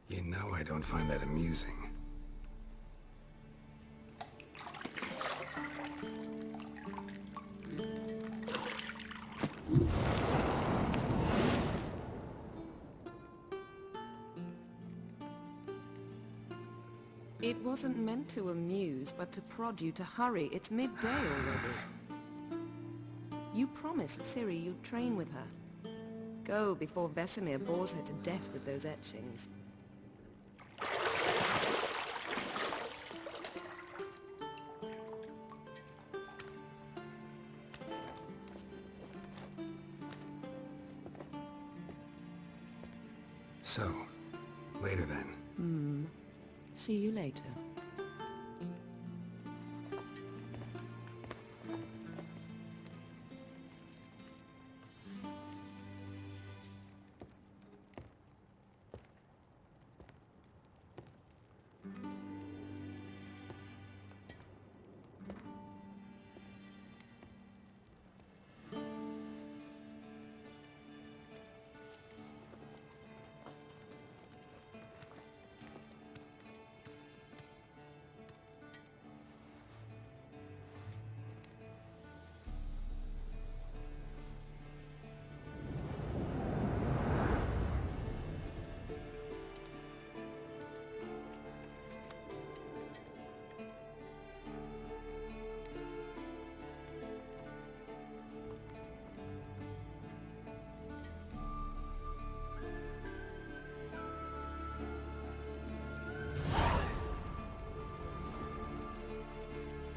You know I don't find that amusing. It wasn't meant to amuse, but to prod you to hurry. It's midday already. You promised Ciri you'd train with her. Go before Vesemir bores her to death with those etchings. So, later then. See you later.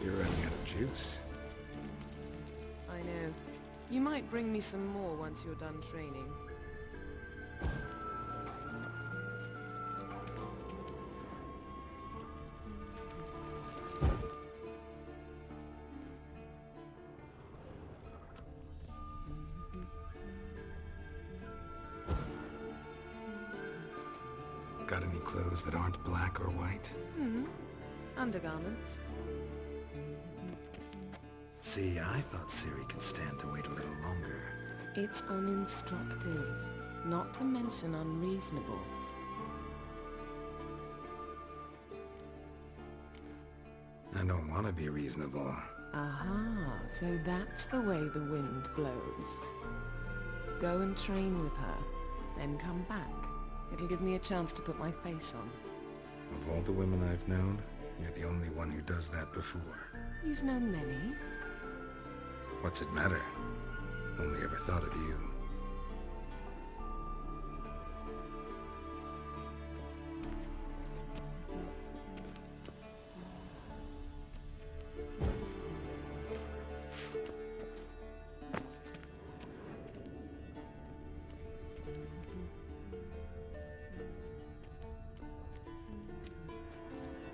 You're running out of juice. I know. You might bring me some more once you're done training. Got any clothes that aren't black or white? Undergarments. See, I thought Ciri could stand to wait a little longer. It's uninstructive, not to mention unreasonable. I don't want to be reasonable. Aha, so that's the way the wind blows. Go and train with her, then come back. It'll give me a chance to put my face on. Of all the women I've known, You're the only one who does that before. You've known many. What's it matter? Only ever thought of you.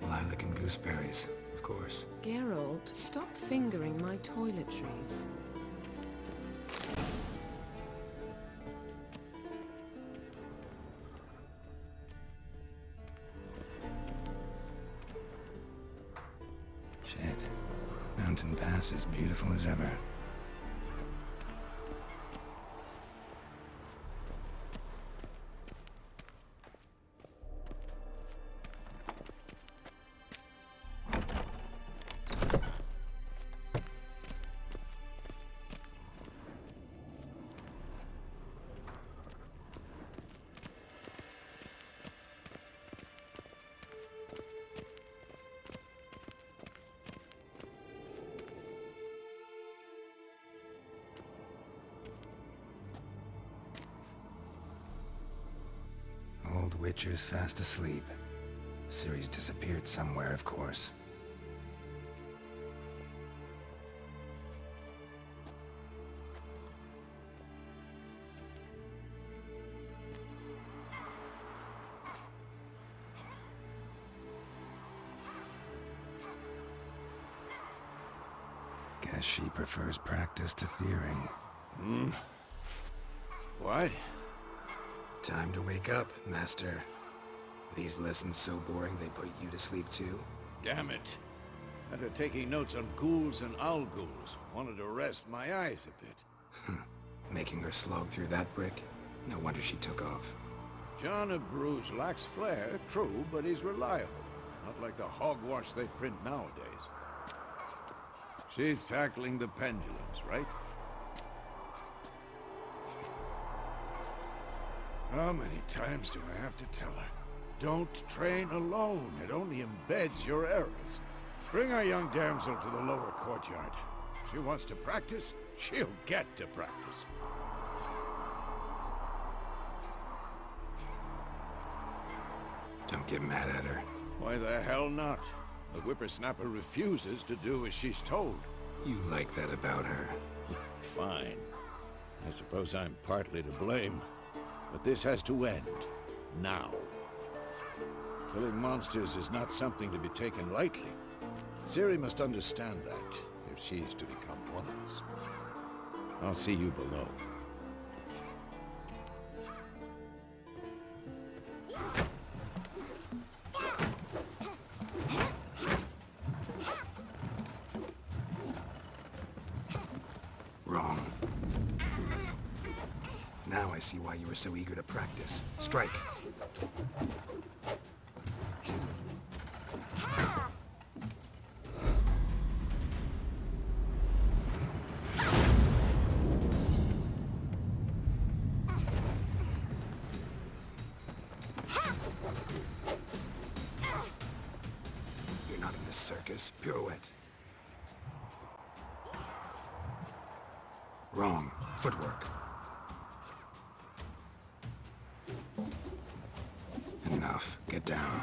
Lilac and gooseberries, of course. Geralt, stop fingering my toiletries. Shit. Mountain Pass is beautiful as ever. Old Witcher's fast asleep. Ciri's disappeared somewhere, of course. Guess she prefers practice to theory. What? Time to wake up, Master. These lessons so boring they put you to sleep too? Damn it. After taking notes on ghouls and owl ghouls, wanted to rest my eyes a bit. Making her slog through that brick? No wonder she took off. John of Bruges lacks flair, true, but he's reliable. Not like the hogwash they print nowadays. She's tackling the pendulums, right? How many times do I have to tell her? Don't train alone. It only embeds your errors. Bring our young damsel to the lower courtyard. She wants to practice, she'll get to practice. Don't get mad at her. Why the hell not? The whippersnapper refuses to do as she's told. You like that about her. Fine. I suppose I'm partly to blame. But this has to end. Now. Killing monsters is not something to be taken lightly. Ciri must understand that, if she's to become one of us. I'll see you below. Wrong. Now I see why you were so eager to practice. Strike. You're not in this circus. Pirouette. Wrong. Footwork. Enough. Get down.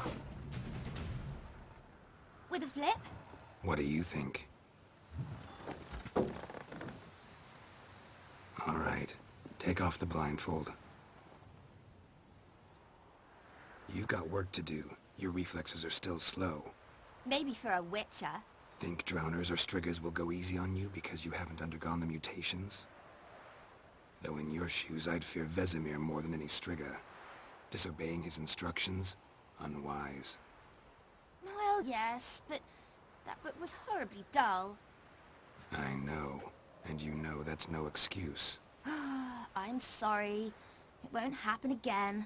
With a flip? What do you think? All right. Take off the blindfold. You've got work to do. Your reflexes are still slow. Maybe for a witcher. Think drowners or striggers will go easy on you because you haven't undergone the mutations? Though in your shoes, I'd fear Vesemir more than any strigger. Disobeying his instructions? Unwise. Well, yes, but that book was horribly dull. I know. And you know that's no excuse. I'm sorry. It won't happen again.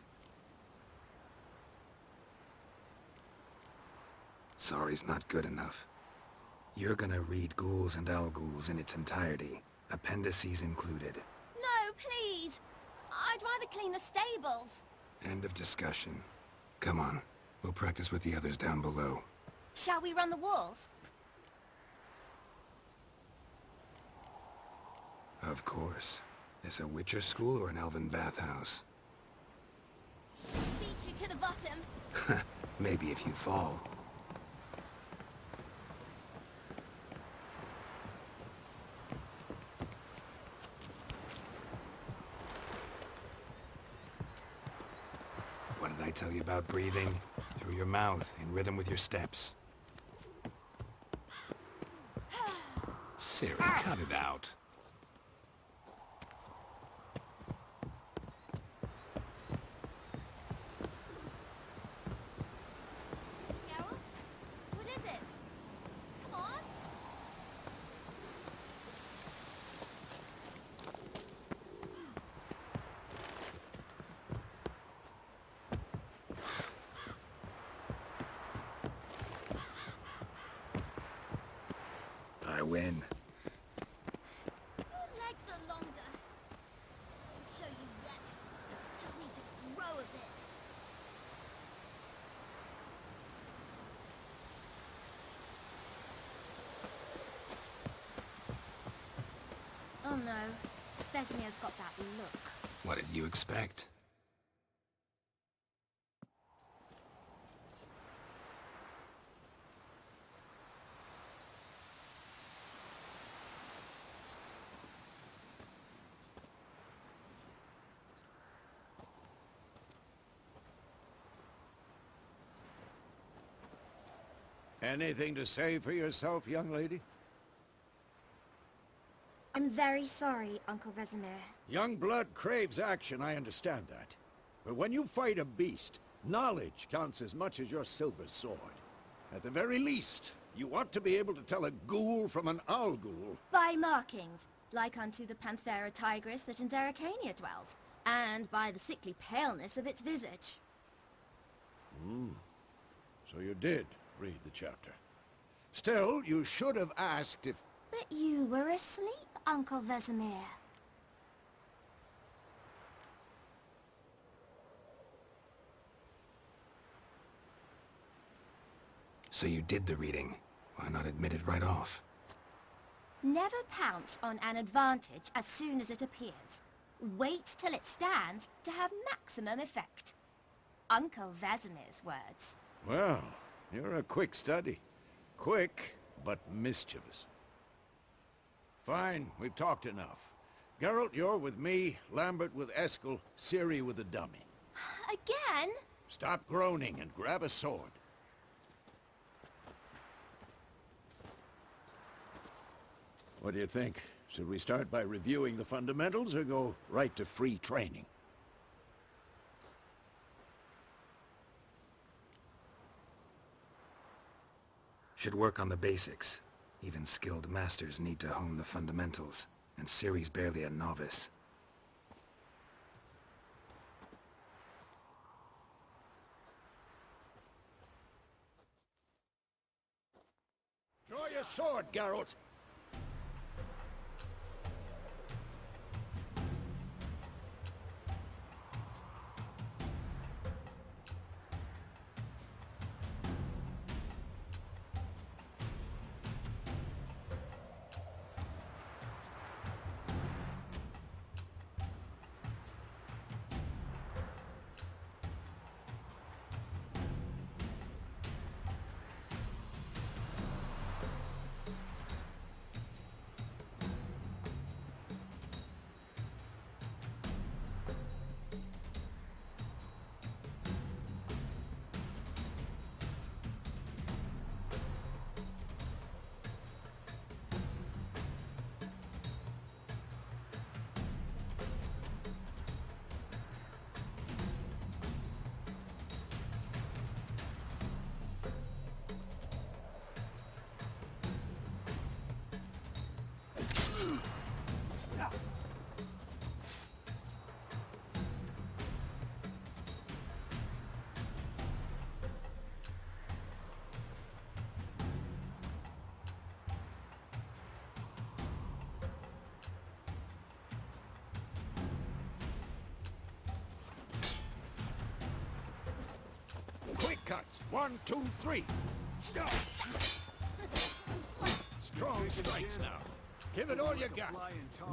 Sorry's not good enough. You're gonna read Ghouls and Owlghouls in its entirety, appendices included. No, please! I'd rather clean the stables. End of discussion. Come on, we'll practice with the others down below. Shall we run the walls? Of course. This a Witcher school or an elven bathhouse? Beat you to the bottom. Maybe if you fall. What did I tell you about breathing? Through your mouth, in rhythm with your steps. Siri, cut it out. Geralt? What is it? Come on. I win. Your legs are longer. I'll show you yet. Just need to grow a bit. Oh no. Vesemir's got that look. What did you expect? Anything to say for yourself, young lady? I'm very sorry, Uncle Vesemir. Young blood craves action, I understand that. But when you fight a beast, knowledge counts as much as your silver sword. At the very least, you ought to be able to tell a ghoul from an owl ghoul. By markings, like unto the Panthera tigris that in Zerrikania dwells, and by the sickly paleness of its visage. So you did read the chapter. Still, you should have asked if... But you were asleep, Uncle Vesemir. So you did the reading. Why not admit it right off? Never pounce on an advantage as soon as it appears. Wait till it stands to have maximum effect. Uncle Vesemir's words. Well, you're a quick study. Quick, but mischievous. Fine, we've talked enough. Geralt, you're with me, Lambert with Eskel, Ciri with the dummy. Again? Stop groaning and grab a sword. What do you think? Should we start by reviewing the fundamentals or go right to free training? Should work on the basics. Even skilled masters need to hone the fundamentals, and Ciri's barely a novice. Draw your sword, Geralt! Quick cuts. 1, 2, 3. Strong strikes now. Give it all you got.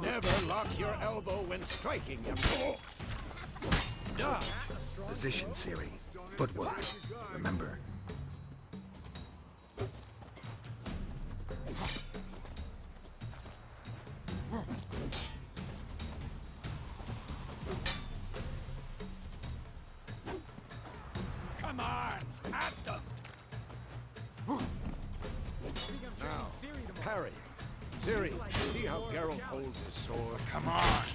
Never lock your elbow when striking, you fool. Duh. Position, Siri. Footwork. Remember. Come on, at them. Now, parry. Siri, see how Geralt holds his sword? Come on. How am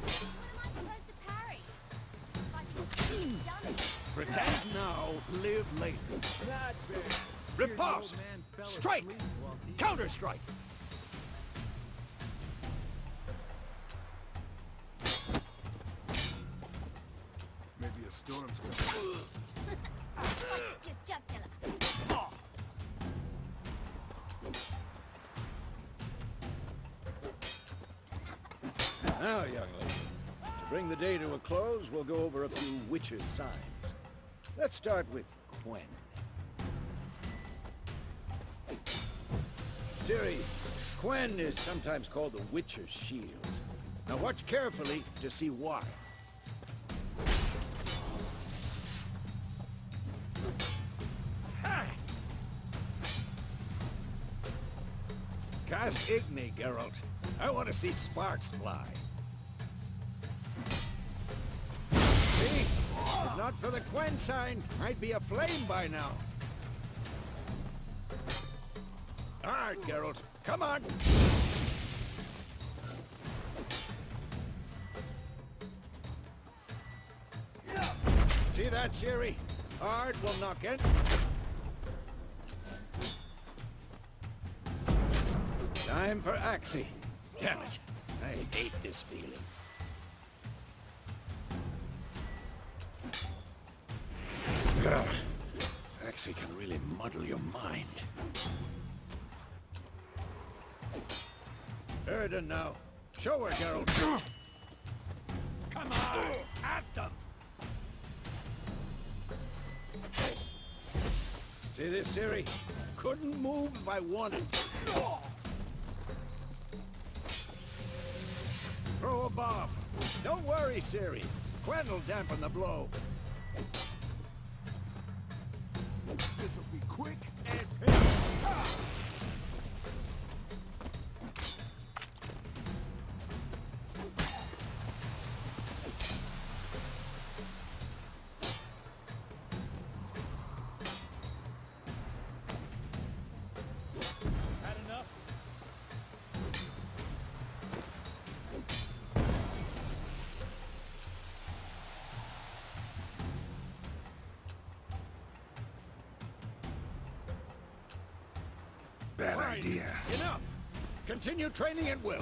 I supposed to parry? Fighting a dummy. Pretend now, live later. Riposte! Strike! Counter-strike! Maybe a storm's coming. Your jugular. Now, young lady, to bring the day to a close, we'll go over a few witches' signs. Let's start with Quen. Ciri, Quen is sometimes called the Witcher's Shield. Now watch carefully to see why. Cast Igni, Geralt. I want to see sparks fly. See? If not for the Quen sign, I'd be aflame by now. All right, Geralt. Come on! See that, Ciri? Ard will knock in. Time for Axie. Damn it. I hate this feeling. Ugh. Axie can really muddle your mind. Erden now. Show her, Geralt. Come on! At them! See this, Ciri? Couldn't move if I wanted. Throw a bomb. Don't worry, Ciri. Quen will dampen the blow. This'll be quick and painless. Had enough? Bad Fine. idea. Enough. Continue training at will.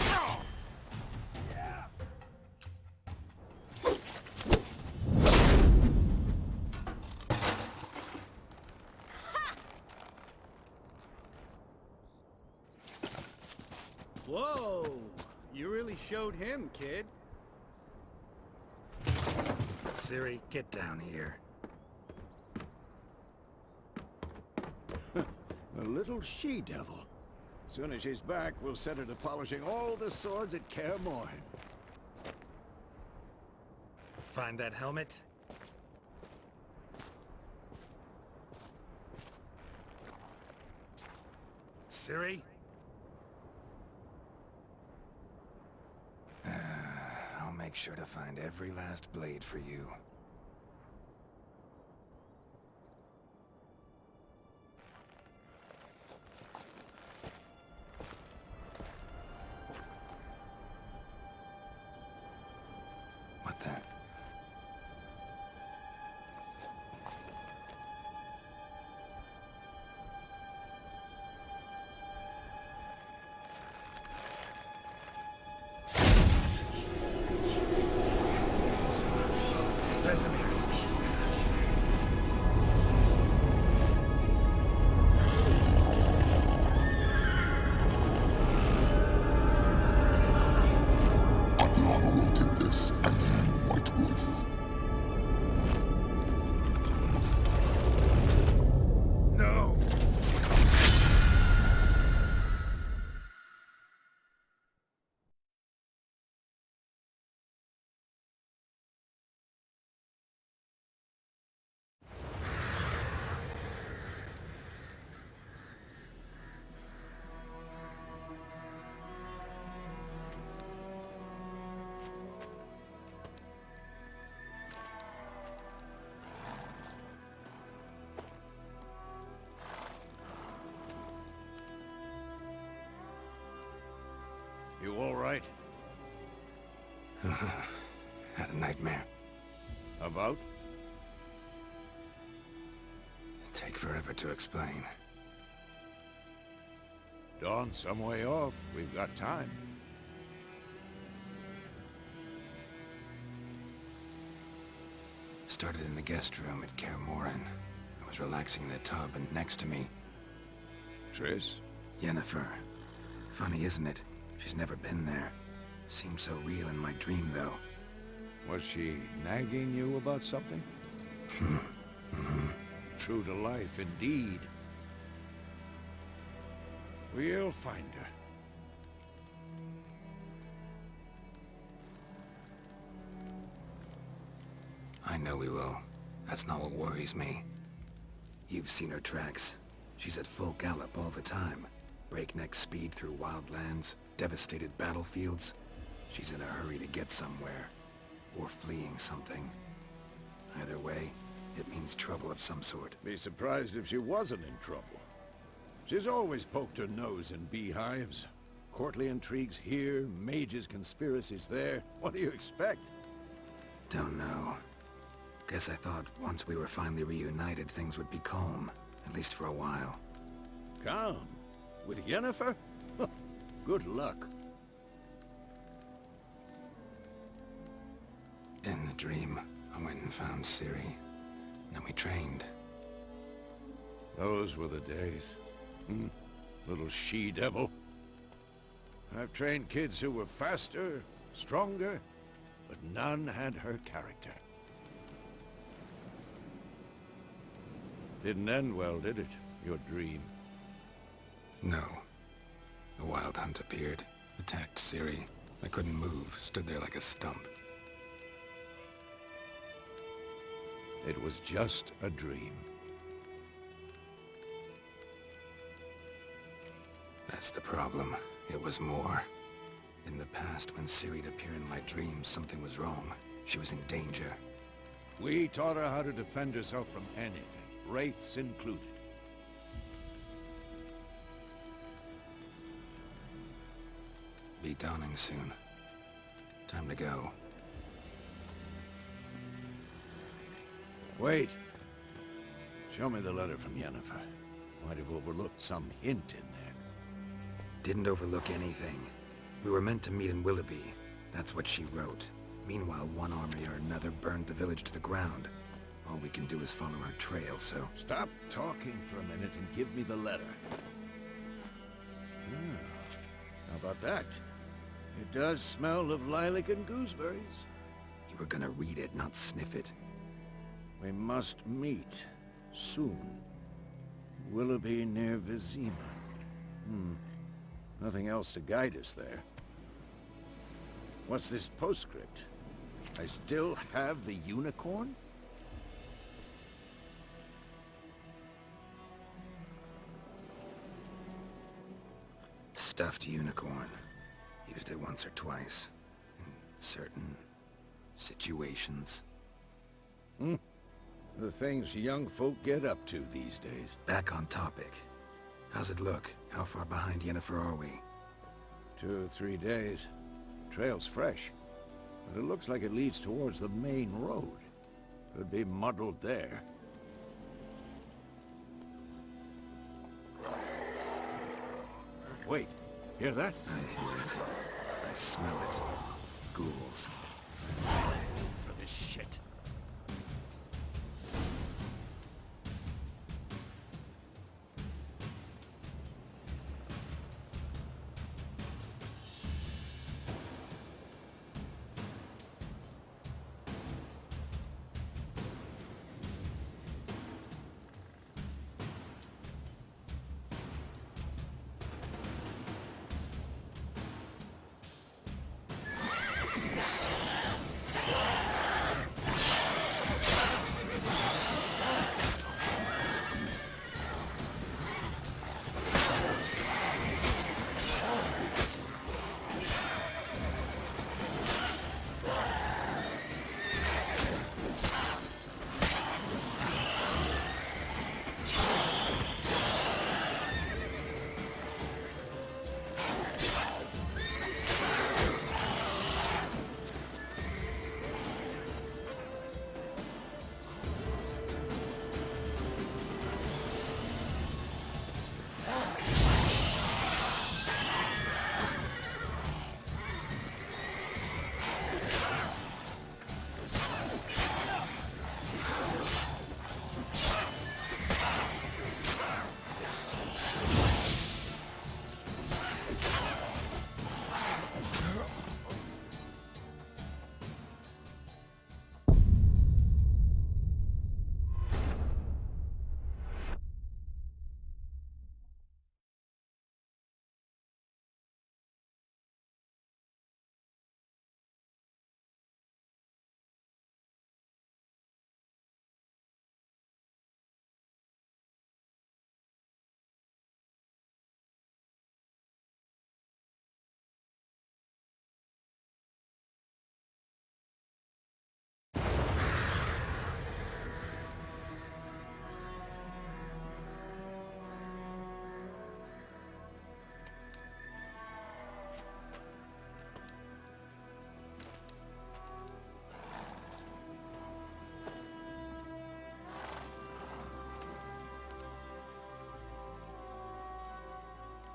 Whoa! You really showed him, kid. Siri, get down here. A little she-devil. Soon as she's back, we'll set her to polishing all the swords at Kaer Morhen. Find that helmet? Siri? I'll make sure to find every last blade for you. What the? night? Had a nightmare. About? Take forever to explain. Dawn's some way off. We've got time. Started in the guest room at Kaer Morhen. I was relaxing in the tub, and next to me, Triss? Yennefer. Funny, isn't it? She's never been there. Seemed so real in my dream, though. Was she nagging you about something? True to life, indeed. We'll find her. I know we will. That's not what worries me. You've seen her tracks. She's at full gallop all the time. Breakneck speed through wild lands, devastated battlefields. She's in a hurry to get somewhere. Or fleeing something. Either way, it means trouble of some sort. Be surprised if she wasn't in trouble. She's always poked her nose in beehives. Courtly intrigues here, mages' conspiracies there. What do you expect? Don't know. Guess I thought once we were finally reunited, things would be calm. At least for a while. Calm? With Yennefer? Good luck. In the dream, I went and found Ciri. Then we trained. Those were the days. Little she-devil. I've trained kids who were faster, stronger, but none had her character. Didn't end well, did it? Your dream? No. The Wild Hunt appeared, attacked Ciri. I couldn't move, stood there like a stump. It was just a dream. That's the problem. It was more. In the past, when Ciri'd appear in my dreams, something was wrong. She was in danger. We taught her how to defend herself from anything, wraiths included. Be dawning soon. Time to go. Wait. Show me the letter from Yennefer. Might have overlooked some hint in there. Didn't overlook anything. We were meant to meet in Willoughby. That's what she wrote. Meanwhile, one army or another burned the village to the ground. All we can do is follow her trail, so... Stop talking for a minute and give me the letter. How about that? It does smell of lilac and gooseberries. You were gonna read it, not sniff it. We must meet. Soon. Willoughby near Vizima. Nothing else to guide us there. What's this postscript? I still have the unicorn? Stuffed unicorn. Used it once or twice. In certain... situations. The things young folk get up to these days. Back on topic. How's it look? How far behind Yennefer are we? 2 or 3 days. Trail's fresh, but it looks like it leads towards the main road. Could be muddled there. Wait, hear that? I hear it. I smell it. Ghouls. For this shit.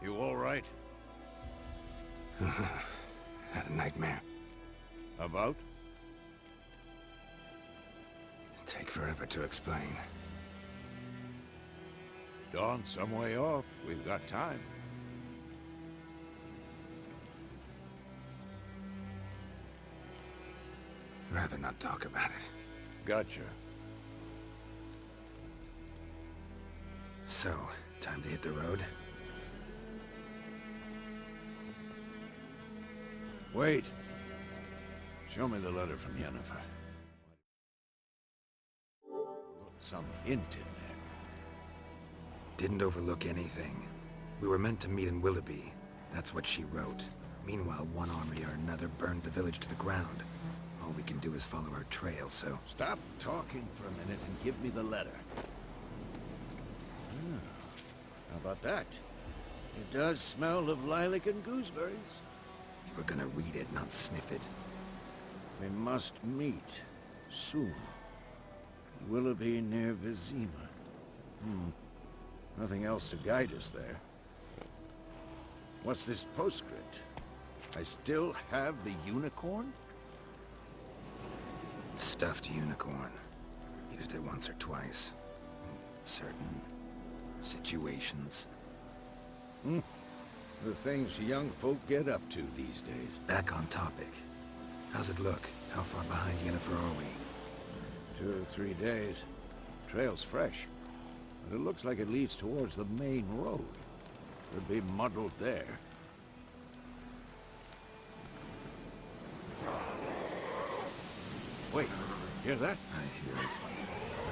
You all right? Had a nightmare. About? Take forever to explain. Dawn's some way off. We've got time. Rather not talk about it. Gotcha. So, time to hit the road? Wait. Show me the letter from Yennefer. Some hint in there. Didn't overlook anything. We were meant to meet in Willoughby. That's what she wrote. Meanwhile, one army or another burned the village to the ground. All we can do is follow her trail, so... Stop talking for a minute and give me the letter. How about that? It does smell of lilac and gooseberries. You were gonna read it, not sniff it. We must meet soon. Willoughby near Vizima. Nothing else to guide us there. What's this postscript? I still have the unicorn? Stuffed unicorn. Used it once or twice. In certain situations. The things young folk get up to these days. Back on topic. How's it look? How far behind Yennefer are we? 2 or 3 days. Trail's fresh. But it looks like it leads towards the main road. Could be muddled there. Wait, hear that? I hear it.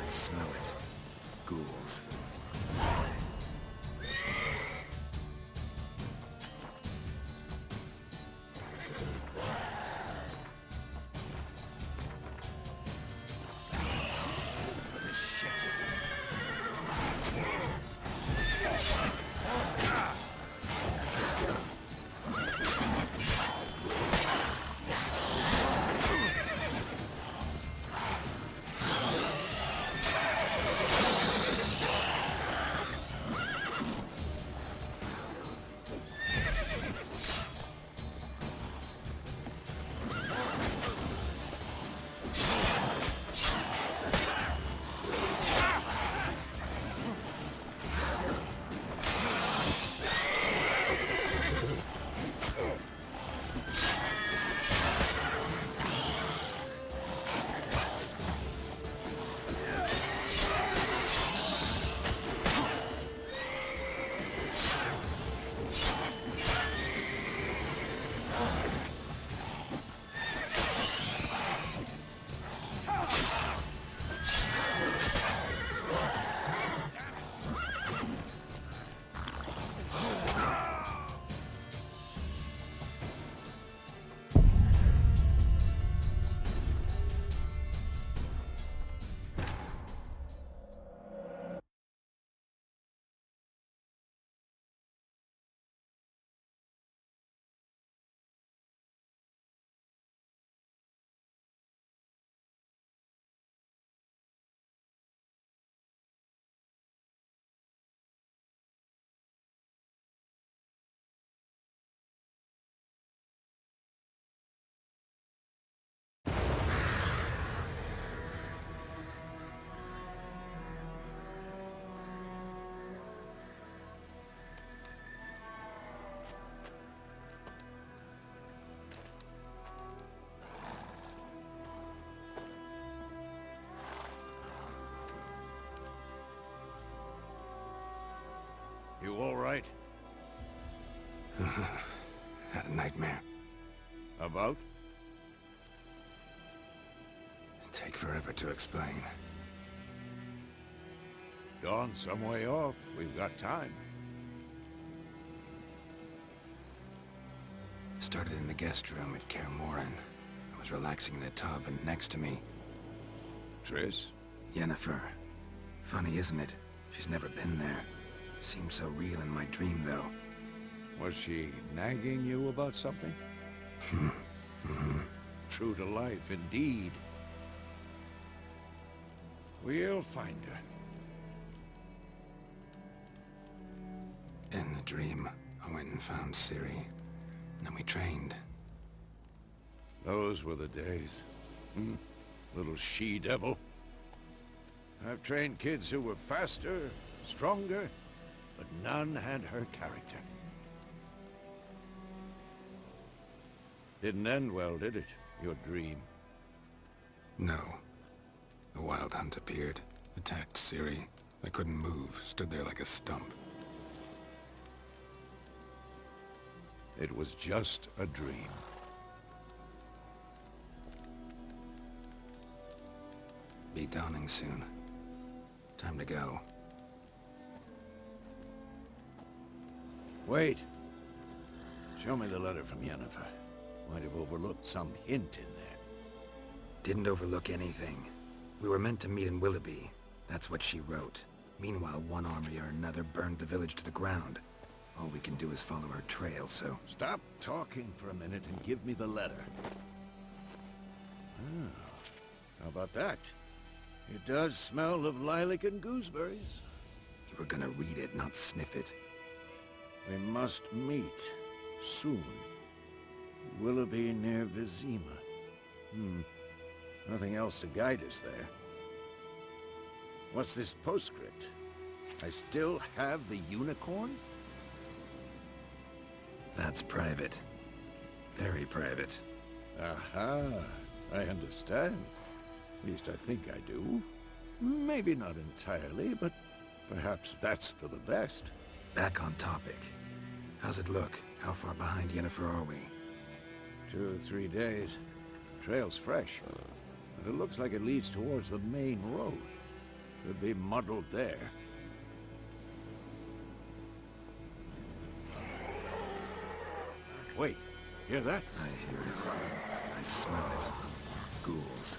I smell it. Ghouls. For this shit. You all right? Had a nightmare. About? Take forever to explain. Dawn's some way off. We've got time. Started in the guest room at Kaer Morhen. I was relaxing in the tub, and next to me, Triss? Yennefer. Funny, isn't it? She's never been there. Seemed so real in my dream, though. Was she nagging you about something? True to life, indeed. We'll find her. In the dream, I went and found Ciri. Then we trained. Those were the days. Little she-devil. I've trained kids who were faster, stronger, but none had her character. Didn't end well, did it? Your dream? No. A wild hunt appeared, attacked Ciri. I couldn't move, stood there like a stump. It was just a dream. Be dawning soon. Time to go. Wait. Show me the letter from Yennefer. Might have overlooked some hint in there. Didn't overlook anything. We were meant to meet in Willoughby. That's what she wrote. Meanwhile, one army or another burned the village to the ground. All we can do is follow her trail, so... Stop talking for a minute and give me the letter. How about that? It does smell of lilac and gooseberries. You were gonna read it, not sniff it. We must meet. Soon. Willoughby near Vizima. Nothing else to guide us there. What's this postscript? I still have the unicorn? That's private. Very private. Aha, I understand. At least I think I do. Maybe not entirely, but perhaps that's for the best. Back on topic. How's it look? How far behind Yennefer are we? 2 or 3 days. Trail's fresh, but it looks like it leads towards the main road. Could be muddled there. Wait, hear that? I hear it. I smell it. Ghouls.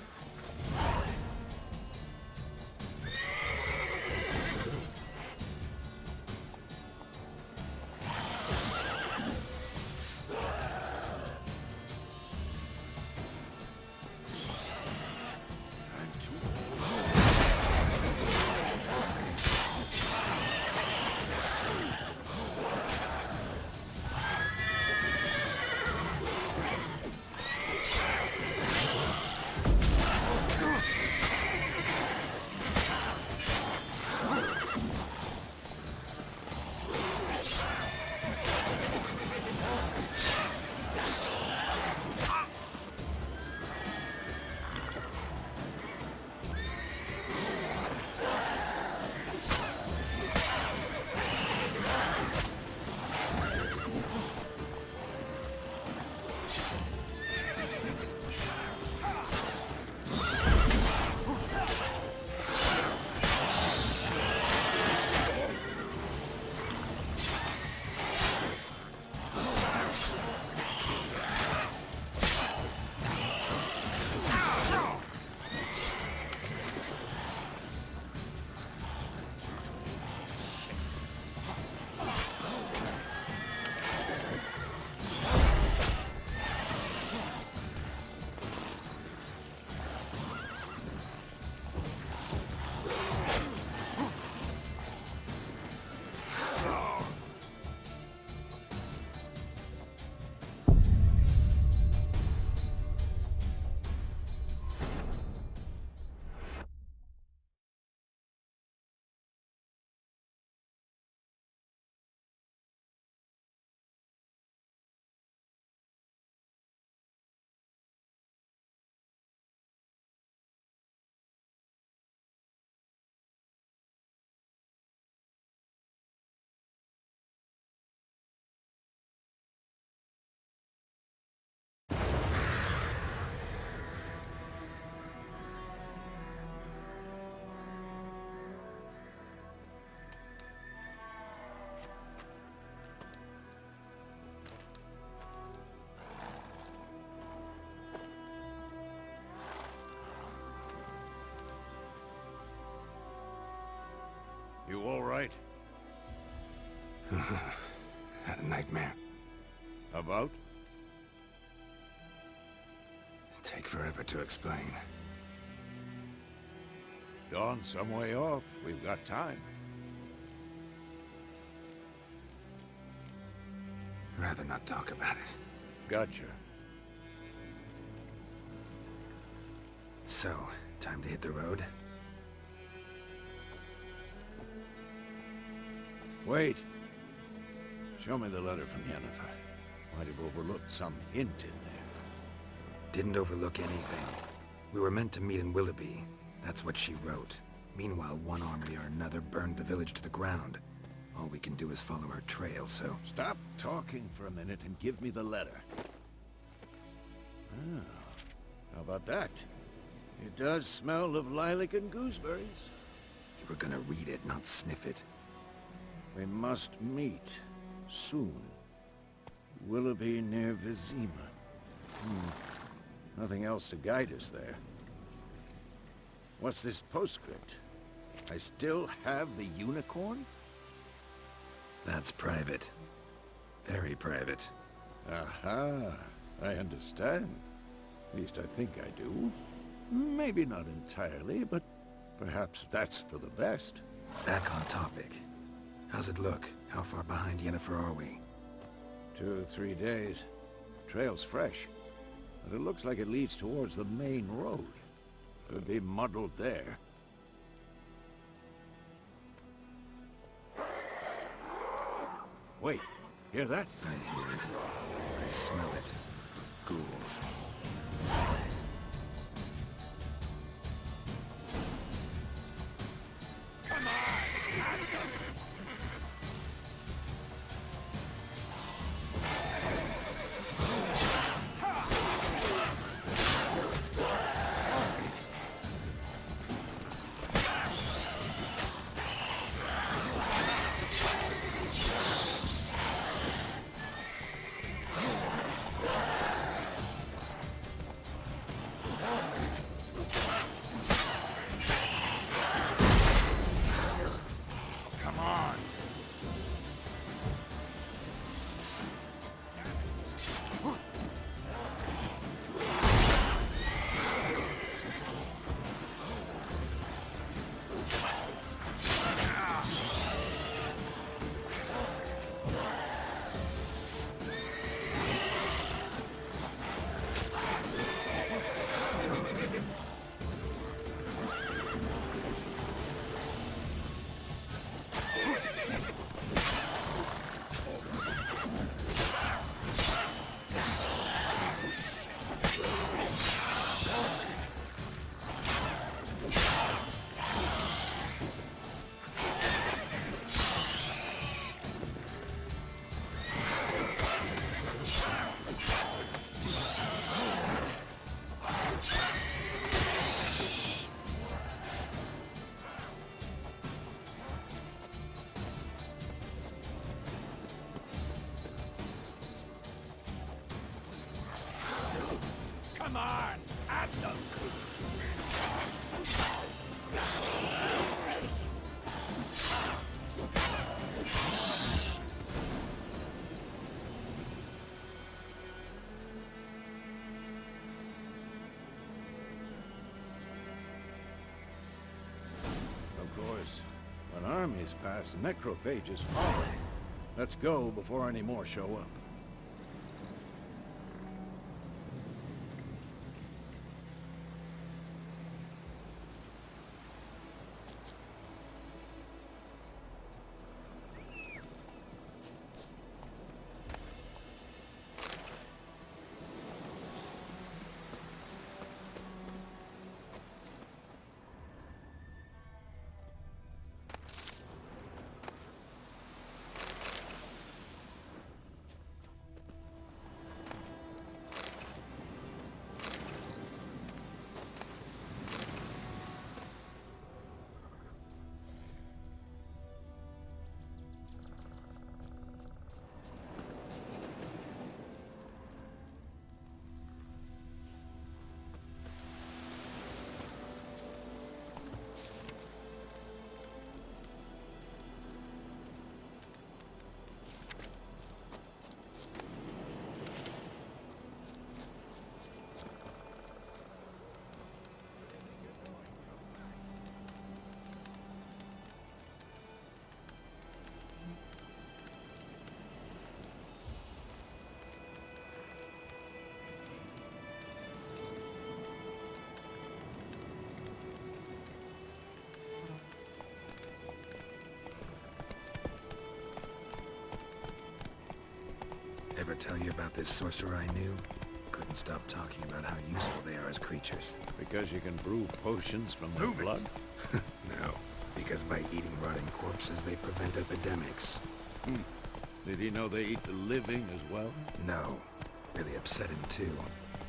You all right? Had a nightmare. About? Take forever to explain. Dawn's some way off. We've got time. rather not talk about it. Gotcha. So, time to hit the road? Wait. Show me the letter from Yennefer. Might have overlooked some hint in there. Didn't overlook anything. We were meant to meet in Willoughby. That's what she wrote. Meanwhile, one army or another burned the village to the ground. All we can do is follow her trail, so... Stop talking for a minute and give me the letter. Ah, how about that? It does smell of lilac and gooseberries. You were gonna read it, not sniff it. We must meet soon. Willoughby near Vizima. Nothing else to guide us there. What's this postscript? I still have the unicorn? That's private. Very private. Aha, I understand. At least I think I do. Maybe not entirely, but perhaps that's for the best. Back on topic. How's it look? How far behind Yennefer are we? 2 or 3 days. Trail's fresh, but it looks like it leads towards the main road. Could be muddled there. Wait, hear that? I hear it. I smell it. Ghouls. Come on, at them! Of course, when armies pass, necrophages follow. Let's go before any more show up. Ever tell you about this sorcerer I knew? Couldn't stop talking about how useful they are as creatures. Because you can brew potions from their Prove it. blood? No, because by eating rotting corpses, they prevent epidemics. Did he know they eat the living as well? No. Really upset him too.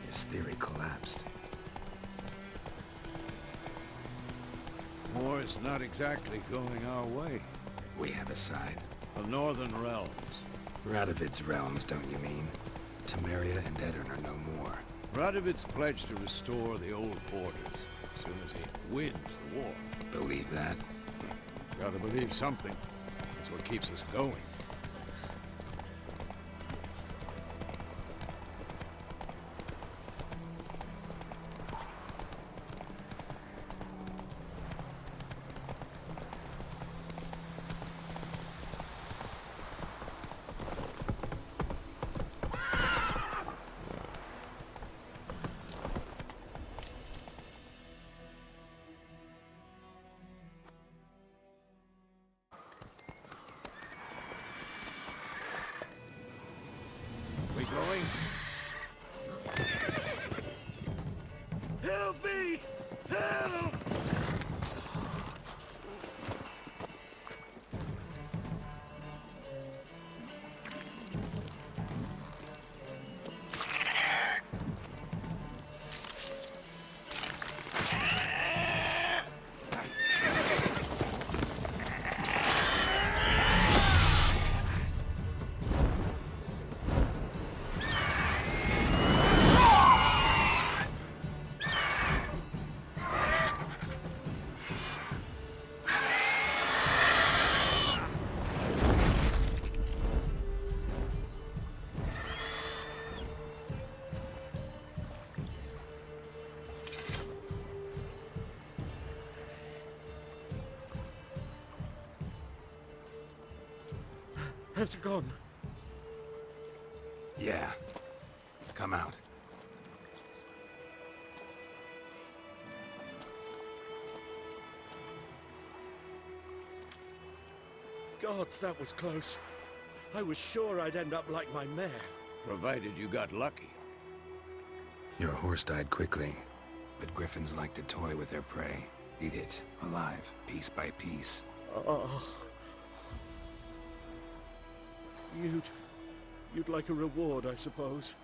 His theory collapsed. War's not exactly going our way. We have a side. The Northern Realms. Radovid's realms, don't you mean? Temeria and Edirn are no more. Radovid's pledged to restore the old borders as soon as he wins the war. Believe that? Gotta believe something. That's what keeps us going. We going? Help me! Help! Has it gone? Yeah. Come out. Gods, that was close. I was sure I'd end up like my mare. Provided you got lucky. Your horse died quickly, but griffins like to toy with their prey. Eat it, alive, piece by piece. Oh. You'd like a reward, I suppose.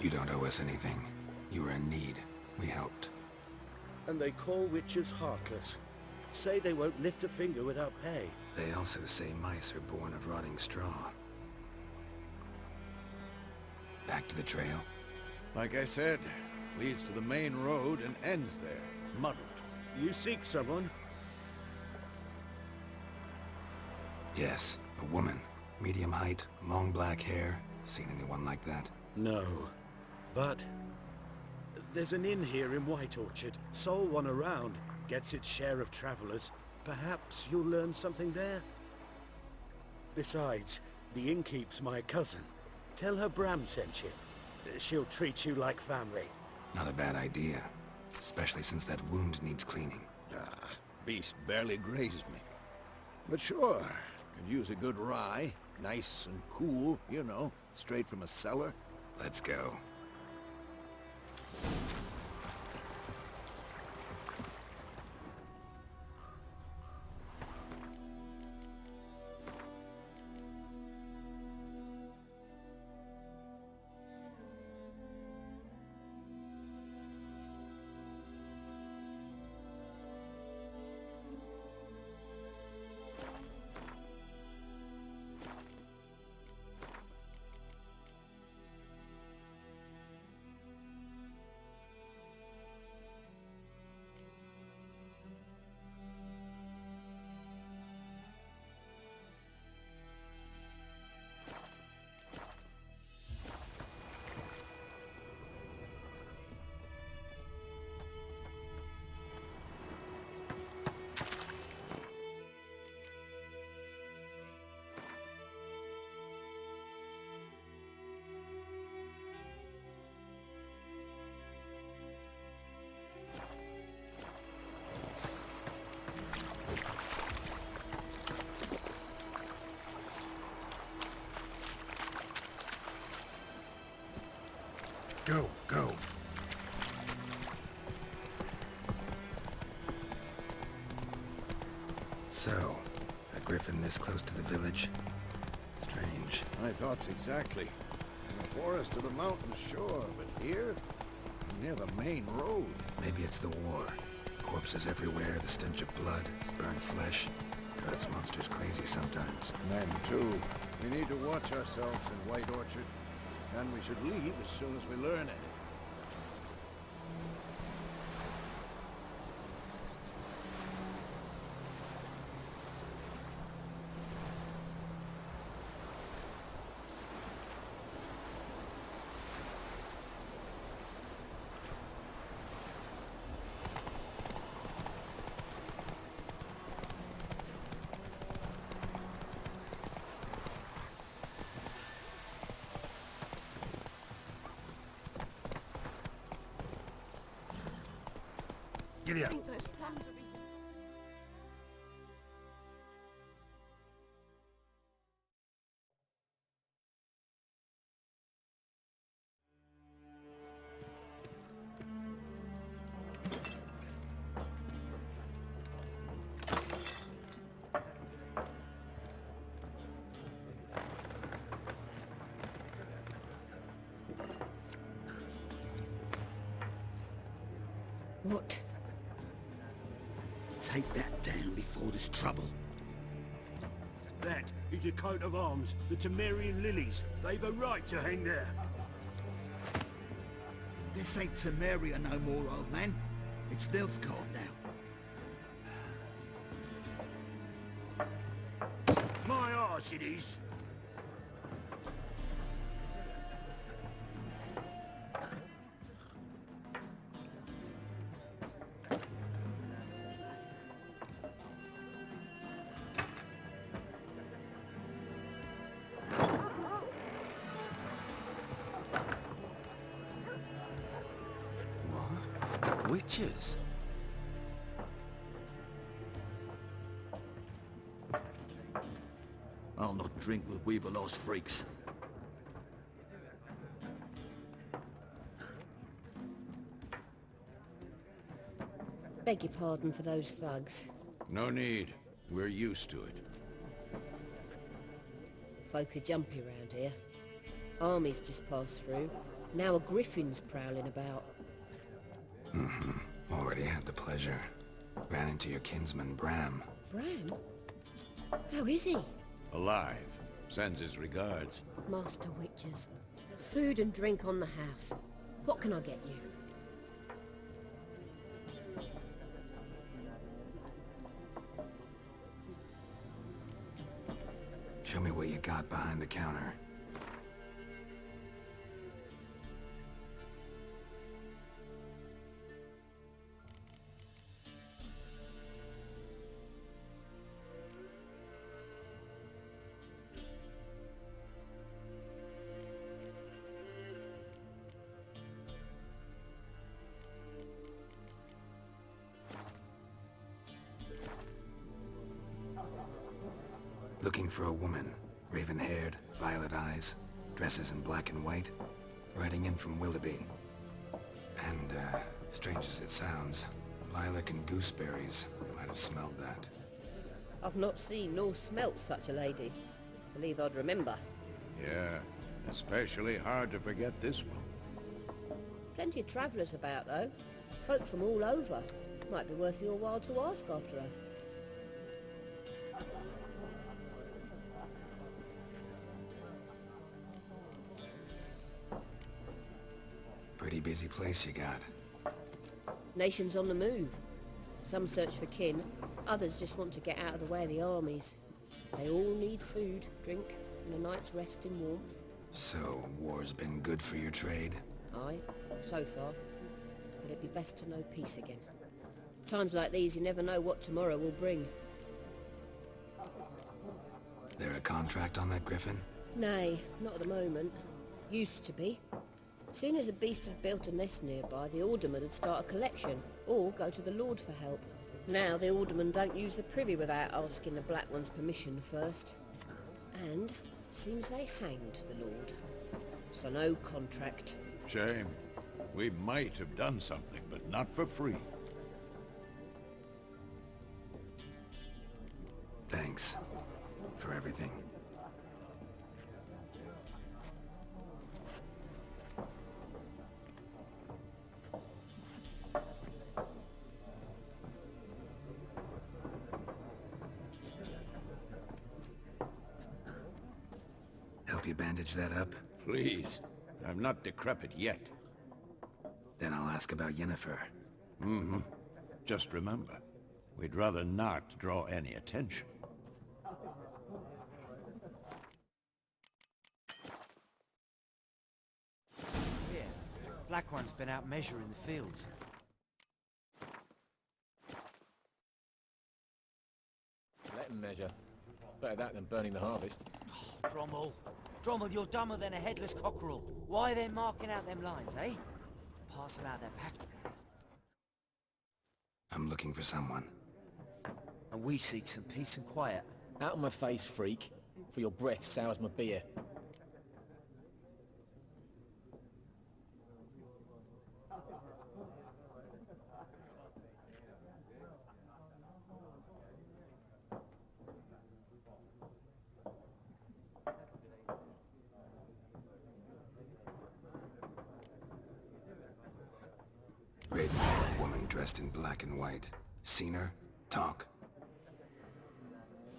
You don't owe us anything. You were in need. We helped. And they call witches heartless. Say they won't lift a finger without pay. They also say mice are born of rotting straw. Back to the trail? Like I said, leads to the main road and ends there, muddled. You seek someone? Yes, a woman. Medium height, long black hair. Seen anyone like that? No. But there's an inn here in White Orchard. Sole one around. Gets its share of travelers. Perhaps you'll learn something there? Besides, the innkeep's my cousin. Tell her Bram sent you. She'll treat you like family. Not a bad idea. Especially since that wound needs cleaning. Beast barely grazed me. But sure, could use a good rye. Nice and cool, you know, straight from a cellar. Let's go. So, a griffin this close to the village? Strange. My thoughts exactly. In the forest or the mountain shore, but here? Near the main road. Maybe it's the war. Corpses everywhere, the stench of blood, burned flesh. Drives monsters crazy sometimes. Men, too. We need to watch ourselves in White Orchard. And we should leave as soon as we learn anything. Giddy up. What? Take that down before there's trouble. That is a coat of arms, the Temerian lilies. They've a right to hang there. This ain't Temeria no more, old man. It's Nilfgaard now. My arse it is. Witches? I'll not drink with Weaver-lost freaks. Beg your pardon for those thugs. No need. We're used to it. Folk are jumpy round here. Armies just passed through. Now a griffin's prowling about. Already had the pleasure. Ran into your kinsman, Bram. Bram? How is he? Alive. Sends his regards. Master Witches. Food and drink on the house. What can I get you? Show me what you got behind the counter. Looking for a woman. Raven-haired, violet eyes, dresses in black and white, riding in from Willoughby. And, strange as it sounds, lilac and gooseberries might have smelled that. I've not seen nor smelt such a lady. Believe I'd remember. Yeah, especially hard to forget this one. Plenty of travellers about, though. Folk from all over. Might be worth your while to ask after her. Pretty busy place you got. Nations on the move. Some search for kin, others just want to get out of the way of the armies. They all need food, drink, and a night's rest in warmth. So, war's been good for your trade? Aye, so far. But it'd be best to know peace again. Times like these, you never know what tomorrow will bring. There a contract on that griffin? Nay, not at the moment. Used to be. Soon as a beast had built a nest nearby, the alderman would start a collection, or go to the Lord for help. Now the aldermen don't use the privy without asking the Black One's permission first. And seems they hanged the Lord. So no contract. Shame. We might have done something, but not for free. Thanks for everything. Help you bandage that up? Please. I'm not decrepit yet. Then I'll ask about Yennefer. Just remember, we'd rather not draw any attention. Yeah, Black One's been out measuring the fields. Let them measure. Better that than burning the harvest. Drommel. Drommel, you're dumber than a headless cockerel. Why are they marking out them lines, eh? Parcel out their pack. I'm looking for someone. And we seek some peace and quiet. Out of my face, freak. For your breath sours my beer. Red-haired woman dressed in black and white. Seen her? Talk.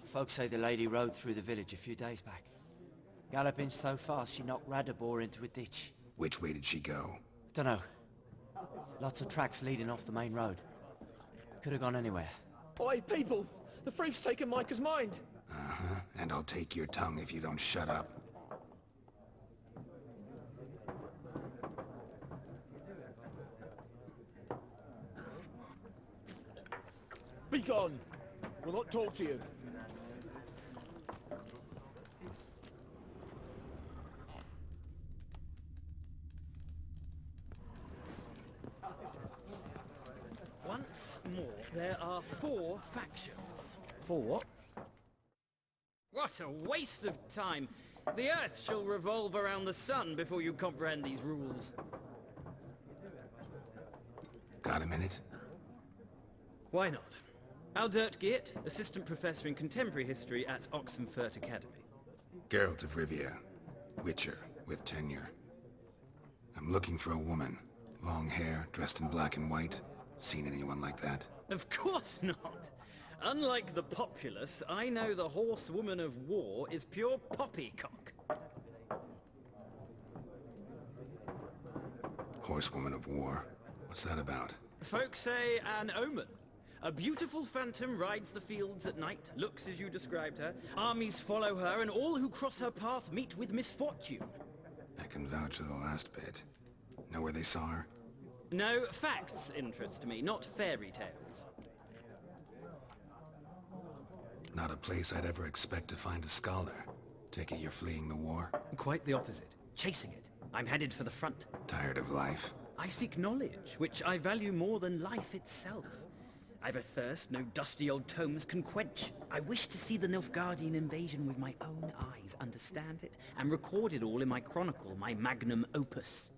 Folks say the lady rode through the village a few days back. Galloping so fast she knocked Radabor into a ditch. Which way did she go? Dunno. Lots of tracks leading off the main road. Could have gone anywhere. Oi, people! The freak's taken Micah's mind! Uh-huh. And I'll take your tongue if you don't shut up. Be gone! We'll not talk to you. Once more, there are 4 factions. For what? What a waste of time! The Earth shall revolve around the sun before you comprehend these rules. Got a minute? Why not? Aldert Geert, Assistant Professor in Contemporary History at Oxenfurt Academy. Geralt of Rivia. Witcher, with tenure. I'm looking for a woman. Long hair, dressed in black and white. Seen anyone like that? Of course not! Unlike the populace, I know the horsewoman of war is pure poppycock. Horsewoman of war? What's that about? Folks say an omen. A beautiful phantom rides the fields at night, looks as you described her. Armies follow her, and all who cross her path meet with misfortune. I can vouch for the last bit. Know where they saw her? No, facts interest me, not fairy tales. Not a place I'd ever expect to find a scholar. Take it you're fleeing the war? Quite the opposite. Chasing it. I'm headed for the front. Tired of life? I seek knowledge, which I value more than life itself. I've a thirst no dusty old tomes can quench. I wish to see the Nilfgaardian invasion with my own eyes, understand it, and record it all in my chronicle, my magnum opus.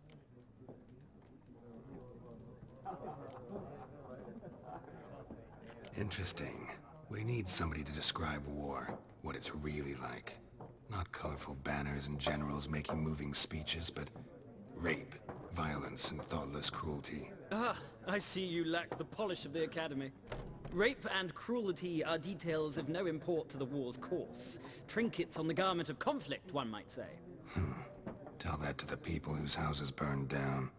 Interesting. We need somebody to describe war, what it's really like. Not colorful banners and generals making moving speeches, but rape, violence, and thoughtless cruelty. Ah, I see you lack the polish of the Academy. Rape and cruelty are details of no import to the war's course. Trinkets on the garment of conflict, one might say. Tell that to the people whose houses burned down.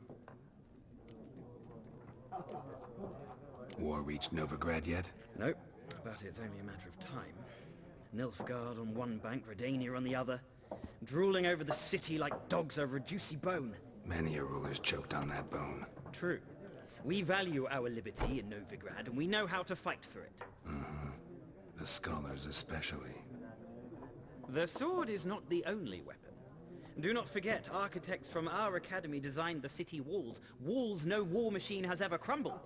War reached Novigrad yet? Nope, but it's only a matter of time. Nilfgaard on one bank, Redania on the other. Drooling over the city like dogs over a juicy bone. Many a ruler's choked on that bone. True. We value our liberty in Novigrad, and we know how to fight for it. The scholars especially. The sword is not the only weapon. Do not forget, architects from our academy designed the city walls. Walls no war machine has ever crumbled.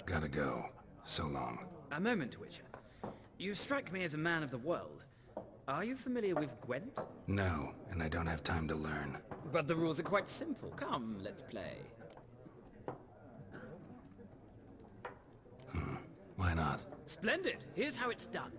Gotta go. So long. A moment, Witcher. You strike me as a man of the world. Are you familiar with Gwent? No, and I don't have time to learn. But the rules are quite simple. Come, let's play. Why not? Splendid! Here's how it's done.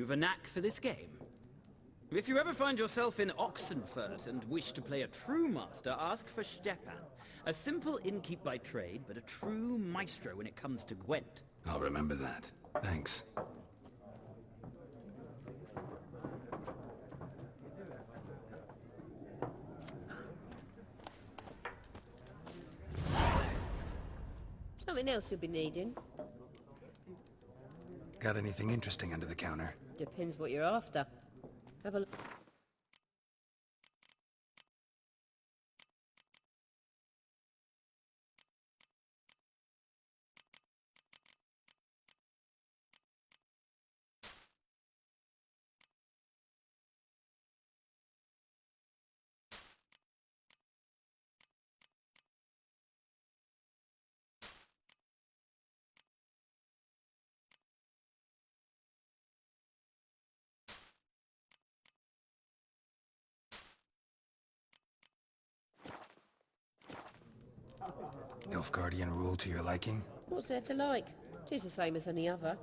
You've a knack for this game. If you ever find yourself in Oxenfurt and wish to play a true master, ask for Stepan. A simple innkeep by trade, but a true maestro when it comes to Gwent. I'll remember that. Thanks. Something else you'll be needing. Got anything interesting under the counter? Depends what you're after. Have a look. Nilfgaardian rule to your liking? What's there to like? 'Tis the same as any other.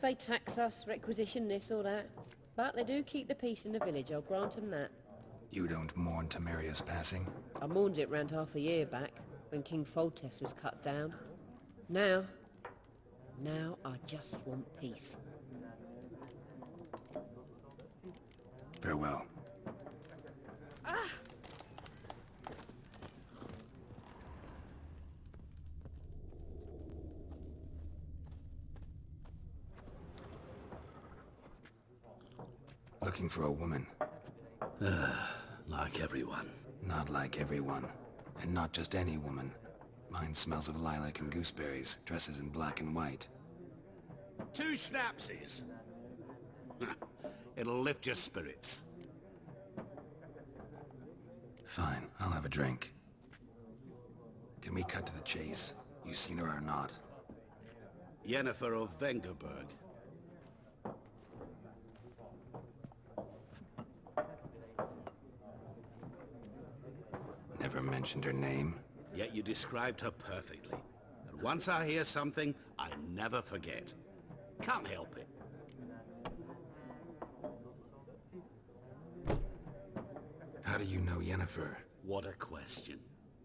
They tax us, requisition this or that. But they do keep the peace in the village, I'll grant 'em that. You don't mourn Temeria's passing? I mourned it round half a year back, when King Foltest was cut down. Now I just want peace. Farewell. Looking for a woman. Like everyone. Not like everyone. And not just any woman. Mine smells of lilac and gooseberries, dresses in black and white. 2 schnapsies. It'll lift your spirits. Fine, I'll have a drink. Can we cut to the chase? You seen her or not? Yennefer of Vengerberg. Never mentioned her name. Yet you described her perfectly. And once I hear something, I never forget. Can't help it. How do you know Yennefer? What a question.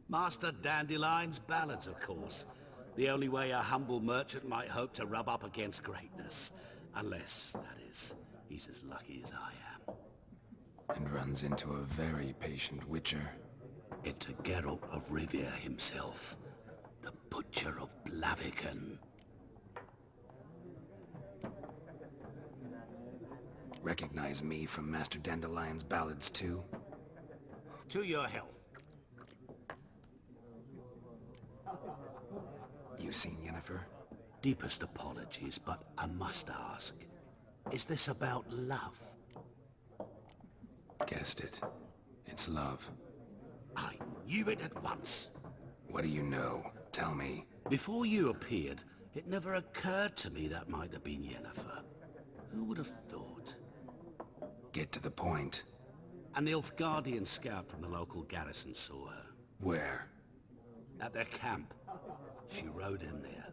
Master Dandelion's ballads, of course. The only way a humble merchant might hope to rub up against greatness. Unless, that is, he's as lucky as I am. And runs into a very patient witcher. Into Geralt of Rivia himself. The Butcher of Blaviken. Recognize me from Master Dandelion's ballads too? To your health. You seen Yennefer? Deepest apologies, but I must ask. Is this about love? Guessed it. It's love. I knew it at once. What do you know? Tell me. Before you appeared, it never occurred to me that might have been Yennefer. Who would have thought? Get to the point. A Nilfgaardian scout from the local garrison saw her. Where? At their camp. She rode in there.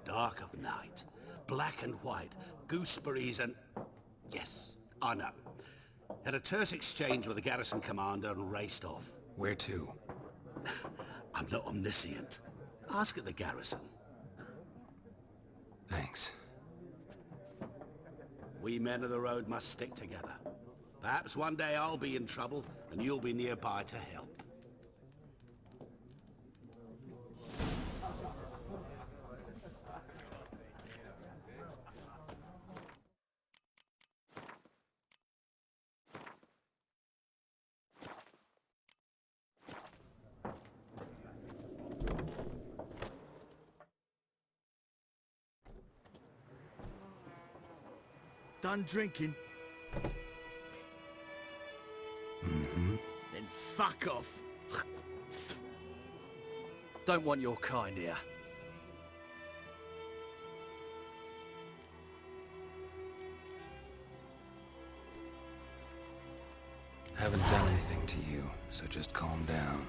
Dark of night. Black and white. Gooseberries and... Yes, I know. Had a terse exchange with the garrison commander and raced off. Where to? I'm not omniscient. Ask at the garrison. Thanks. We men of the road must stick together. Perhaps one day I'll be in trouble and you'll be nearby to help. Done drinking? Mm-hmm. Then fuck off. Don't want your kind here. Haven't done anything to you, so just calm down.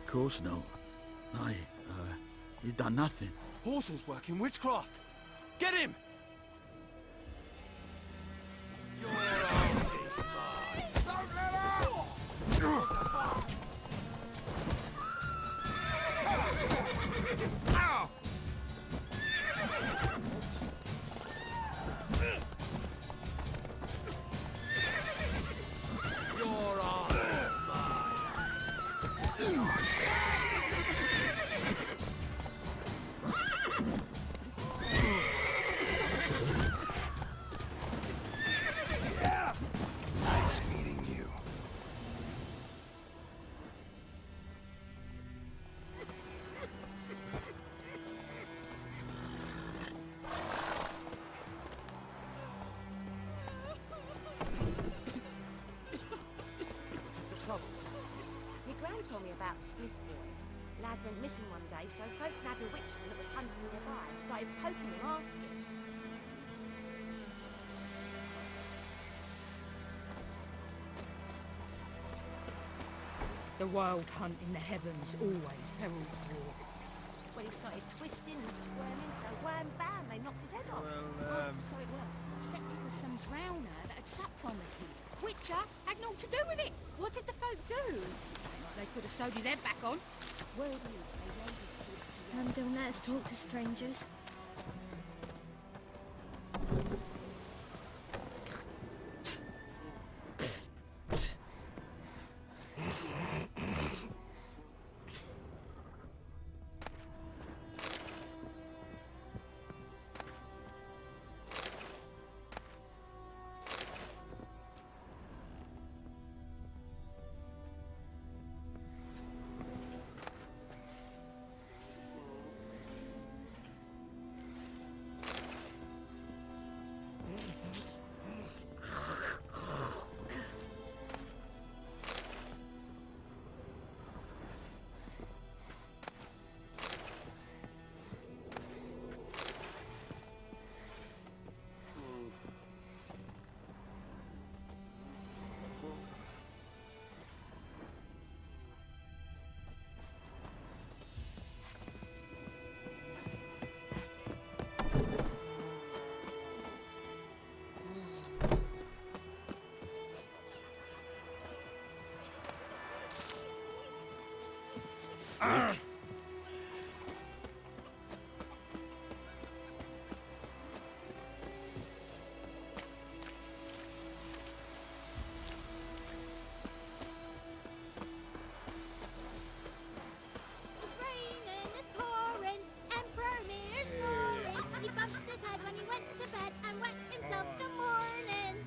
Of course not. You done nothing. Horsel's working witchcraft. Get him! trouble? My gran told me about the Smith's boy. Lad went missing one day, so folk nabbed a witchman that was hunting nearby and started poking him, asking. The wild hunt in the heavens always heralds war. When he started twisting and squirming, so wham bam, they knocked his head off. So it was. Except it was some drowner that had supped on the kid. Witcher had naught to do with it. What did the folk do? Seemed like they could have sewed his head back on. Word is, they laid his corpse to Mum rest. don't let us talk to strangers. It's raining, it's pouring, Emperor Mirror snoring. He bumped his head when he went to bed and wet himself the morning.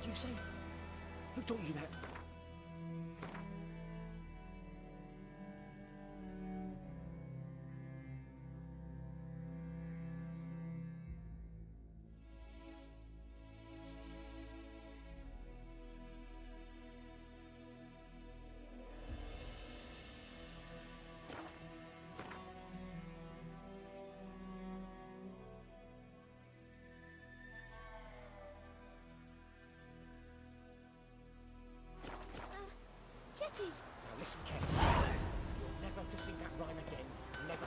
Did you say? Who taught you that? Jetty! Now listen carefully. You're never to sing that rhyme again. Never.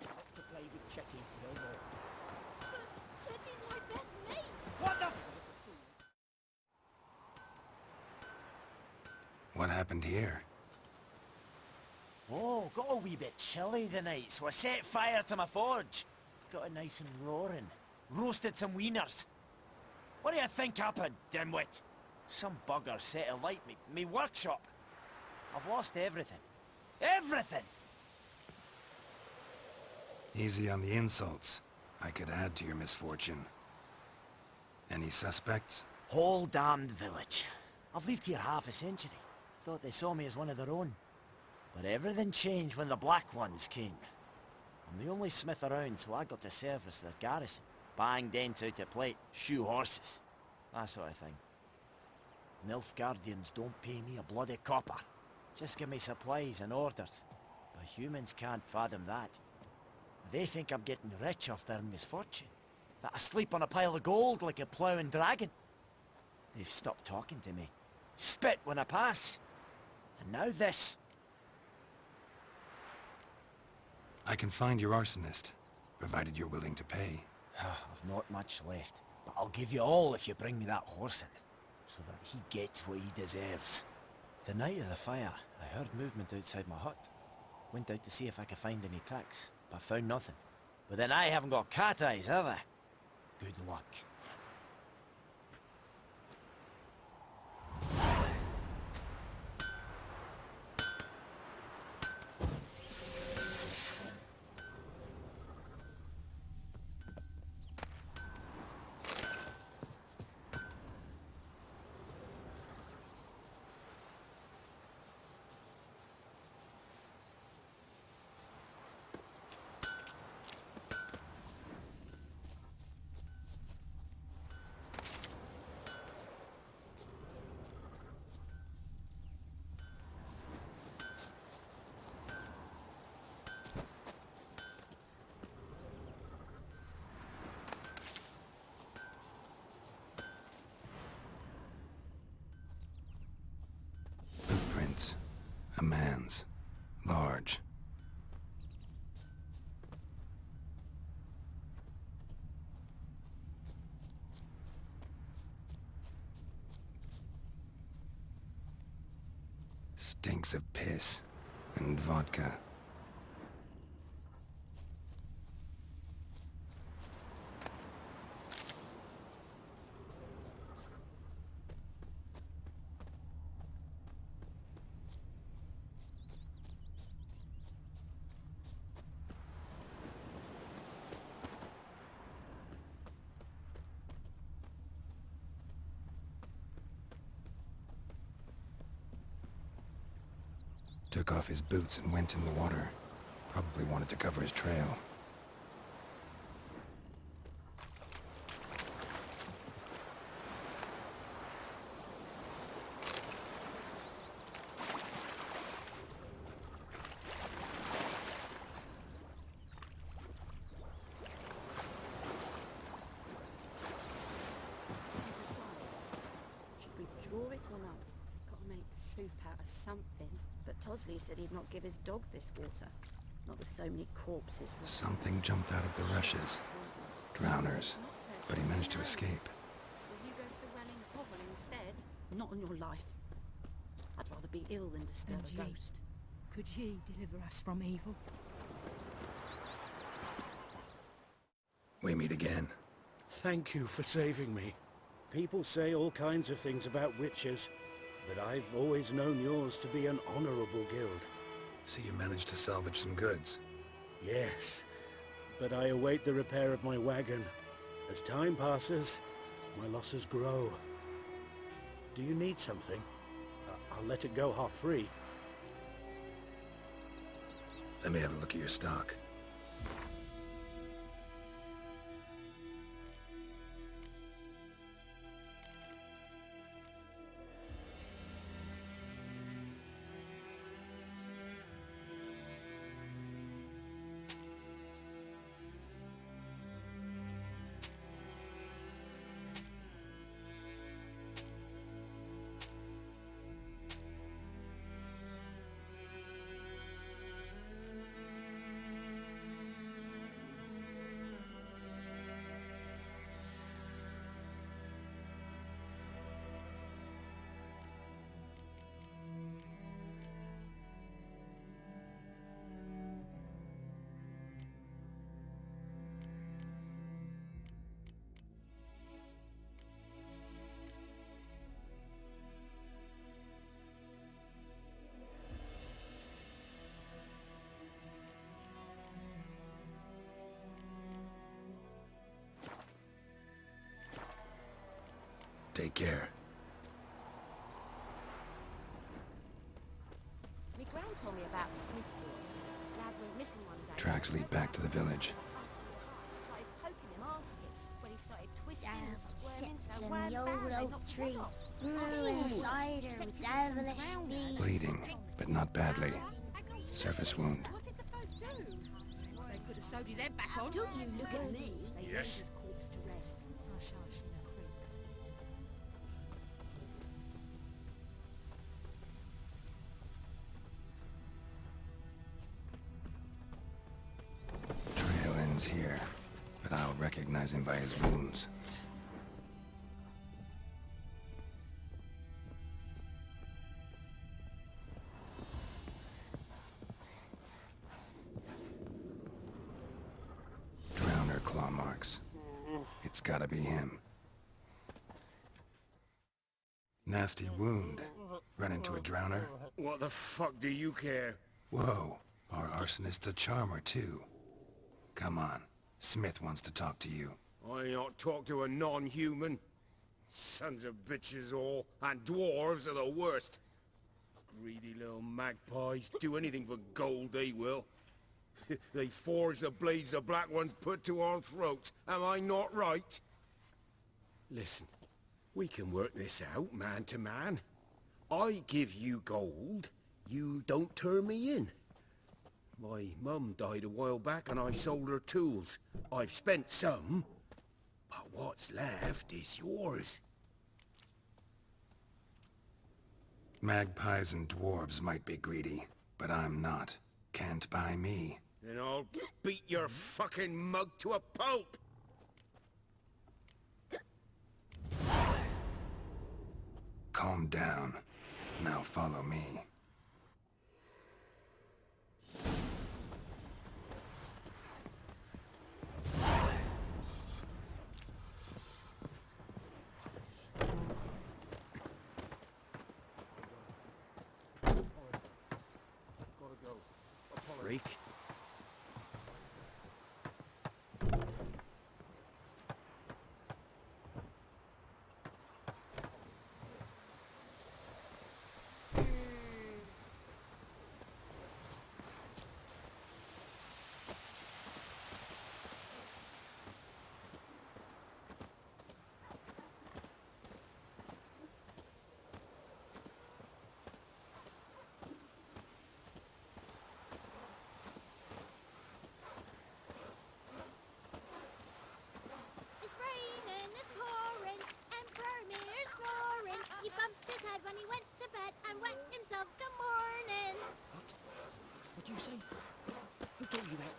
Not to play with Chetty no more. But Jetty's my best mate! What the? What happened here? Oh, got a wee bit chilly the night, so I set fire to my forge. Got it nice and roaring. Roasted some wieners. What do you think happened, dimwit? Some bugger set alight me workshop. I've lost everything. Everything! Easy on the insults. I could add to your misfortune. Any suspects? Whole damned village. I've lived here half a century. Thought they saw me as one of their own. But everything changed when the Black Ones came. I'm the only smith around, so I got to service their garrison. Bang dents out of plate, shoe horses. That sort of thing. Nilfgaardians don't pay me a bloody copper. Just give me supplies and orders. But humans can't fathom that. They think I'm getting rich off their misfortune. That I sleep on a pile of gold like a ploughing dragon. They've stopped talking to me. Spit when I pass. And now this. I can find your arsonist, provided you're willing to pay. I've not much left, but I'll give you all if you bring me that horse in, so that he gets what he deserves. The night of the fire, I heard movement outside my hut. Went out to see if I could find any tracks, but found nothing. But then I haven't got cat eyes, have I? Good luck. Footprints. A man's. Large. Stinks of piss and vodka. Took off his boots and went in the water. Probably wanted to cover his trail. Should we draw it or not? Gotta make soup out of something. But Tosley said he'd not give his dog this water. Not with so many corpses. Something jumped out of the rushes. Drowners. But he managed to escape. Will you go to the well in Hovel instead? Not on your life. I'd rather be ill than disturb And a ye? ghost. Could ye deliver us from evil? We meet again. Thank you for saving me. People say all kinds of things about witches, but I've always known yours to be an honorable guild. So you managed to salvage some goods? Yes, but I await the repair of my wagon. As time passes, my losses grow. Do you need something? I'll let it go half-free. Let me have a look at your stock. Take care. Me gran Gran told me about the Smith boy. Lad went missing one day. Tracks lead back to the village. Started poking him, asking. When he started twisting and squirming, Sits so in wham the bam, old they oak knocked his tree. head off. Brewing cider Except with he was some devilish drowner. glee. Bleeding, but not badly. Surface wound. What did the folk do? They could have sewed his head back on. Don't you look at me. They laid his corpse to rest. Hush, hush, in a creek. Trail ends here, but I'll recognize him by his wounds. Drowner claw marks. It's gotta be him. Nasty wound. Run into a drowner? What the fuck do you care? Whoa, our arsonist's a charmer too. Come on, Smith wants to talk to you. I ain't not talk to a non-human. Sons of bitches all, and dwarves are the worst. Greedy little magpies, do anything for gold they will. They forge the blades the black ones put to our throats, am I not right? Listen, we can work this out man to man. I give you gold, you don't turn me in. My mum died a while back and I sold her tools. I've spent some, but what's left is yours. Magpies and dwarves might be greedy, but I'm not. Can't buy me. Then I'll beat your fucking mug to a pulp! Calm down. Now follow me. Freak. It's raining, it's pouring, and Vermeer's snoring. He bumped his head when he went to bed and wet himself good morning. What'd you say? Who told you that?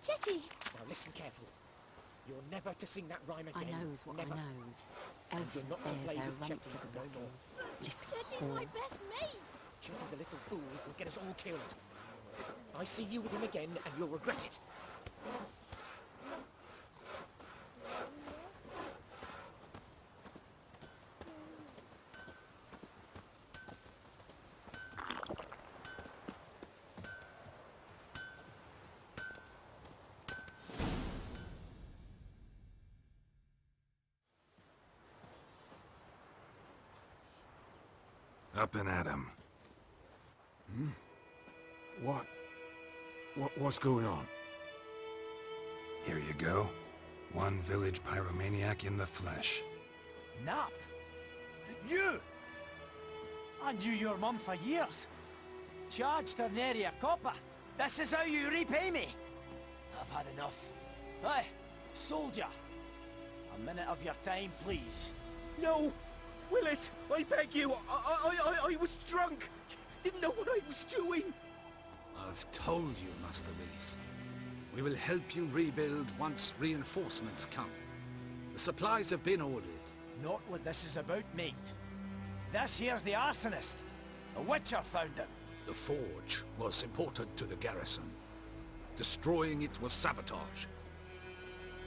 Chetty. Now listen carefully. You're never to sing that rhyme I again. knows what never. I knows. And Elsa you're not to bears play her with rump Chetty for the no more. blackguards. Little Chetty's whore. my best mate. Chetty's a little fool who'll get us all killed. I see you with him again and you'll regret it. Up and at him. What's going on? Here you go. One village pyromaniac in the flesh. Nap? You! I knew your mum for years. Charged her nary a copper. This is how you repay me. I've had enough. Aye, soldier. A minute of your time, please. No! Willis, I beg you, I was drunk. Didn't know what I was doing. I've told you, Master Willis. We will help you rebuild once reinforcements come. The supplies have been ordered. Not what this is about, mate. This here's the arsonist. A witcher found him. The forge was important to the garrison. Destroying it was sabotage.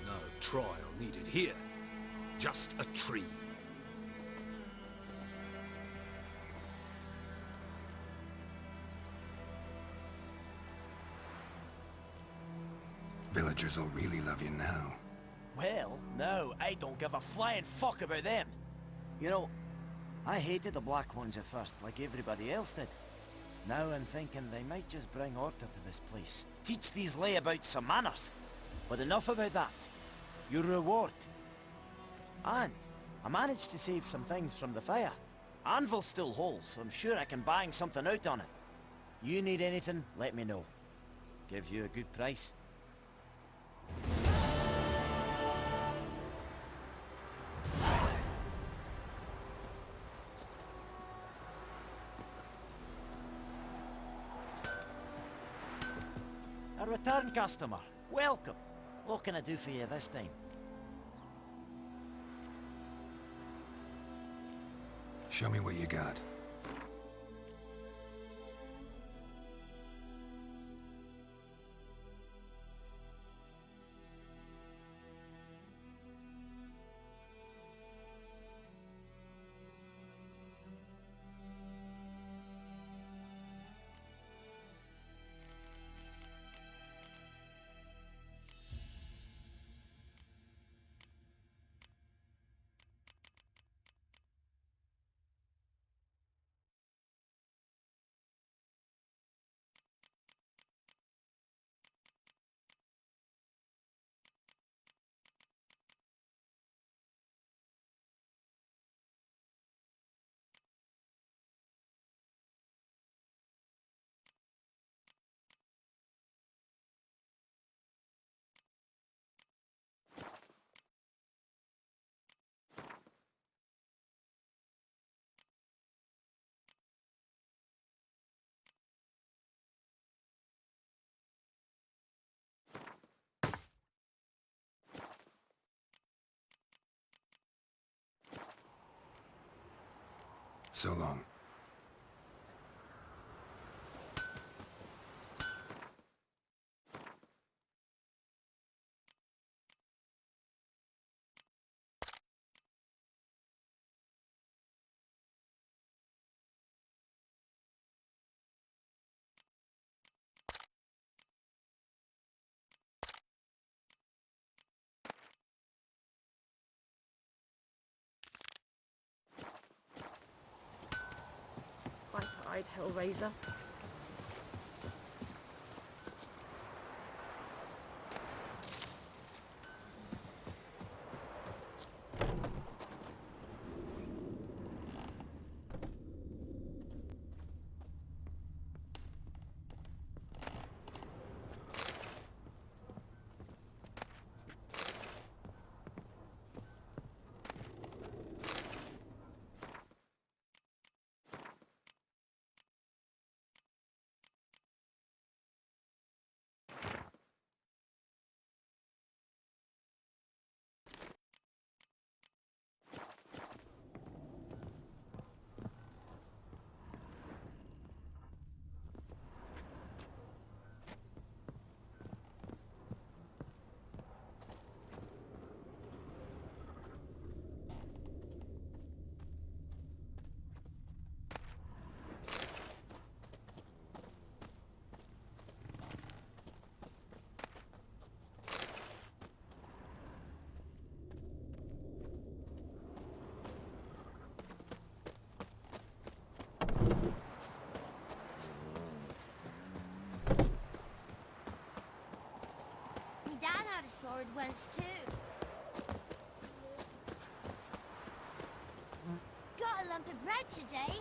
No trial needed here. Just a tree. Villagers will really love you now. Well, no, I don't give a flying fuck about them. You know, I hated the black ones at first, like everybody else did. Now I'm thinking they might just bring order to this place. Teach these layabouts some manners. But enough about that. Your reward. And I managed to save some things from the fire. Anvil's still whole, so I'm sure I can bang something out on it. You need anything, let me know. Give you a good price. A return customer. Welcome. What can I do for you this time? Show me what you got. So long. Viper-eyed Hellraiser. Me dad had a sword once too. Got a lump of bread today.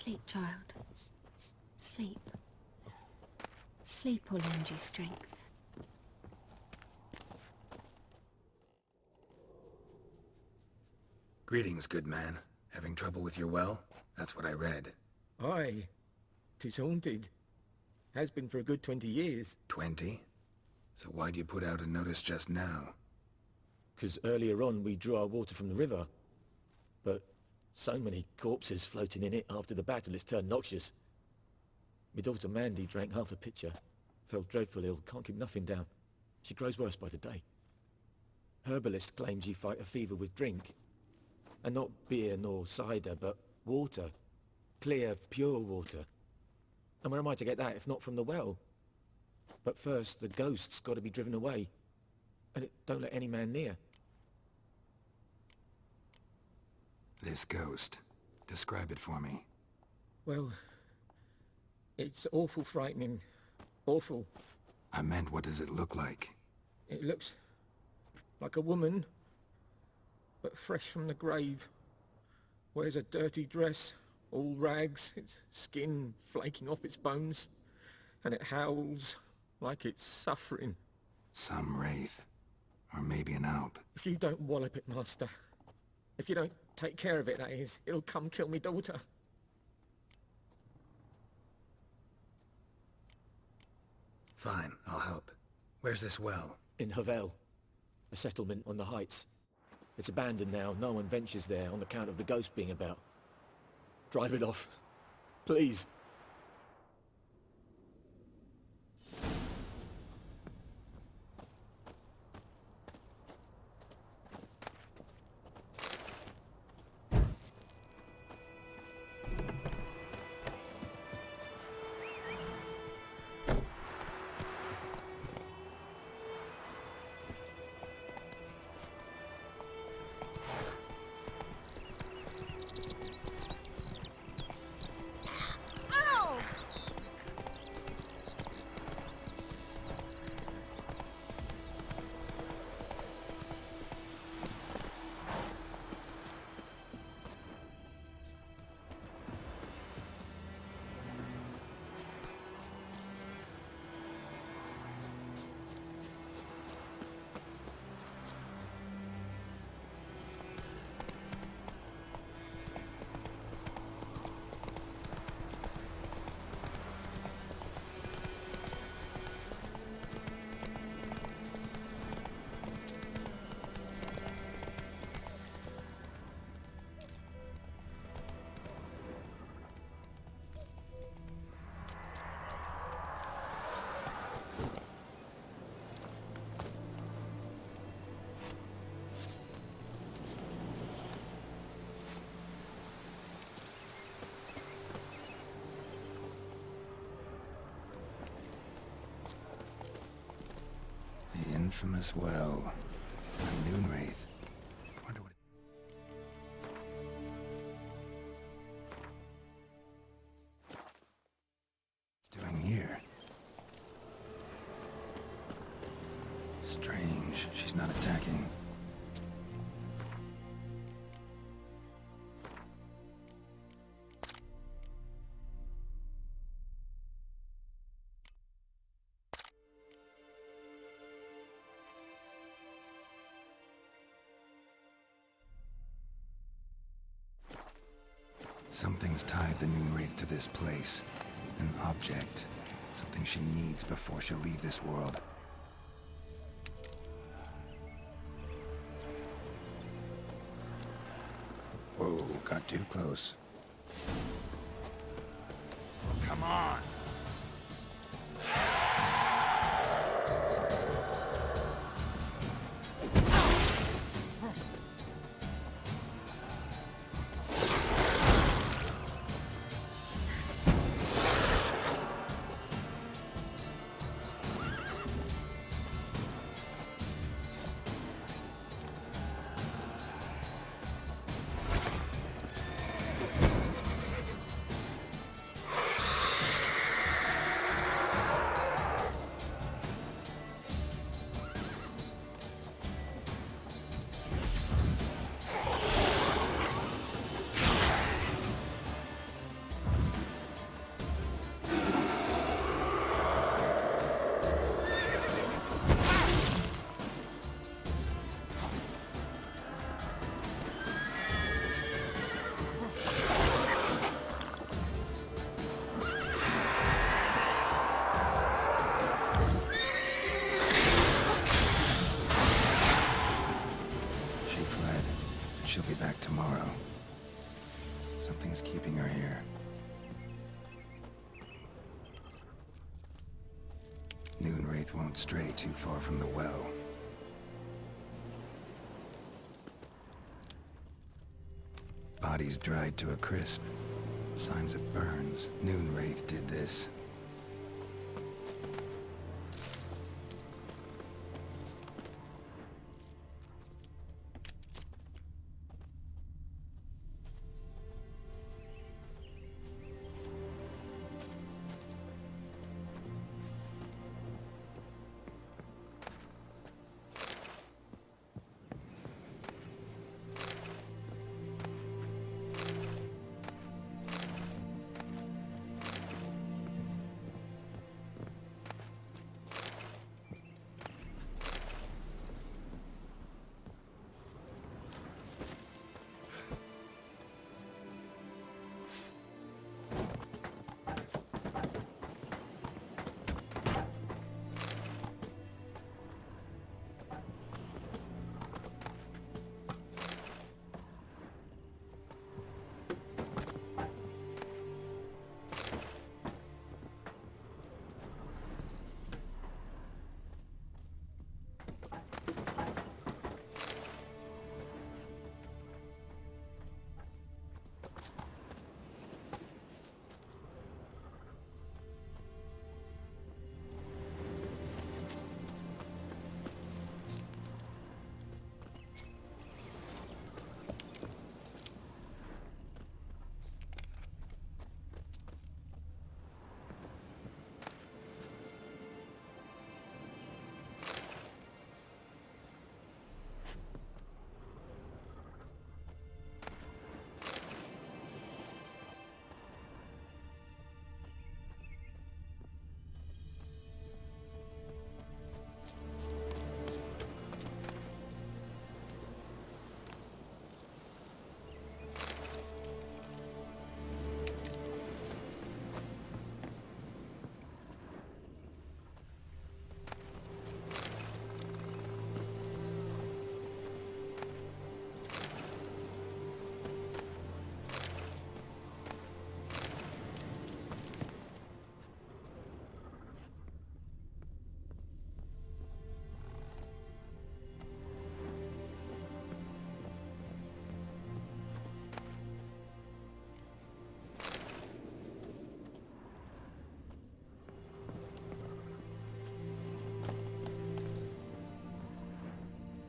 Sleep, child. Sleep. Sleep will lend you strength. Greetings, good man. Having trouble with your well? That's what I read. Aye. 'Tis haunted. Has been for a good 20 years. 20? So why'd you put out a notice just now? 'Cause earlier on we drew our water from the river. But so many corpses floating in it after the battle it's turned noxious. My daughter Mandy drank half a pitcher. Fell dreadful ill, can't keep nothing down. She grows worse by the day. Herbalist claims you fight a fever with drink. And not beer nor cider, but water. Clear, pure water. And where am I to get that if not from the well? But first, the ghost's got to be driven away. And it don't let any man near. This ghost. Describe it for me. Well, it's awful frightening. Awful. I meant, what does it look like? It looks like a woman, but fresh from the grave. Wears a dirty dress, all rags, its skin flaking off its bones, and it howls like it's suffering. Some wraith. Or maybe an alp. If you don't wallop it, Master, if you don't take care of it, that is, it'll come kill me daughter. Fine, I'll help. Where's this well? In Havel, a settlement on the heights. It's abandoned now, no one ventures there on account of the ghost being about. Drive it off, please. The infamous well. A noon wraith. Wonder what it's doing here. Strange, she's not attacking. Something's tied the Noon Wraith to this place. An object. Something she needs before she'll leave this world. Whoa, got too close. Come on! She'll be back tomorrow. Something's keeping her here. Noonwraith won't stray too far from the well. Bodies dried to a crisp. Signs of burns. Noonwraith did this.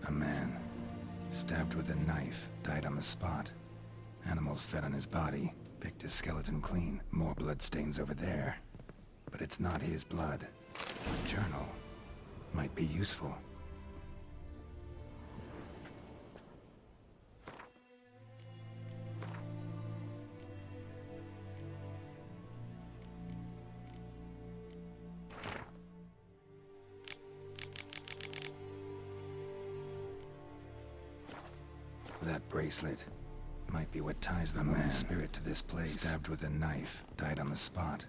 A man, stabbed with a knife, died on the spot. Animals fed on his body, picked his skeleton clean. More bloodstains over there. But it's not his blood. A journal might be useful. That bracelet might be what ties the man's spirit to this place. Stabbed with a knife, died on the spot.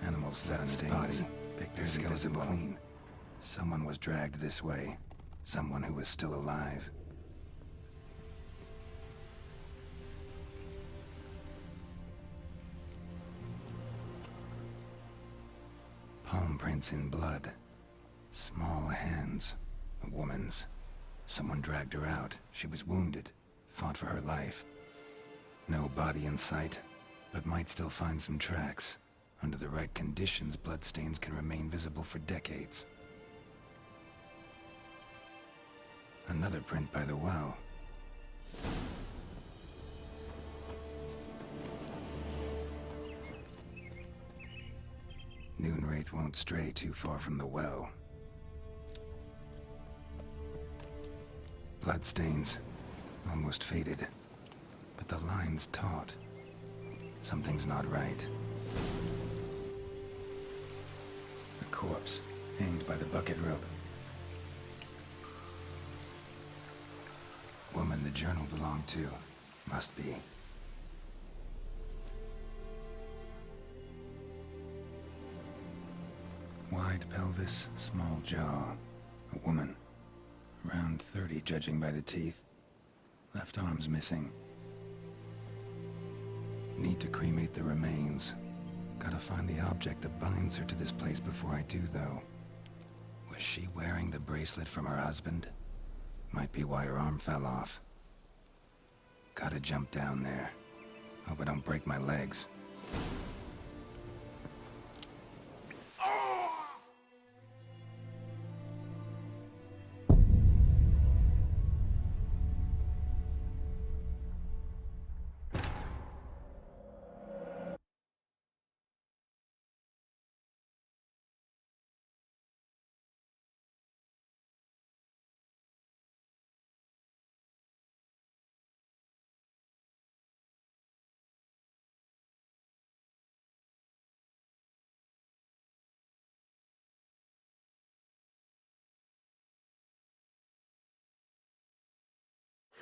Animals fed on his body, picked their skeleton clean. Someone was dragged this way. Someone who was still alive. Palm prints in blood. Small hands. A woman's. Someone dragged her out. She was wounded. Fought for her life. No body in sight, but might still find some tracks. Under the right conditions, bloodstains can remain visible for decades. Another print by the well. Noonwraith won't stray too far from the well. Bloodstains, almost faded, but the line's taut. Something's not right. A corpse, hanged by the bucket rope. Woman the journal belonged to, must be. Wide pelvis, small jaw. A woman. Around 30, judging by the teeth. Left arm's missing. Need to cremate the remains. Gotta find the object that binds her to this place before I do, though. Was she wearing the bracelet from her husband? Might be why her arm fell off. Gotta jump down there. Hope I don't break my legs.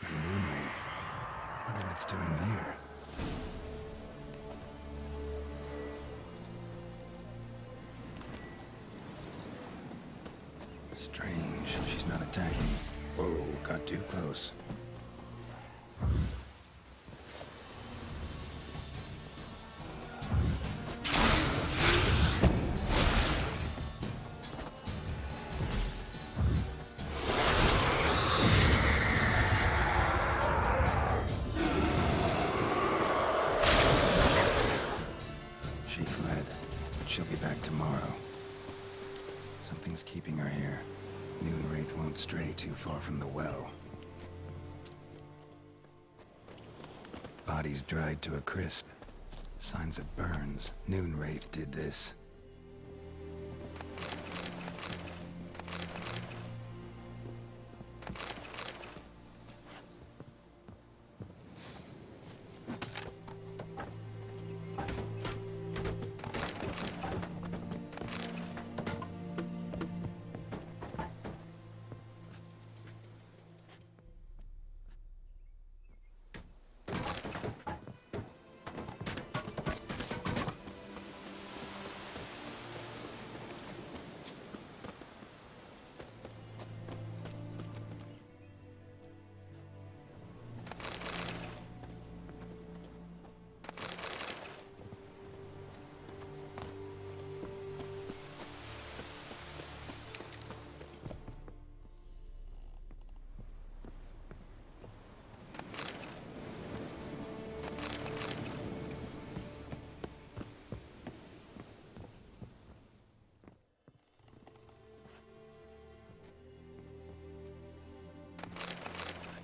The moon wraith. Wonder what it's doing here. Strange. She's not attacking. Whoa, got too close. She fled, but she'll be back tomorrow. Something's keeping her here. Moonwraith won't stray too far from the well. Body's dried to a crisp. Signs of burns. Moonwraith did this.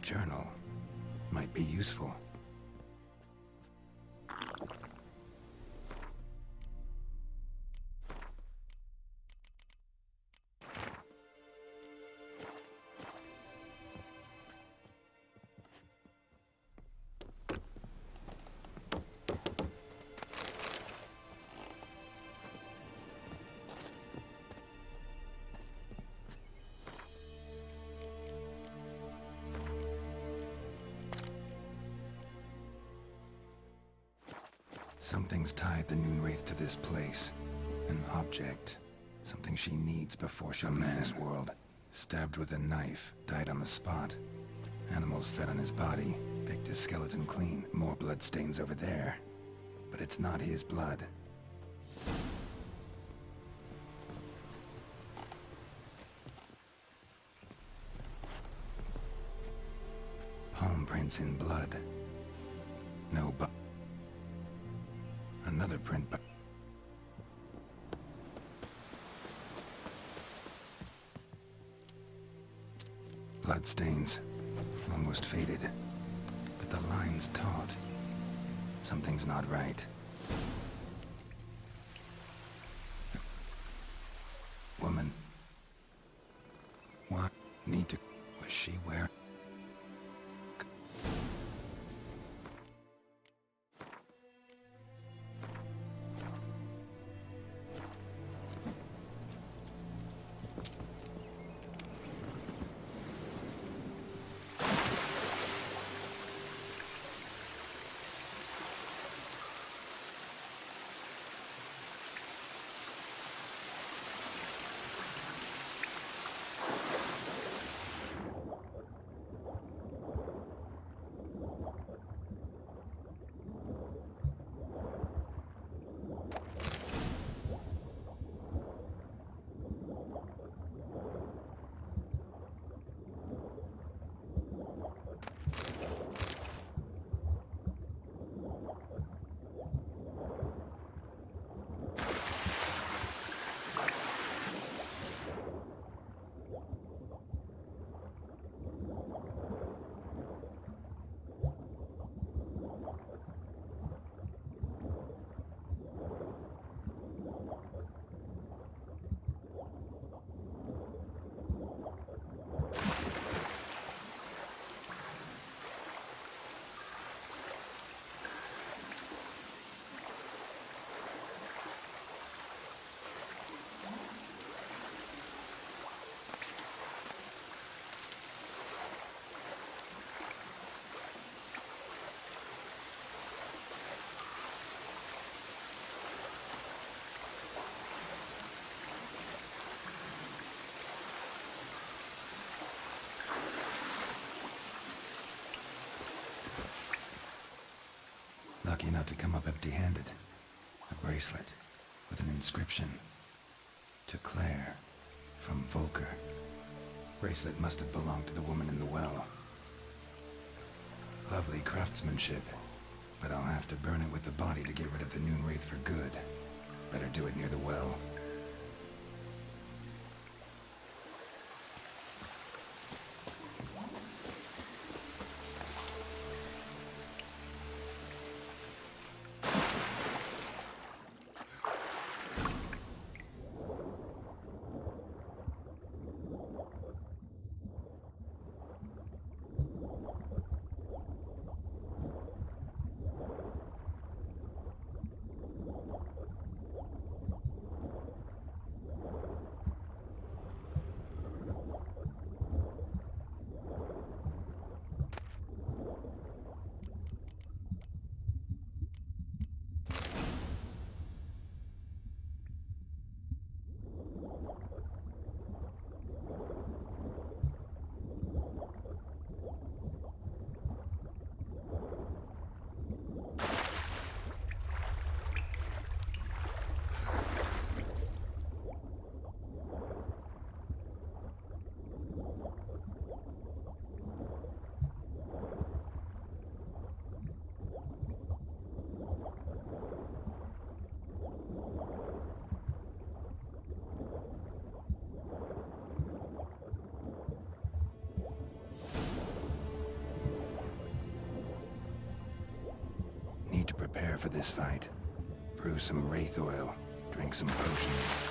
Journal might be useful. Something's tied the Moonwraith to this place. An object. Something she needs before she'll leave this world. Stabbed with a knife, died on the spot. Animals fed on his body, picked his skeleton clean. More blood stains over there. But it's not his blood. Palm prints in blood. No, but another print, but blood stains, almost faded, but the line's taut. Something's not right. Woman. What? Need to... Was she wearing... lucky not to come up empty-handed. A bracelet with an inscription. To Claire, from Volker. Bracelet must have belonged to the woman in the well. Lovely craftsmanship, but I'll have to burn it with the body to get rid of the Noon Wraith for good. Better do it near the well. Need to prepare for this fight. Brew some wraith oil, drink some potions.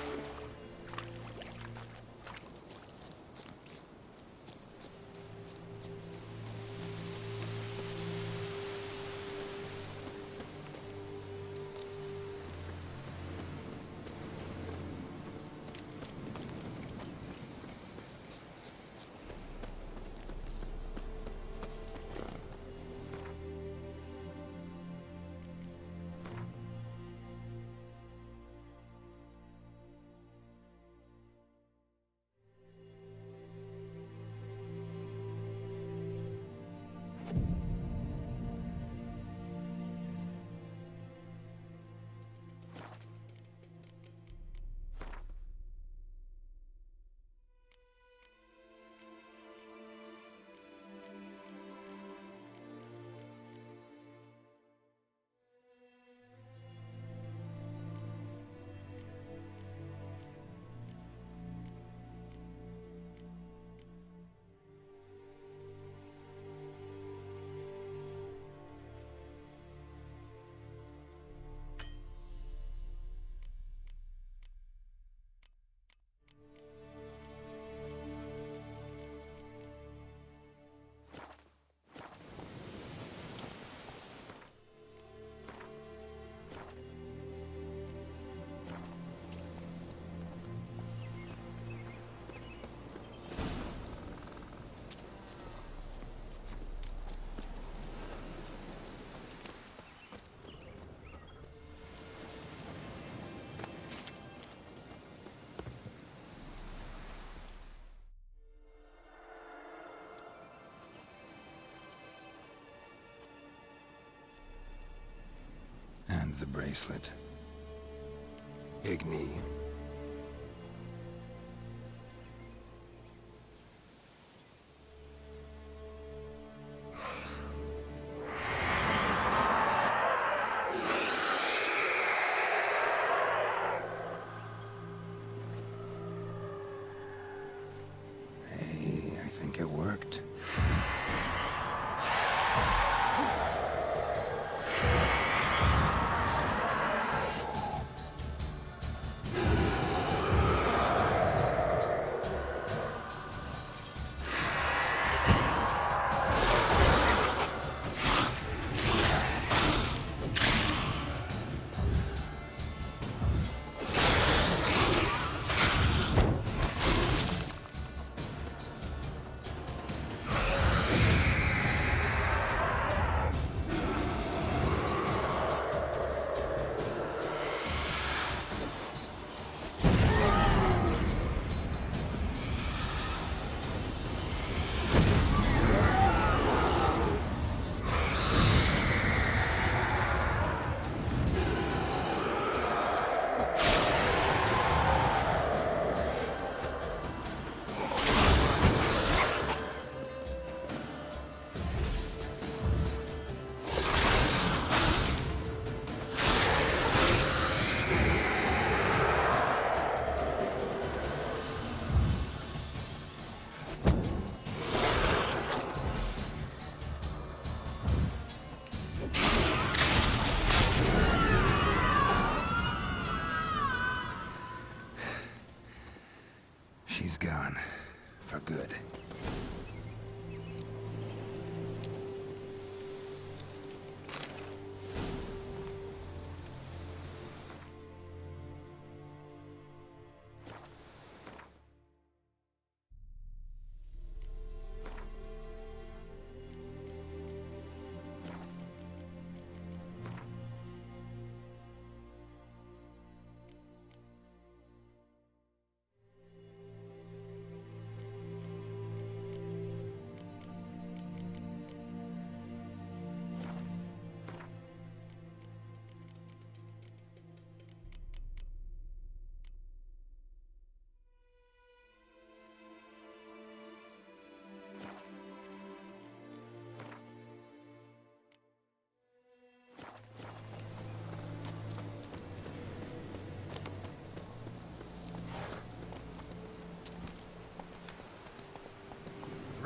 And the bracelet. Igni. Hey, I think it worked.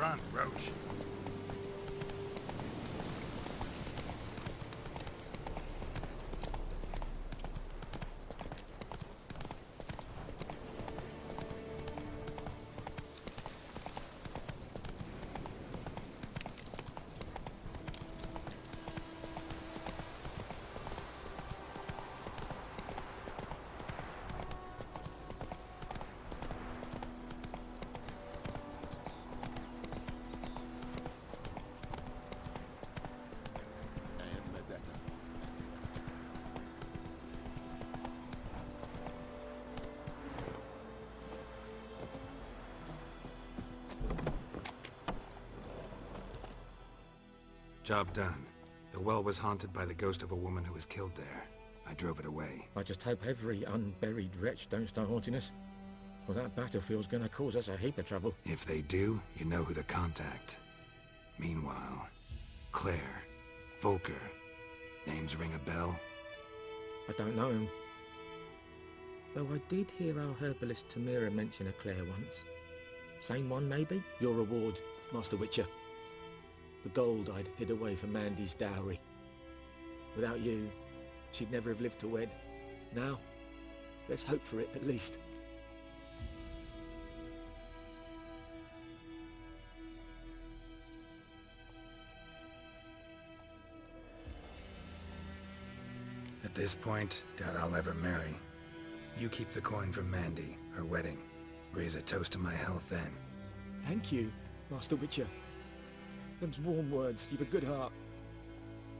Run, Roach. Job done. The well was haunted by the ghost of a woman who was killed there. I drove it away. I just hope every unburied wretch don't start haunting us. Well, that battlefield's gonna cause us a heap of trouble. If they do, you know who to contact. Meanwhile, Claire, Volker, names ring a bell? I don't know him. Though I did hear our herbalist Tamira mention a Claire once. Same one, maybe? Your reward, Master Witcher. The gold I'd hid away for Mandy's dowry. Without you, she'd never have lived to wed. Now, let's hope for it, at least. At this point, doubt I'll ever marry. You keep the coin from Mandy, her wedding. Raise a toast to my health then. Thank you, Master Witcher. Them's warm words, you've a good heart.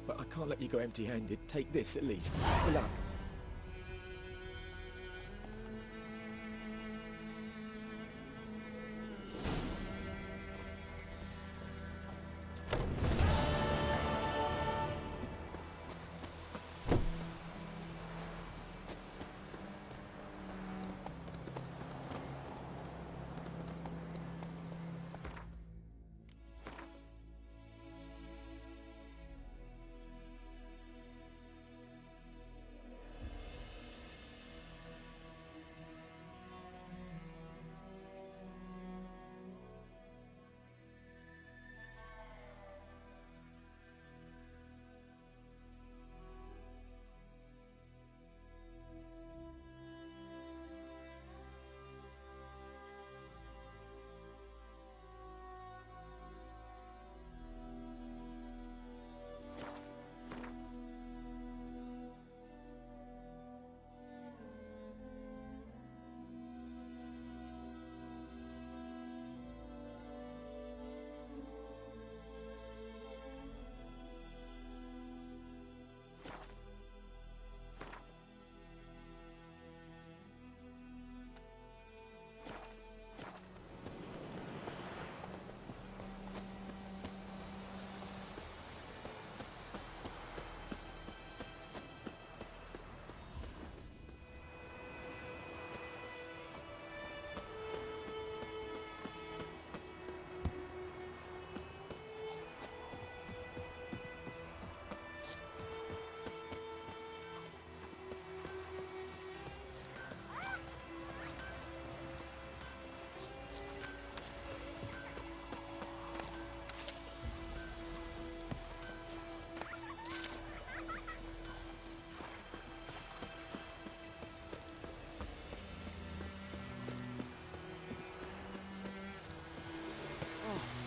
But I can't let you go empty-handed. Take this, at least. For luck.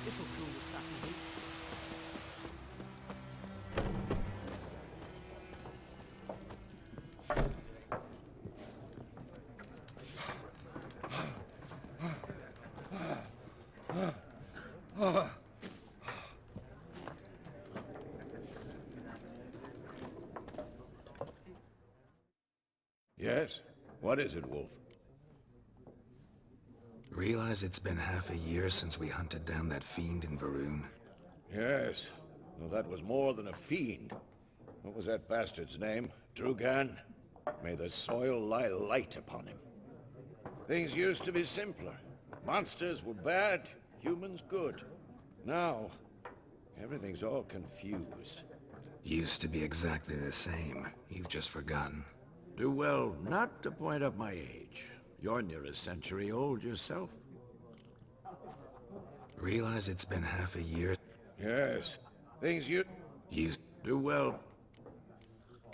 This'll cool the stuff a bit. Yes? What is it, Wolf? Realize it's been half a year since we hunted down that fiend in Varun? Yes. Well, that was more than a fiend. What was that bastard's name? Drugan? May the soil lie light upon him. Things used to be simpler. Monsters were bad, humans good. Now, everything's all confused. Used to be exactly the same. You've just forgotten. Do well not to point up my age. You're near a century old yourself. Realize it's been half a year? Yes. Things you do well.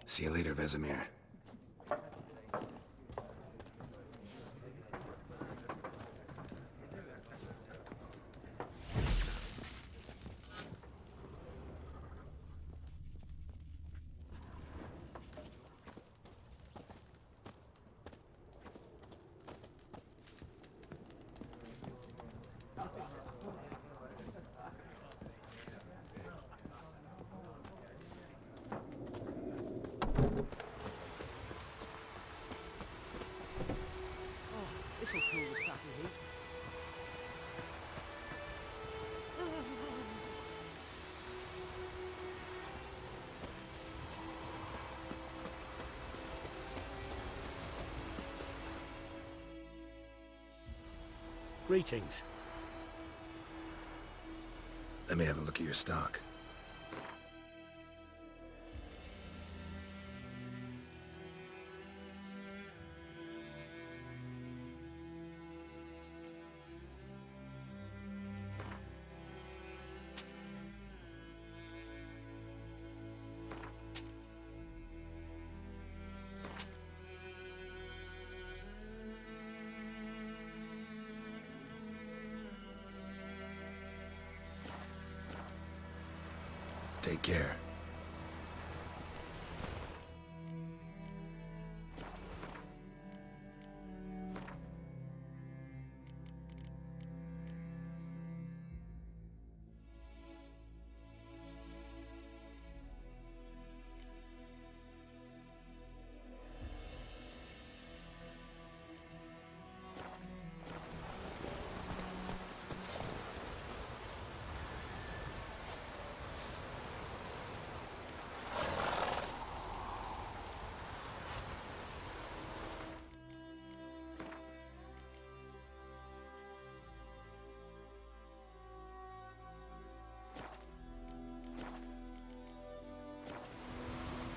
See you later, Vesemir. This'll cool the stuff in heat. Greetings. Let me have a look at your stock. Take care.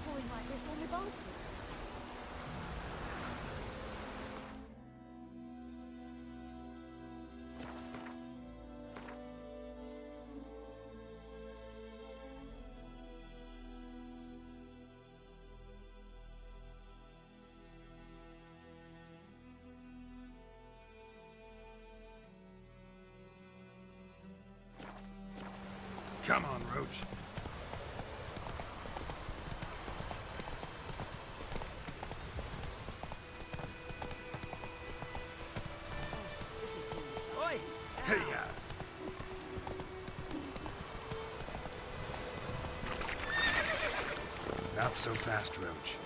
Pouring like this on your baltic. Come on, Roach. Oi! Hey, ya! Not so fast, Roach.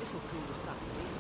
This'll cool the stuff in heat.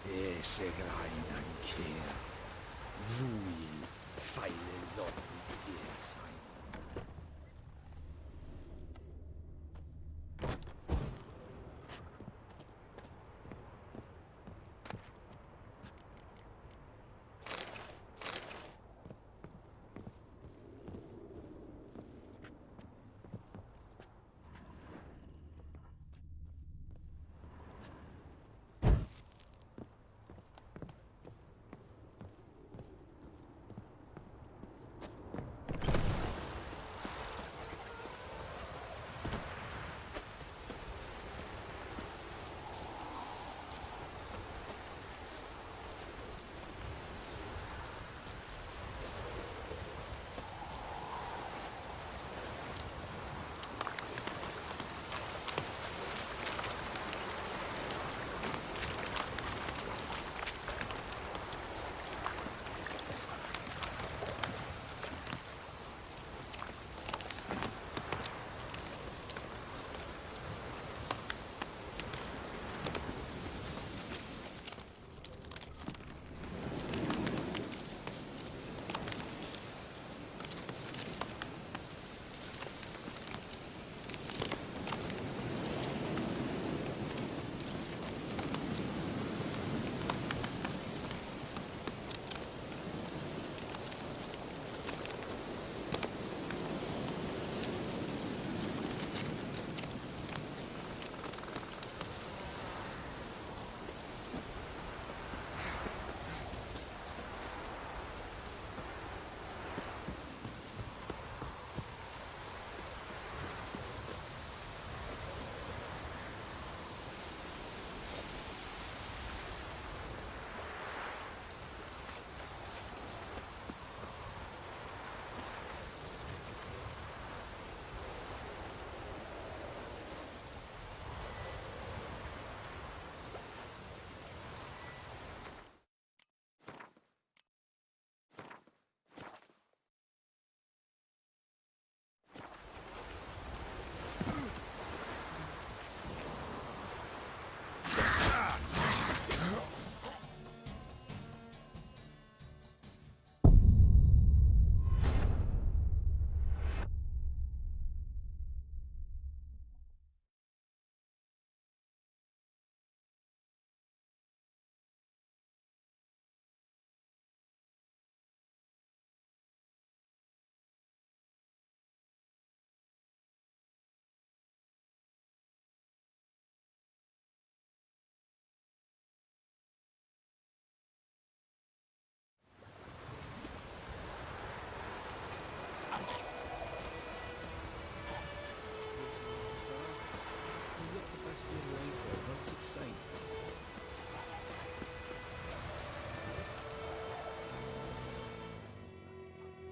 Ese grain and care. Vuil, feile Lord, yes,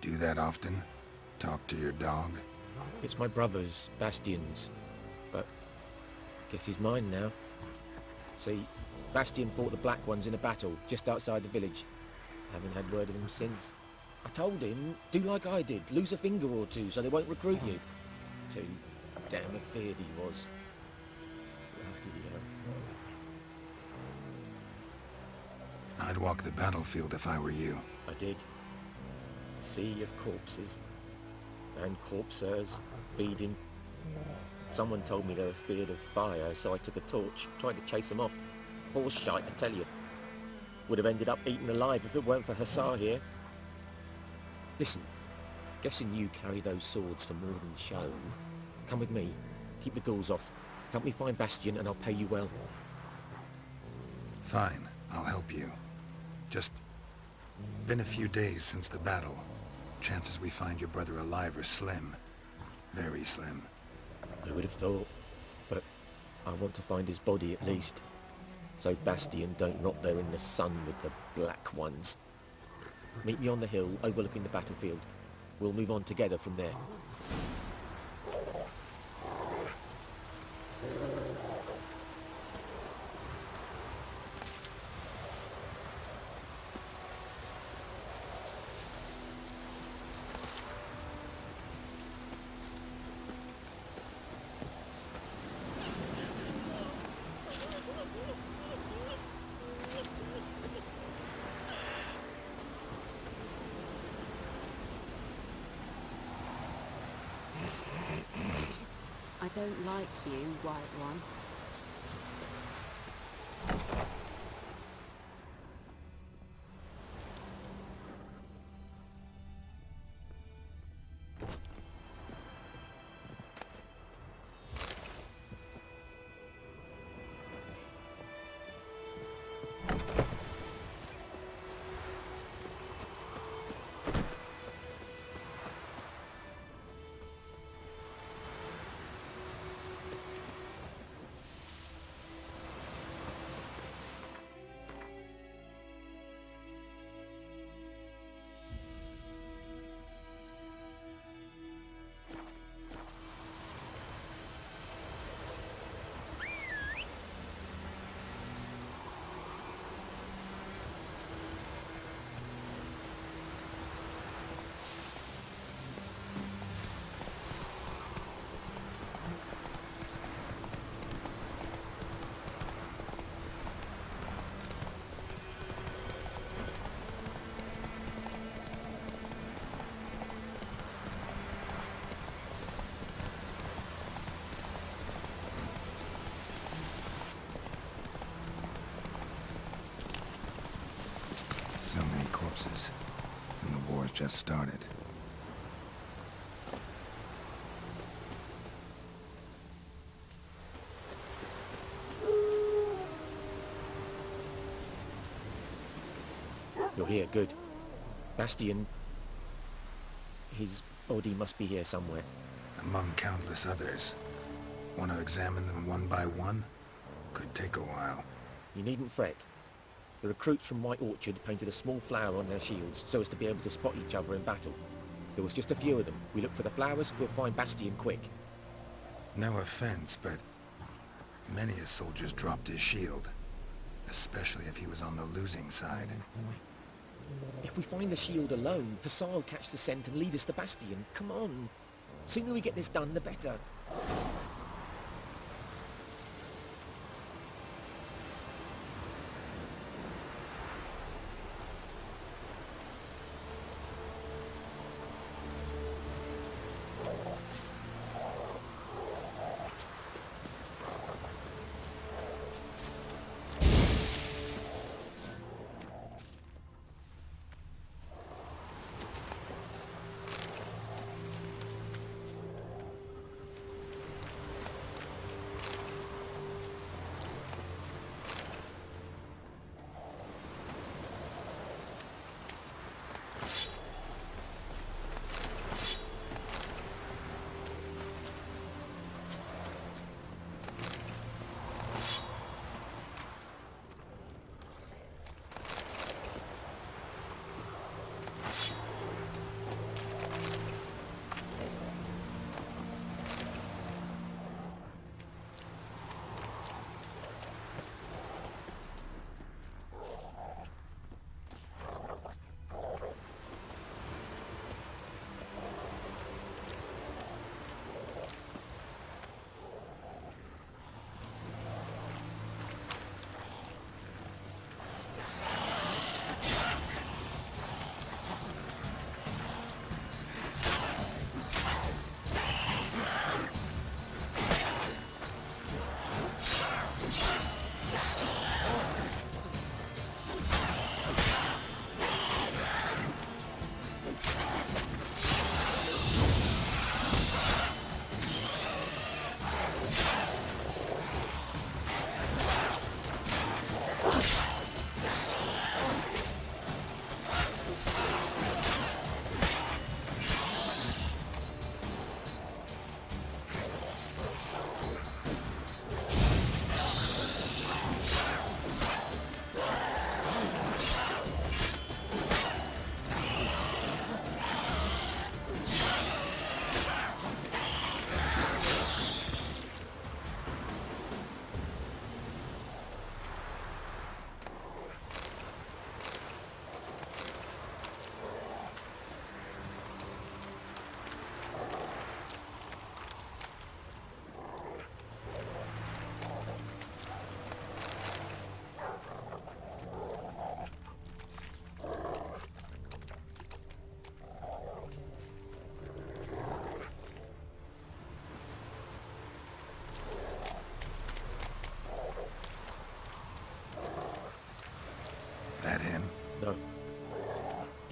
Do that often? Talk to your dog? It's my brother's, Bastion's, but I guess he's mine now. See, Bastion fought the Black Ones in a battle just outside the village. Haven't had word of him since. I told him, do like I did, lose a finger or two so they won't recruit you. Too damn afeard he was. Bloody hell. I'd walk the battlefield if I were you. I did. Sea of corpses. And corpsers feeding. Someone told me they were feared of fire, so I took a torch, tried to chase them off. Horse shite, I tell you. Would have ended up eaten alive if it weren't for Hussar here. Listen, guessing you carry those swords for more than show. Come with me. Keep the ghouls off. Help me find Bastion and I'll pay you well. Fine, I'll help you. Just... been a few days since the battle. Chances we find your brother alive are slim. Very slim. I would have thought, but I want to find his body at least. So Bastion don't rot there in the sun with the black ones. Meet me on the hill overlooking the battlefield. We'll move on together from there. I don't like you, White One. So many corpses. And the war's just started. You're here, good. Bastion... his body must be here somewhere. Among countless others. Want to examine them one by one? Could take a while. You needn't fret. The recruits from White Orchard painted a small flower on their shields so as to be able to spot each other in battle. There was just a few of them. We look for the flowers, we'll find Bastion quick. No offense, but many a soldier's dropped his shield. Especially if he was on the losing side. If we find the shield alone, Hussar will catch the scent and lead us to Bastion. Come on. Sooner we get this done, the better.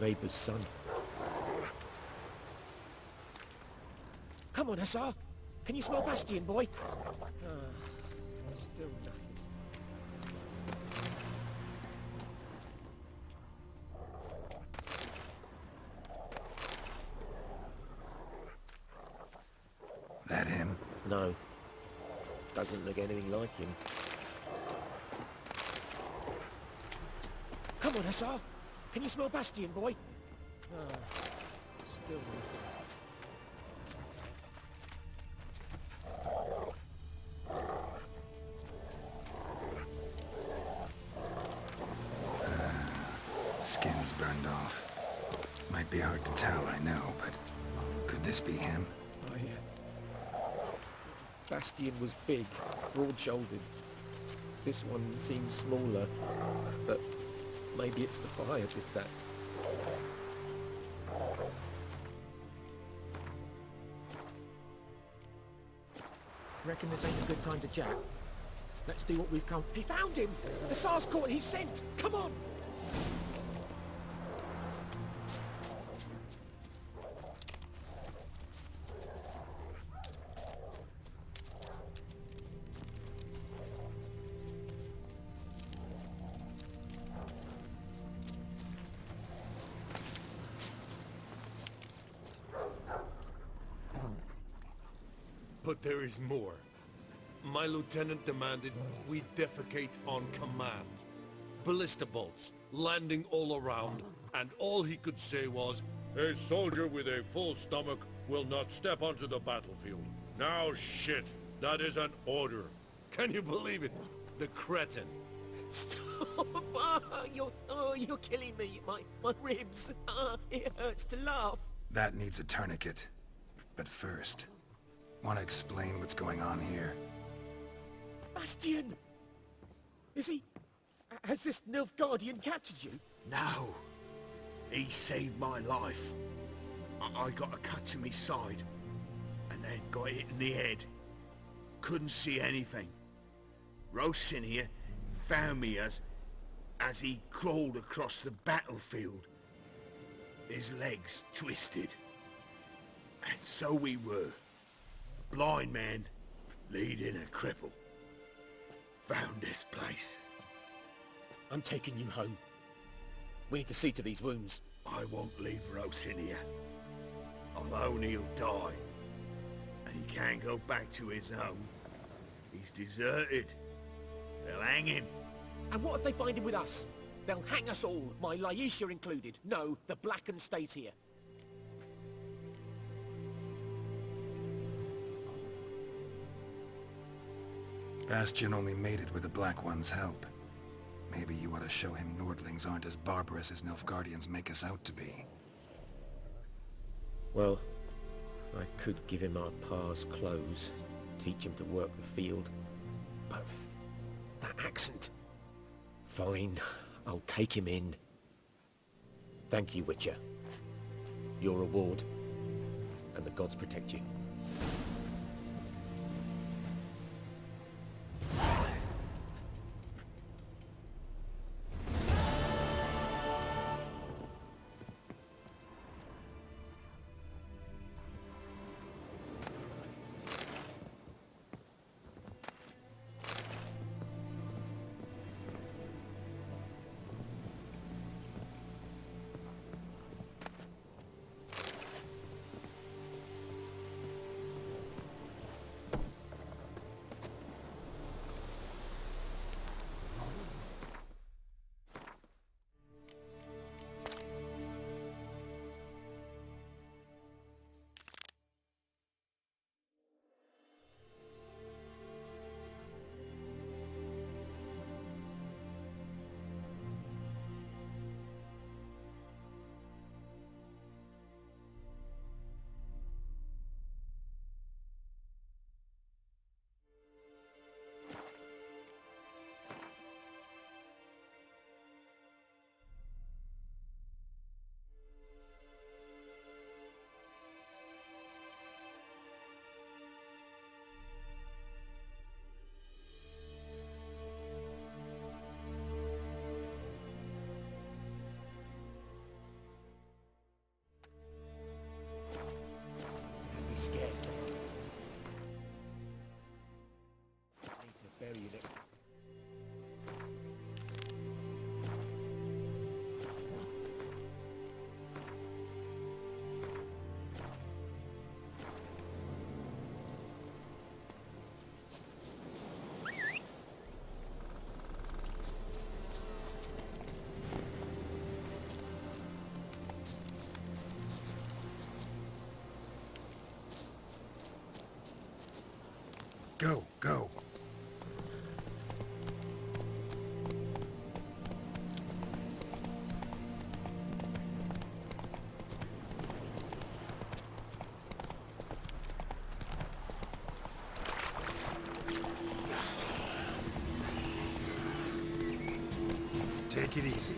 neighbour's son. Come on, Hussar. Can you smell Bastion, boy? Still nothing. That him? No. Doesn't look anything like him. Come on, Hussar. Can you smell Bastion, boy? Still nothing. Skin's burned off. Might be hard to tell, I know, but could this be him? Bastion was big, broad-shouldered. This one seems smaller, but maybe it's the fire did that. Reckon this ain't a good time to jack? Let's do what we've come... He found him! The SARS caught his scent! Come on! But there is more. My lieutenant demanded we defecate on command. Ballista bolts, landing all around, and all he could say was, "A soldier with a full stomach will not step onto the battlefield." Now shit, that is an order. Can you believe it? The cretin. Stop! You're killing me. My ribs. It hurts to laugh. That needs a tourniquet. But first, want to explain what's going on here? Bastion! Is he... Has this Nilfgaardian captured you? No. He saved my life. I got a cut to my side, and then got hit in the head. Couldn't see anything. Rosin here found me as he crawled across the battlefield. His legs twisted. And so we were. A blind man leading a cripple. Found this place. I'm taking you home. We need to see to these wounds. I won't leave Rosin here. Alone he'll die. And he can't go back to his home. He's deserted. They'll hang him. And what if they find him with us? They'll hang us all, my Laisha included. No, the Blacken stays here. Bastion only made it with the Black One's help. Maybe you ought to show him Nordlings aren't as barbarous as Nilfgaardians make us out to be. Well, I could give him our pa's clothes, teach him to work the field. But that accent... Fine, I'll take him in. Thank you, Witcher. Your reward, and the gods protect you. scared. I need to bury you next. Go, go. Take it easy.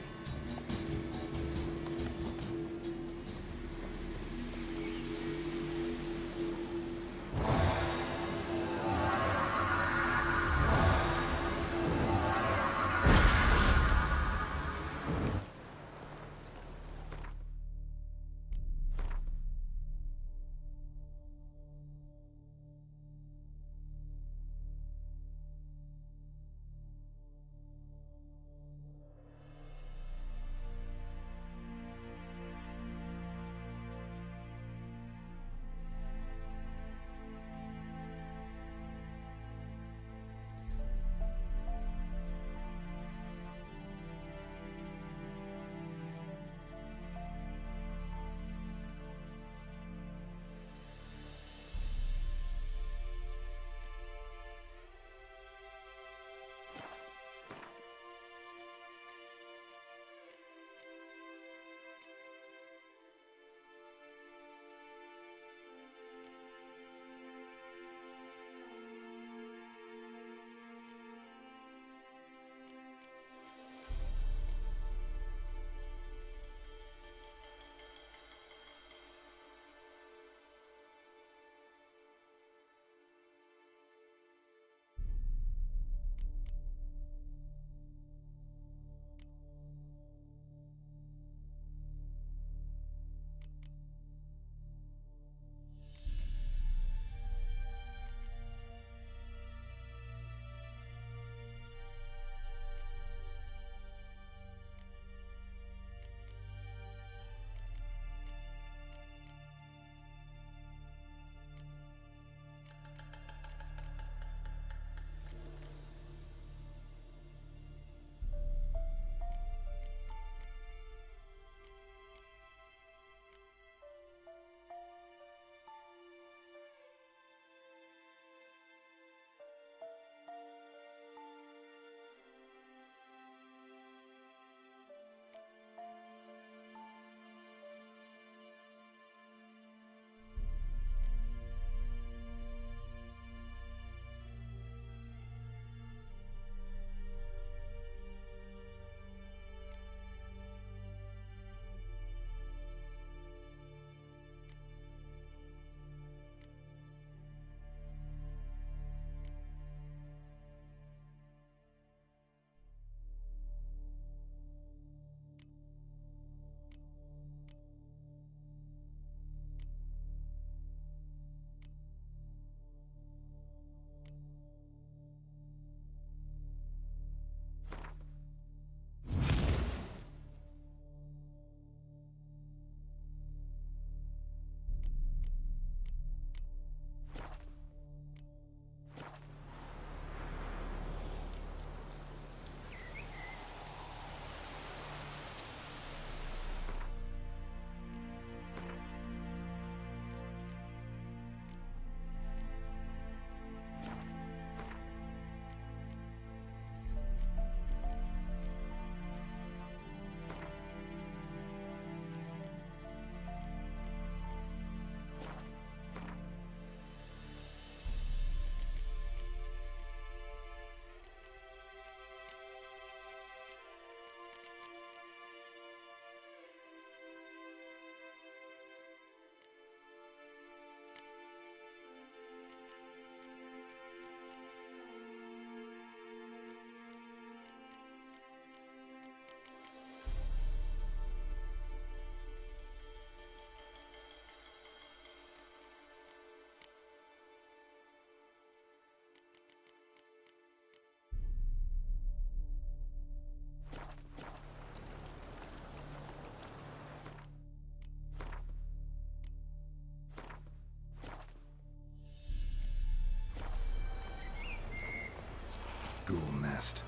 nest.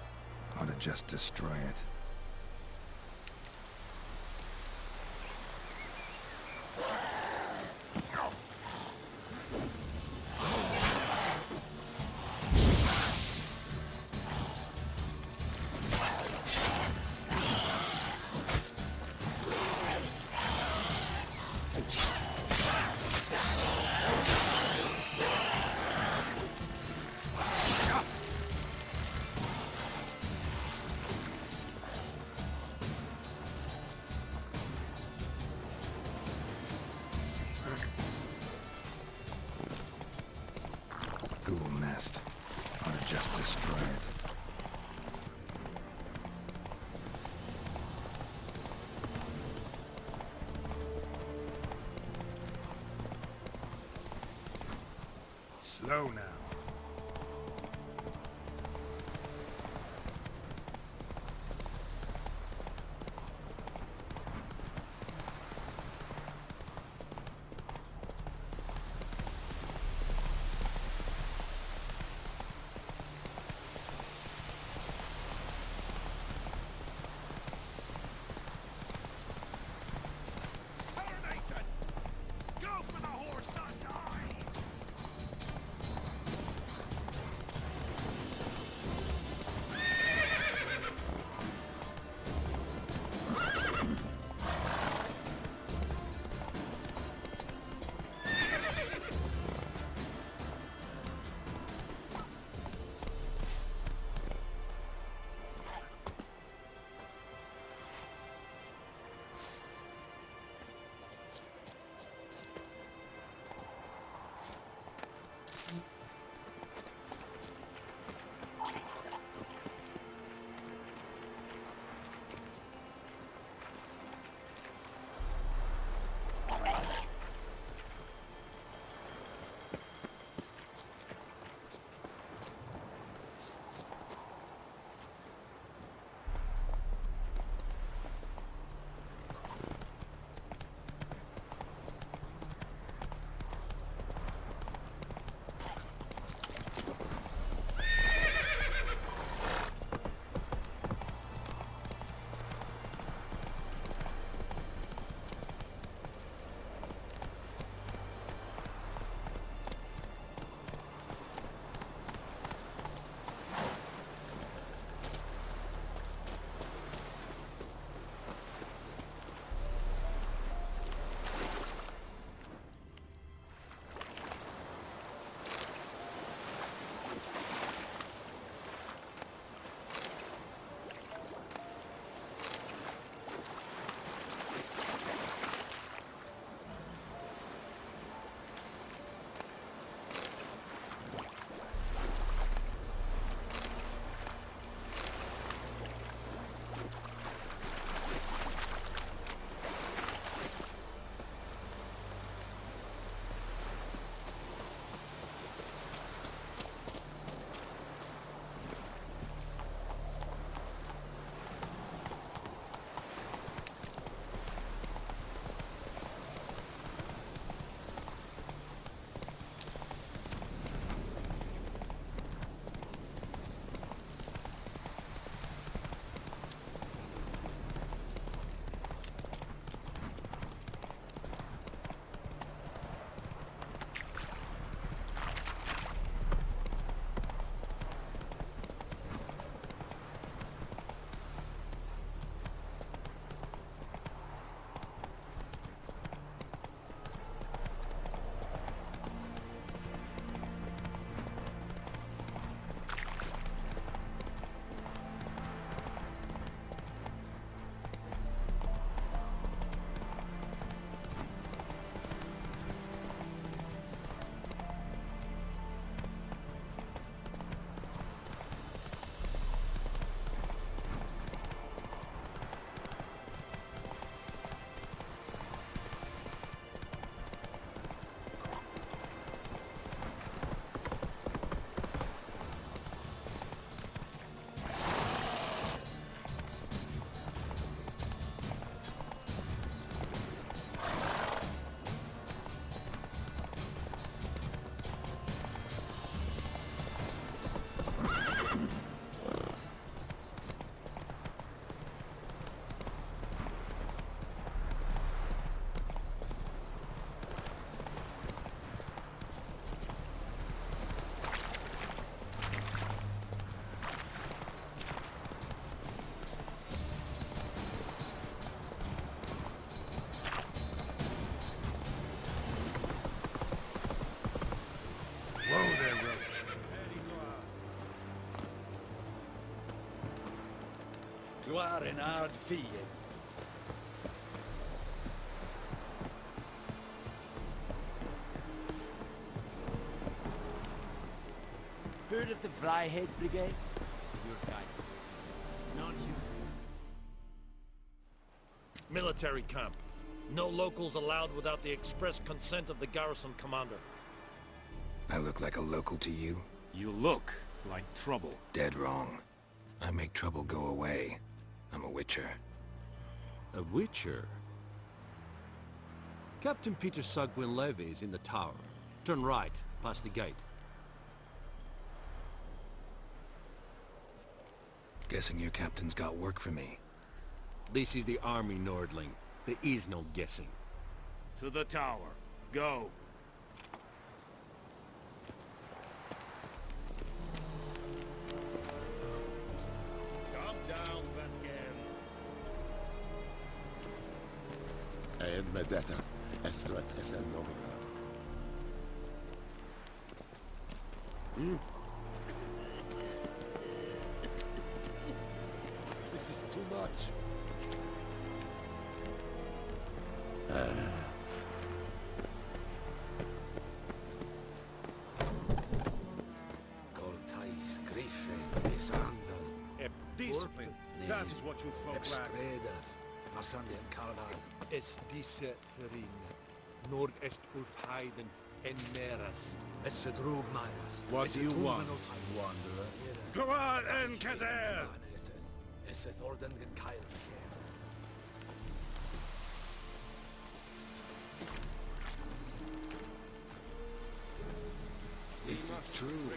Ought to just destroy it. Ghoul nest. Ought to just destroy it. Slow now. Go for the horse's eyes! You are in hard field. Heard of the Flyhead Brigade? Your guys. Not you. Military camp. No locals allowed without the express consent of the garrison commander. I look like a local to you? You look like trouble. Dead wrong. I make trouble go away. I'm a witcher. A witcher? Captain Peter Sugwin Levy is in the tower. Turn right, past the gate. Guessing your captain's got work for me. This is the army, Nordling. There is no guessing. To the tower. Go. Calm down, Van En med detta Estret SN-nominal. This is too much. Goltais Griffin is Anvil. Discipline. That is what you folk lack. Streda. Marsandi and Karlan. Es disse Ferin. Nord est Ulfheiden en Meras. Es drog Myras. What do you want? Wanderer. Go on, Enkazer! Es Thorden and Kyle. Is it true?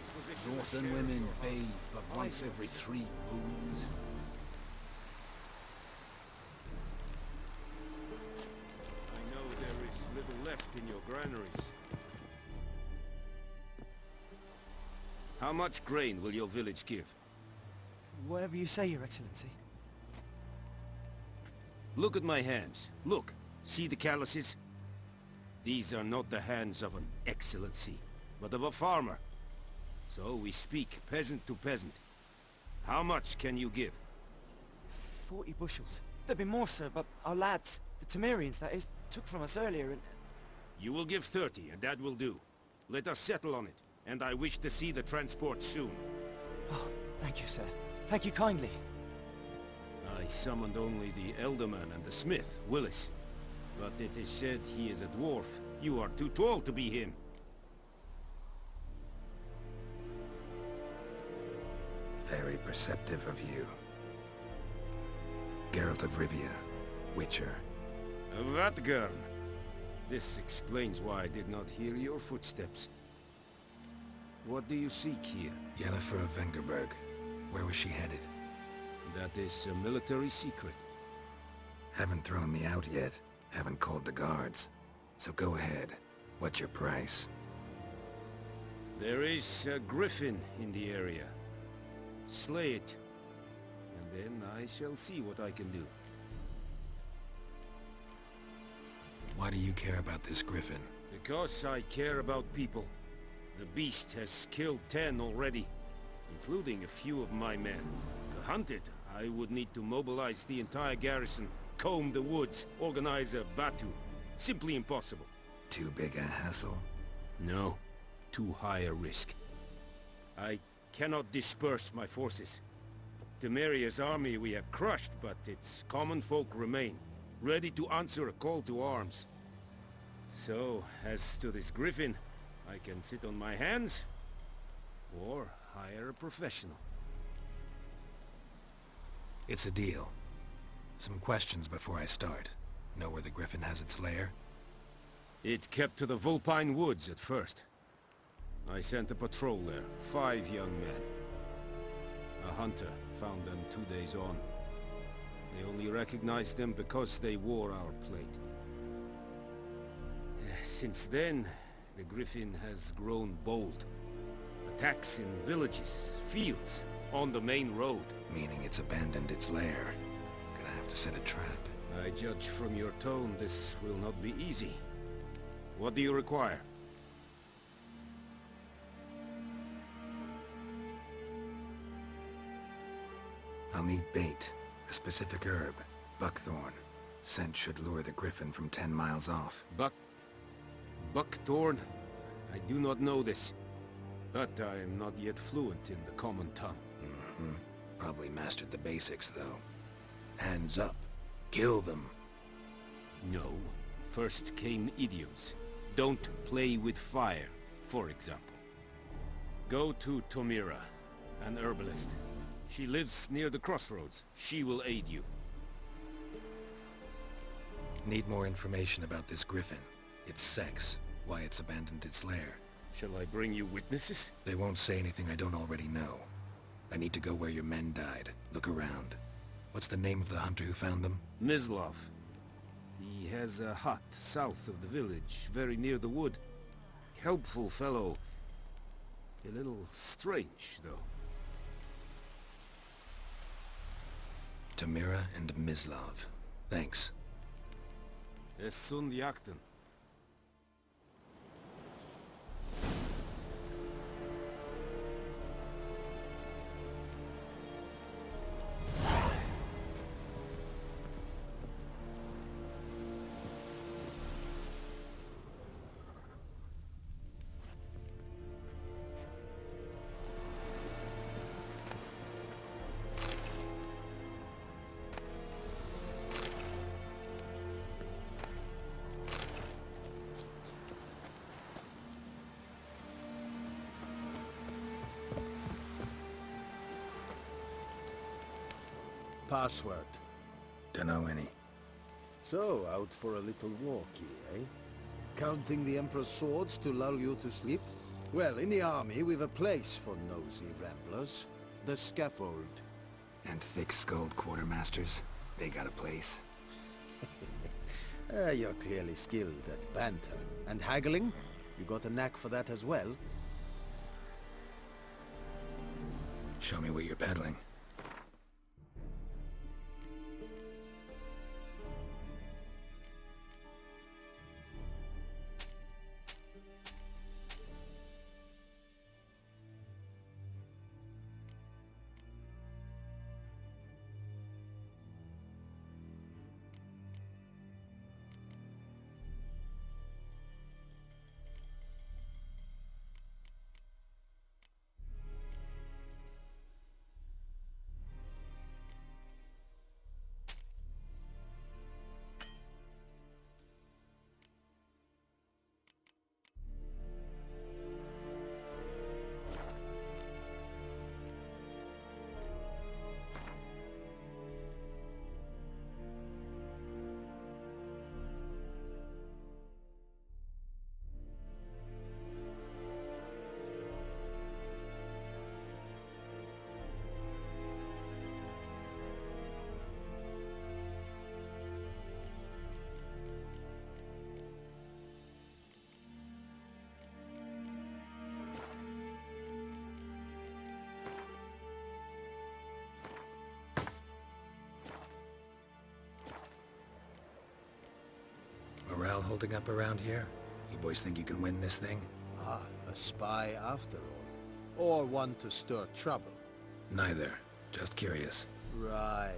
Northern women bathe but once every 3 moons. I know there is little left in your granaries. How much grain will your village give? Whatever you say, Your Excellency. Look at my hands. Look. See the calluses? These are not the hands of an excellency, but of a farmer. So we speak peasant to peasant. How much can you give? 40 bushels. There'd be more, sir, but our lads, the Temerians, that is, took from us earlier and... You will give 30, and that will do. Let us settle on it, and I wish to see the transport soon. Oh, thank you, sir. Thank you kindly. I summoned only the Elderman and the smith, Willis. But it is said he is a dwarf. You are too tall to be him. Very perceptive of you. Geralt of Rivia, Witcher. Vatgern. This explains why I did not hear your footsteps. What do you seek here? Yennefer of Vengerberg. Where was she headed? That is a military secret. Haven't thrown me out yet. Haven't called the guards. So go ahead. What's your price? There is a griffin in the area. Slay it. And then I shall see what I can do. Why do you care about this griffin? Because I care about people. The beast has killed 10 already, including a few of my men. To hunt it, I would need to mobilize the entire garrison, comb the woods, organize a batu. Simply impossible. Too big a hassle? No. Too high a risk. I cannot disperse my forces. Temeria's army we have crushed, but its common folk remain, ready to answer a call to arms. So, as to this griffin, I can sit on my hands, or hire a professional. It's a deal. Some questions before I start. Know where the griffin has its lair? It kept to the Vulpine Woods at first. I sent a patrol there, 5 young men. A hunter found them 2 days on. They only recognized them because they wore our plate. Since then, the griffin has grown bold. Attacks in villages, fields, on the main road. Meaning it's abandoned its lair. Gonna have to set a trap. I judge from your tone this will not be easy. What do you require? I'll need bait. A specific herb, buckthorn. Scent should lure the griffin from 10 miles off. Buckthorn? I do not know this. But I am not yet fluent in the common tongue. Mm-hmm. Probably mastered the basics, though. Hands up. Kill them. No. First came idioms. Don't play with fire, for example. Go to Tomira, an herbalist. She lives near the crossroads. She will aid you. Need more information about this griffin. Its sex, why it's abandoned its lair. Shall I bring you witnesses? They won't say anything I don't already know. I need to go where your men died. Look around. What's the name of the hunter who found them? Mislov. He has a hut south of the village, very near the wood. Helpful fellow. A little strange, though. Tamira and Mislov. Thanks. Es sunt jakten. Password. Dunno any. So, out for a little walkie, eh? Counting the Emperor's swords to lull you to sleep? Well, in the army, we've a place for nosy ramblers. The scaffold. And thick-skulled quartermasters. They got a place. You're clearly skilled at banter. And haggling? You got a knack for that as well? Show me what you're peddling. Morale holding up around here? You boys think you can win this thing? Ah, a spy after all. Or one to stir trouble. Neither. Just curious. Right.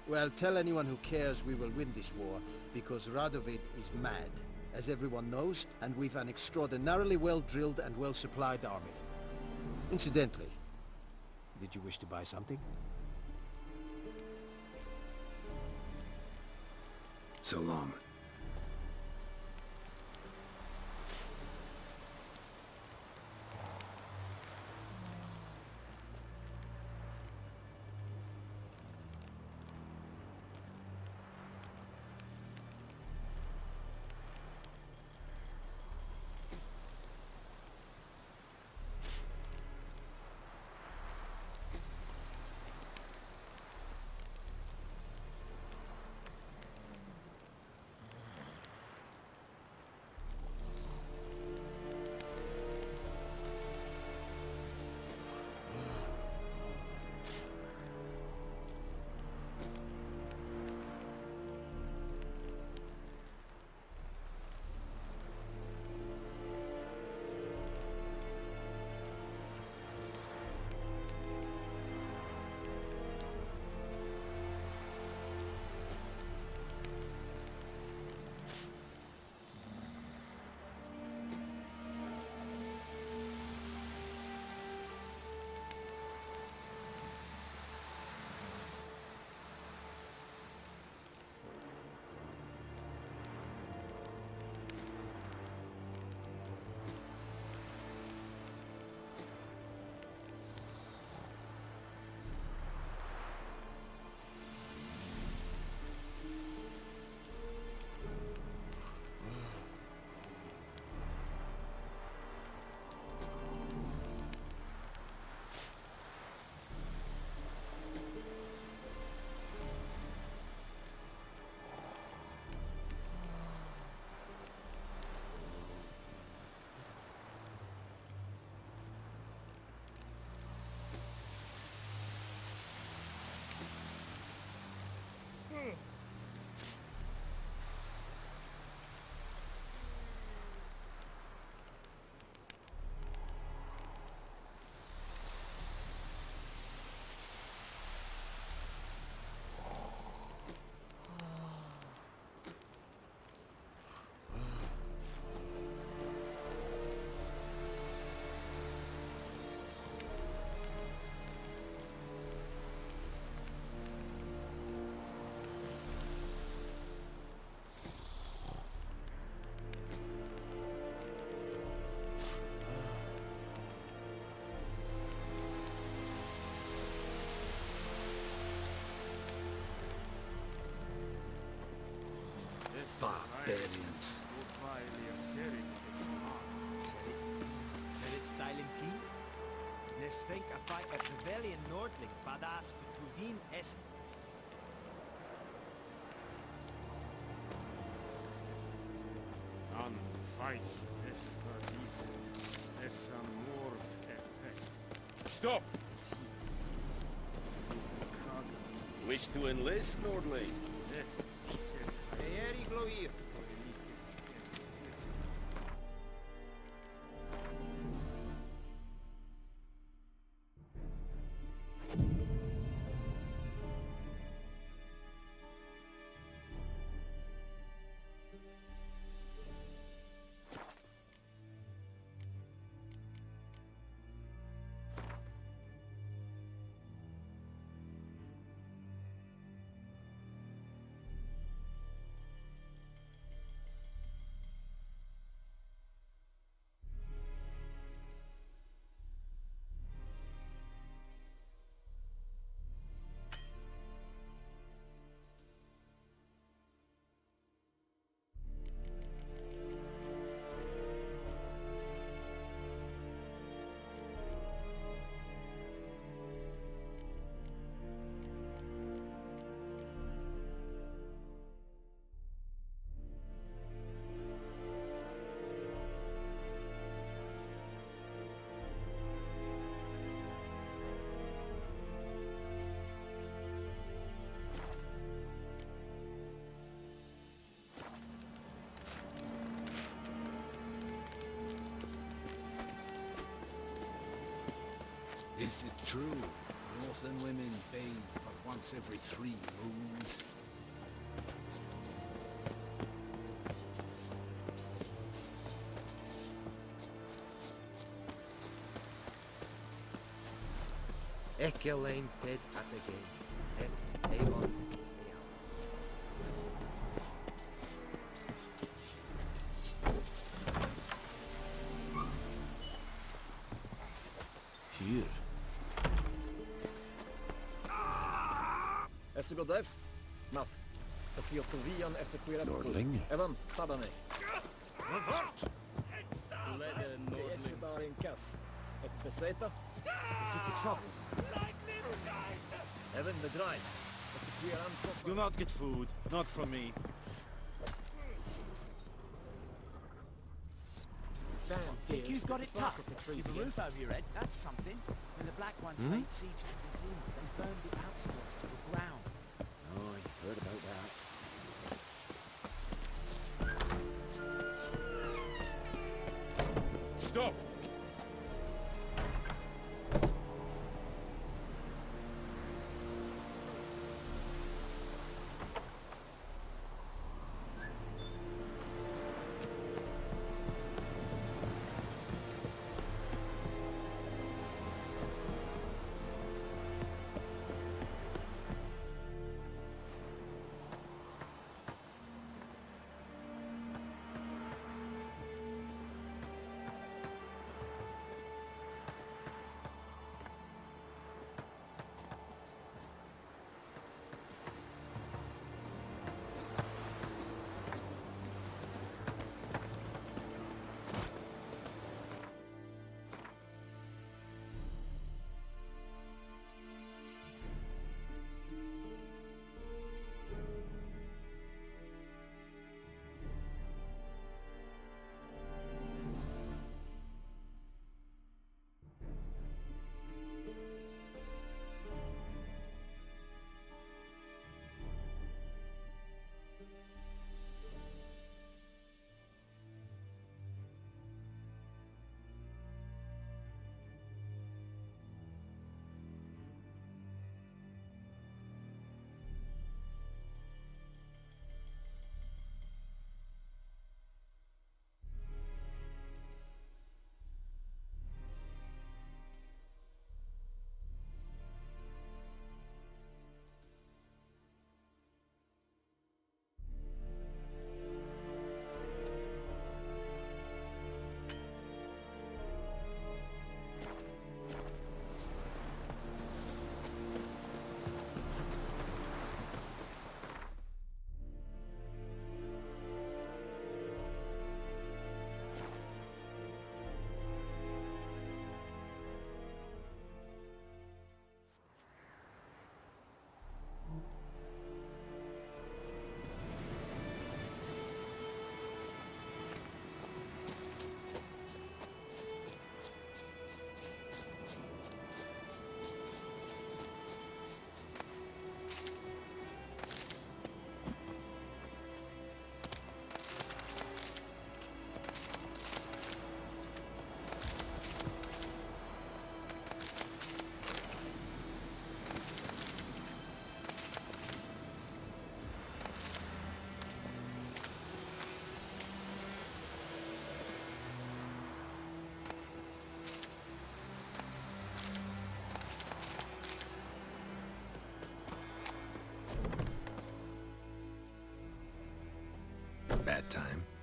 Well, tell anyone who cares we will win this war, because Radovid is mad, as everyone knows, and we've an extraordinarily well-drilled and well-supplied army. Incidentally, did you wish to buy something? So long. barbarians. Said it styling keen? Nes think I fight a Trevelyan Nordling, badass Tudin es. An fight es verdiesen, es amor pest. Stop! Wish to enlist, Nordling? Des diesen Eri gloir. Is it true? Northern women bathe but once every 3 moons? Ekelain ped at the gate. Avon. Here. Esse godev? Math. Pasio Tovian Esequira. Nordling? Evan, Sabane. Revert! Lede Nordling. Dar in kass. Ek beseta. Looking for trouble. Evan the drive. Esequira. You'll not get food. Not from me. Think you've got it tough. You've a roof over your head, that's something. When the Black Ones laid siege to the museum, they burned the outskirts to the ground. Oh, I heard about that. Stop!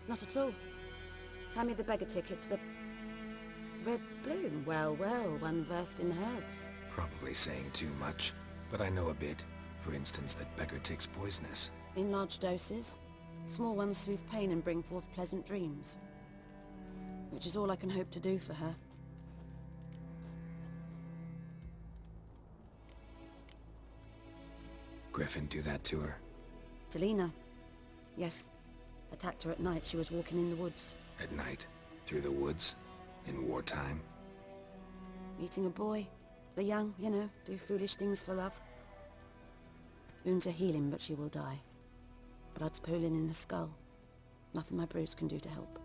Not at all. Hand me the beggar tickets, the... Red bloom. Well, well, one versed in herbs. Probably saying too much, but I know a bit. For instance, that beggar tick's poisonous. In large doses. Small ones soothe pain and bring forth pleasant dreams. Which is all I can hope to do for her. Griffin do that to her? Delina. Yes. Attacked her at night. She was walking in the woods. At night? Through the woods? In wartime? Meeting a boy. The young, you know, do foolish things for love. Wounds are healing, but she will die. Blood's pooling in the skull. Nothing my bruise can do to help.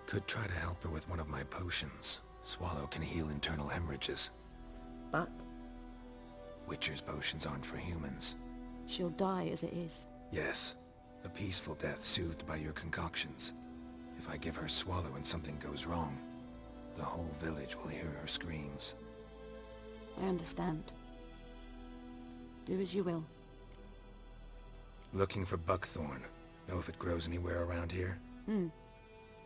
Could try to help her with one of my potions. Swallow can heal internal hemorrhages. But? Witcher's potions aren't for humans. She'll die as it is. Yes. A peaceful death soothed by your concoctions. If I give her Swallow and something goes wrong, the whole village will hear her screams. I understand. Do as you will. Looking for buckthorn. Know if it grows anywhere around here?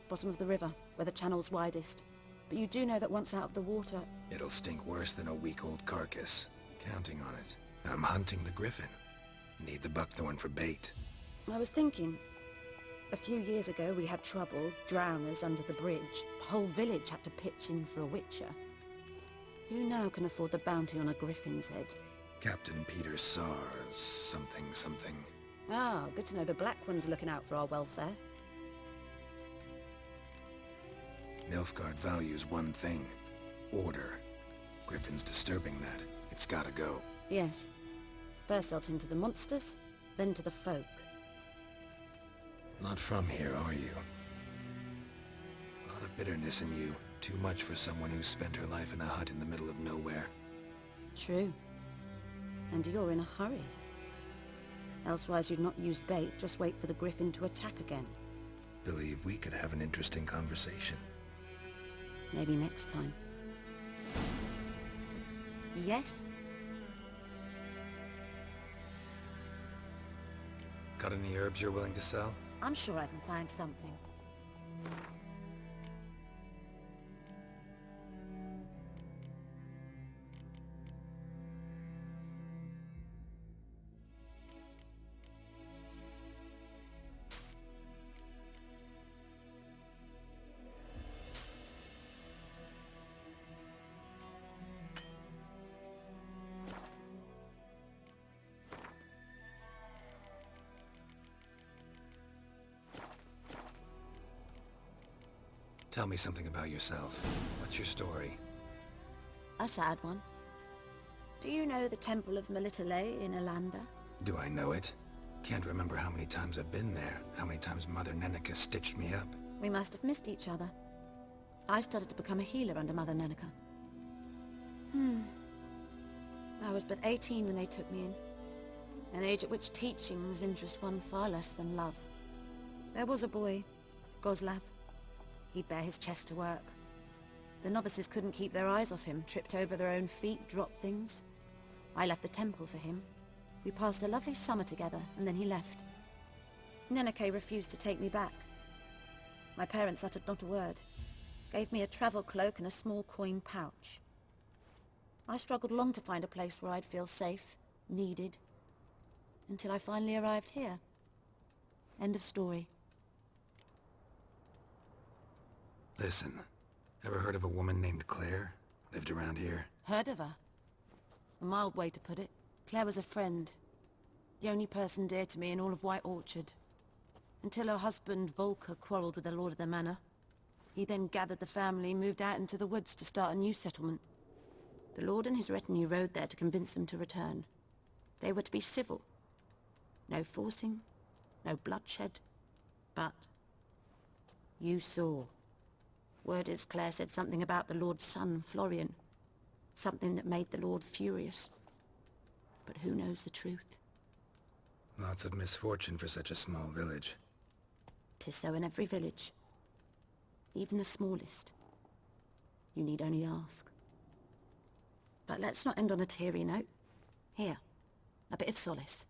Bottom of the river, where the channel's widest. But you do know that once out of the water... It'll stink worse than a week-old carcass. Counting on it. I'm hunting the griffin. Need the buckthorn for bait. I was thinking... A few years ago we had trouble, drowners under the bridge. The whole village had to pitch in for a witcher. Who now can afford the bounty on a griffin's head? Captain Peter Sars, something. Ah, good to know the Black One's looking out for our welfare. Nilfgaard values one thing. Order. Griffin's disturbing that. It's gotta go. Yes. First I'll tend to the monsters, then to the folk. Not from here, are you? A lot of bitterness in you. Too much for someone who spent her life in a hut in the middle of nowhere. True. And you're in a hurry. Elsewise you'd not use bait, just wait for the griffin to attack again. Believe we could have an interesting conversation. Maybe next time. Yes? Got any herbs you're willing to sell? I'm sure I can find something. Tell me something about yourself. What's your story? A sad one. Do you know the Temple of Melitele in Alanda? Do I know it? Can't remember how many times I've been there, how many times Mother Neneka stitched me up. We must have missed each other. I started to become a healer under Mother Neneka. I was but 18 when they took me in. An age at which teachings interest one far less than love. There was a boy, Goslav. He'd bare his chest to work. The novices couldn't keep their eyes off him, tripped over their own feet, dropped things. I left the temple for him. We passed a lovely summer together, and then he left. Neneke refused to take me back. My parents uttered not a word. Gave me a travel cloak and a small coin pouch. I struggled long to find a place where I'd feel safe, needed, until I finally arrived here. End of story. Listen, ever heard of a woman named Claire? Lived around here? Heard of her? A mild way to put it. Claire was a friend. The only person dear to me in all of White Orchard. Until her husband, Volker, quarreled with the lord of the manor. He then gathered the family, moved out into the woods to start a new settlement. The lord and his retinue rode there to convince them to return. They were to be civil. No forcing, no bloodshed. But you saw. Word is Claire said something about the lord's son, Florian. Something that made the lord furious. But who knows the truth? Lots of misfortune for such a small village. 'Tis so in every village. Even the smallest. You need only ask. But let's not end on a teary note. Here, a bit of solace.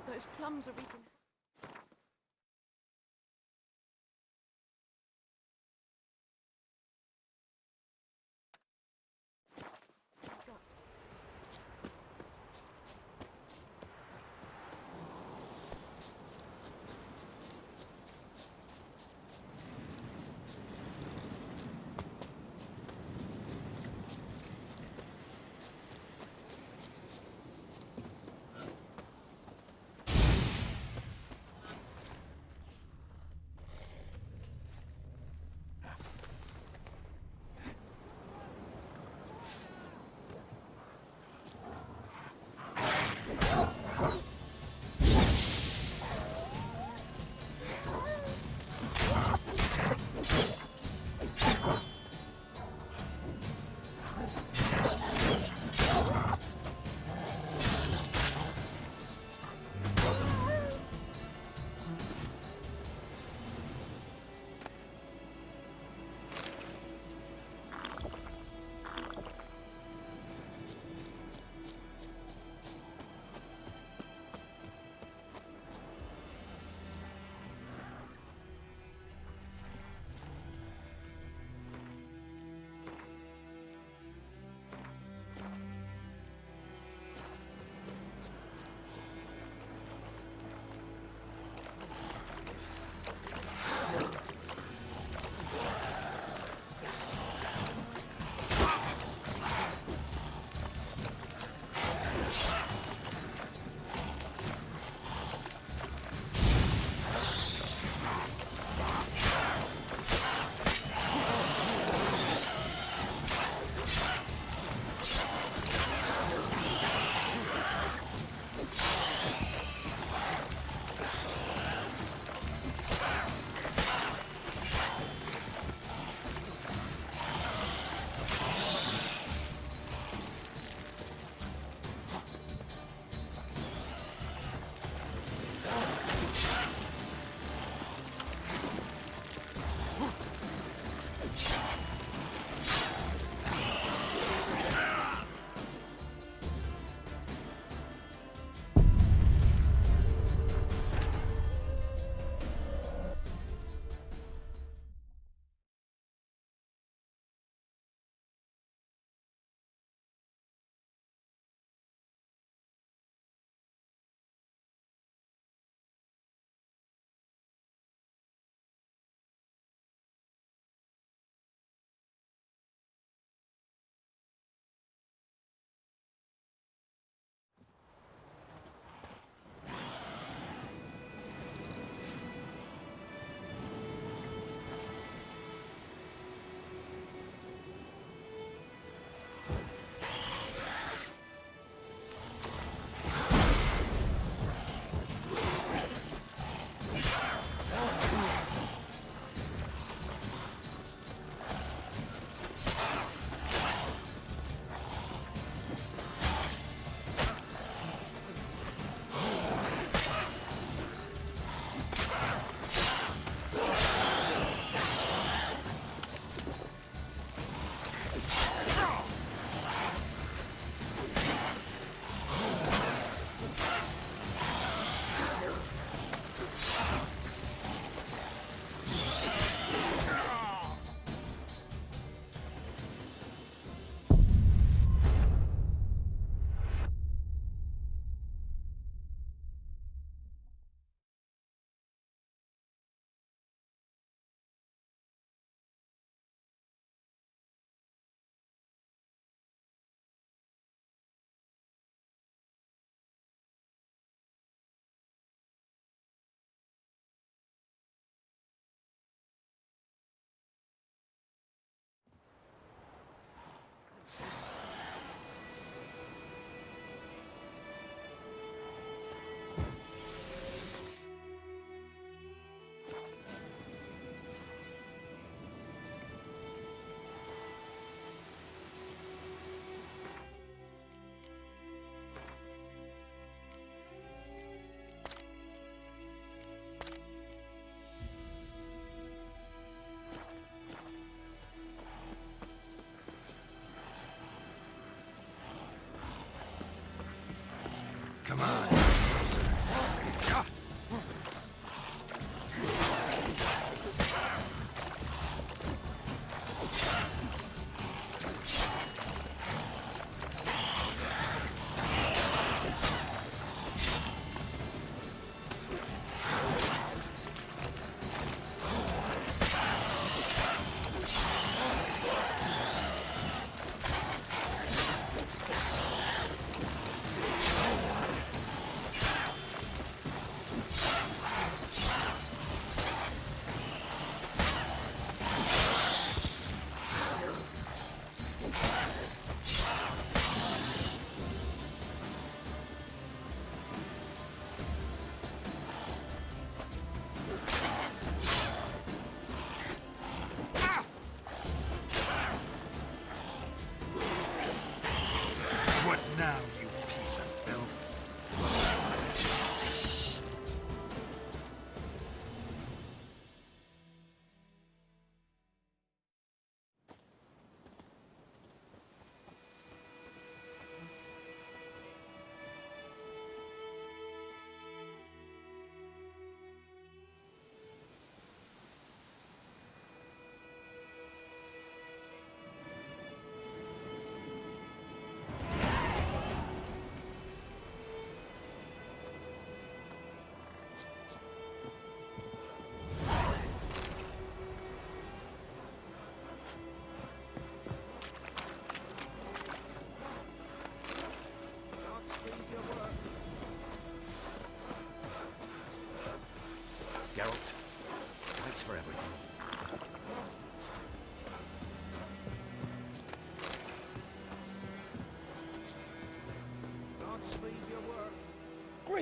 Those plums are reeking.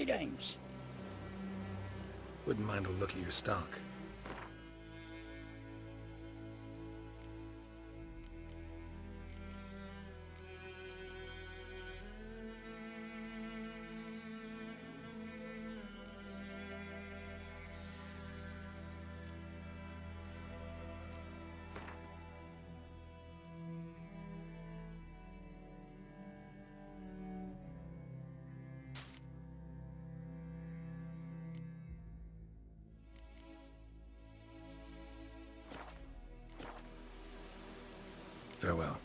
dames. Wouldn't mind a look at your stock. Farewell.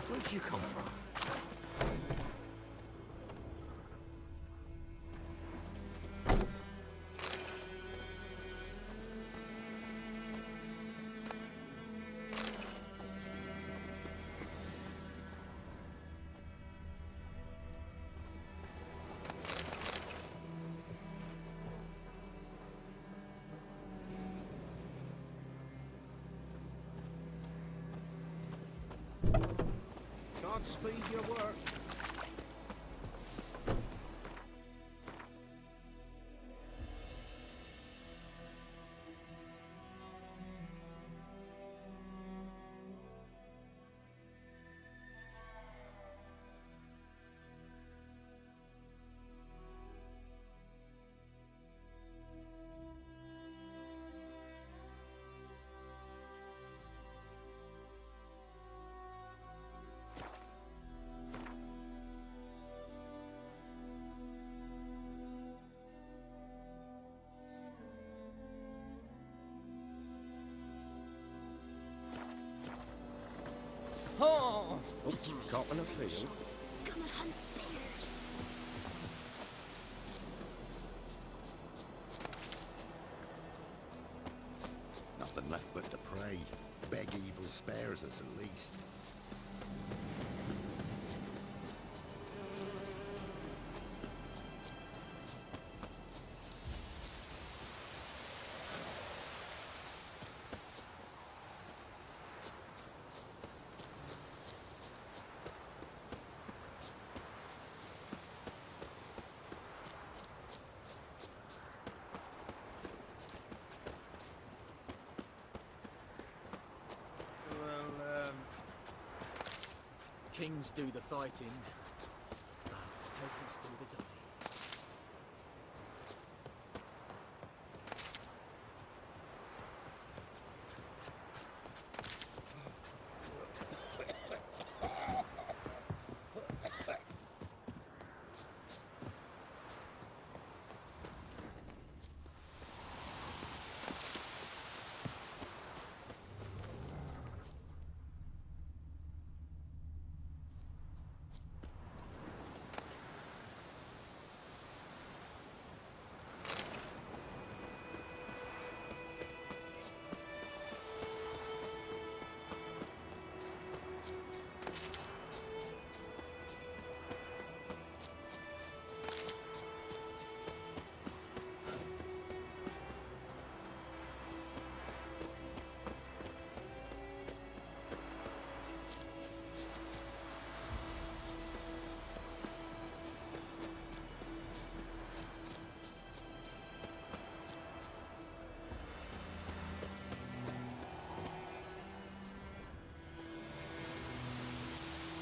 Where'd you come from? Godspeed your work. Oh! Caught in a field. Gonna hunt bears. Nothing left but to pray. Beg evil spares us at least. Kings do the fighting, peasants do the dying.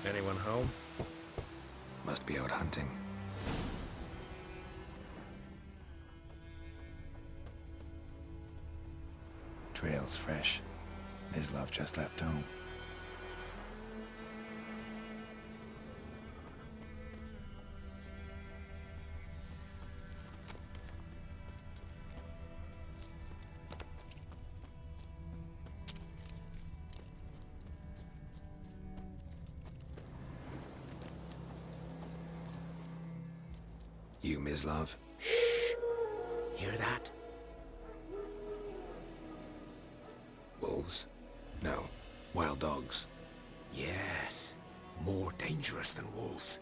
Anyone home? Must be out hunting. Trail's fresh. Mislav just left home. You, Mislav? Hear that? Wolves? No. Wild dogs. Yes. More dangerous than wolves.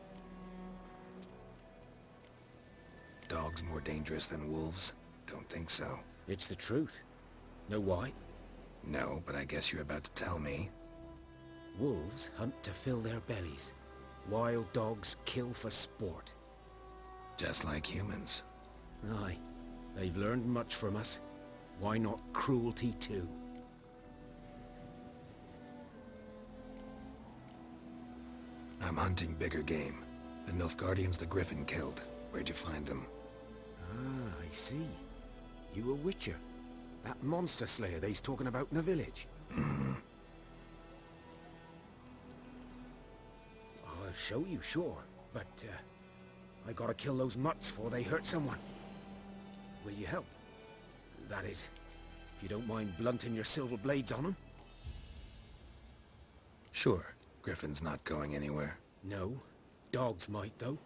Dogs more dangerous than wolves? Don't think so. It's the truth. Know why? No, but I guess you're about to tell me. Wolves hunt to fill their bellies. Wild dogs kill for sport. Just like humans. Aye. They've learned much from us. Why not cruelty too? I'm hunting bigger game. The Nilfgaardians the Griffin killed. Where'd you find them? Ah, I see. You a witcher. That monster slayer they's talking about in the village. Mm-hmm. I'll show you, sure. But, I gotta kill those mutts before they hurt someone. Will you help? That is, if you don't mind blunting your silver blades on them. Sure. Griffin's not going anywhere. No. Dogs might, though.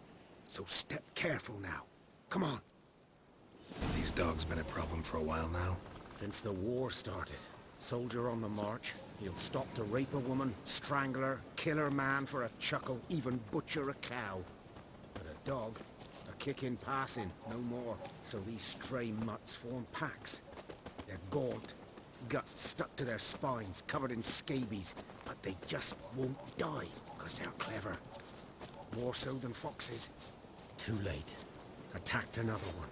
So step careful now. Come on. These dogs been a problem for a while now? Since the war started. Soldier on the march. He'll stop to rape a woman, strangle her, kill her man for a chuckle, even butcher a cow. But a dog, a kick in passing, no more. So these stray mutts form packs. They're gaunt, guts stuck to their spines, covered in scabies, but they just won't die, because they're clever. More so than foxes. Too late. Attacked another one.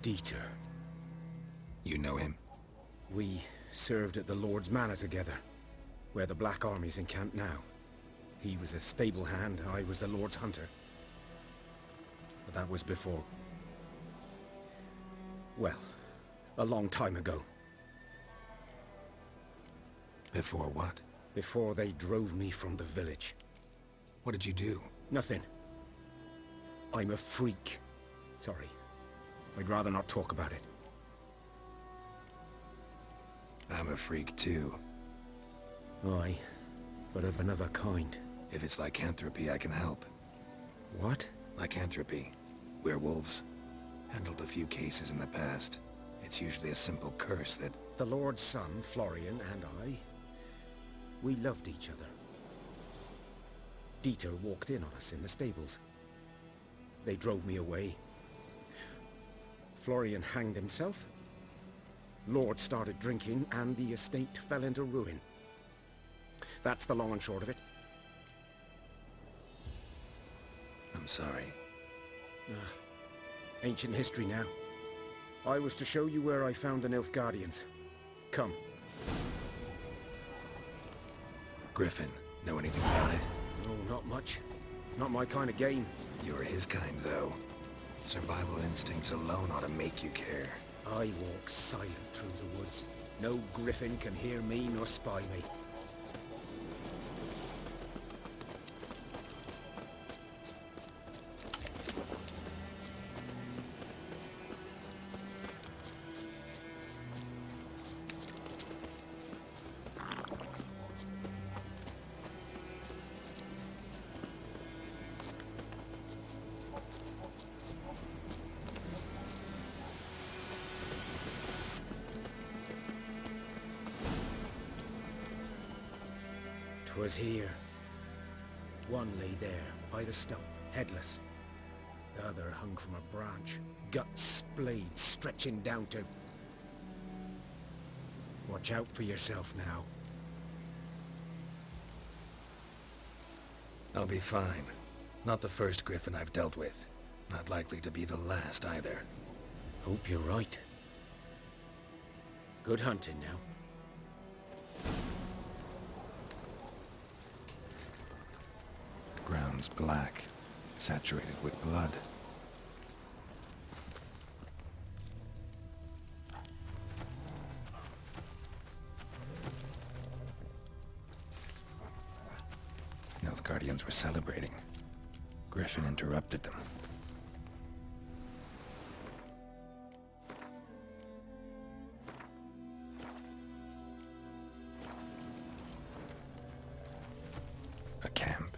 Dieter. You know him? We served at the Lord's Manor together, where the Black Army's encamped now. He was a stable hand, I was the Lord's hunter. But that was before... well, a long time ago. Before what? Before they drove me from the village. What did you do? Nothing. I'm a freak. Sorry. I'd rather not talk about it. I'm a freak too. Aye, but of another kind. If it's lycanthropy, I can help. What? Lycanthropy. Werewolves. Handled a few cases in the past. It's usually a simple curse that... The Lord's son, Florian, and I... we loved each other. Dieter walked in on us in the stables. They drove me away. Florian hanged himself. Lord started drinking, and the estate fell into ruin. That's the long and short of it. I'm sorry. Ancient history now. I was to show you where I found the Nilfgaardians. Come. Griffin, know anything about it? Oh, not much. Not my kind of game. You're his kind, though. Survival instincts alone ought to make you care. I walk silent through the woods. No griffin can hear me nor spy me. 'Twas here. One lay there, by the stump, headless. The other hung from a branch, guts splayed, stretching down to... Watch out for yourself now. I'll be fine. Not the first griffin I've dealt with. Not likely to be the last either. Hope you're right. Good hunting now. Ground's black, saturated with blood. Nilfgaardians were celebrating. Griffin interrupted them. A camp.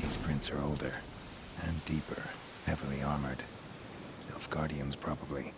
These prints are older, and deeper, heavily armored. Nilfgaardians, probably.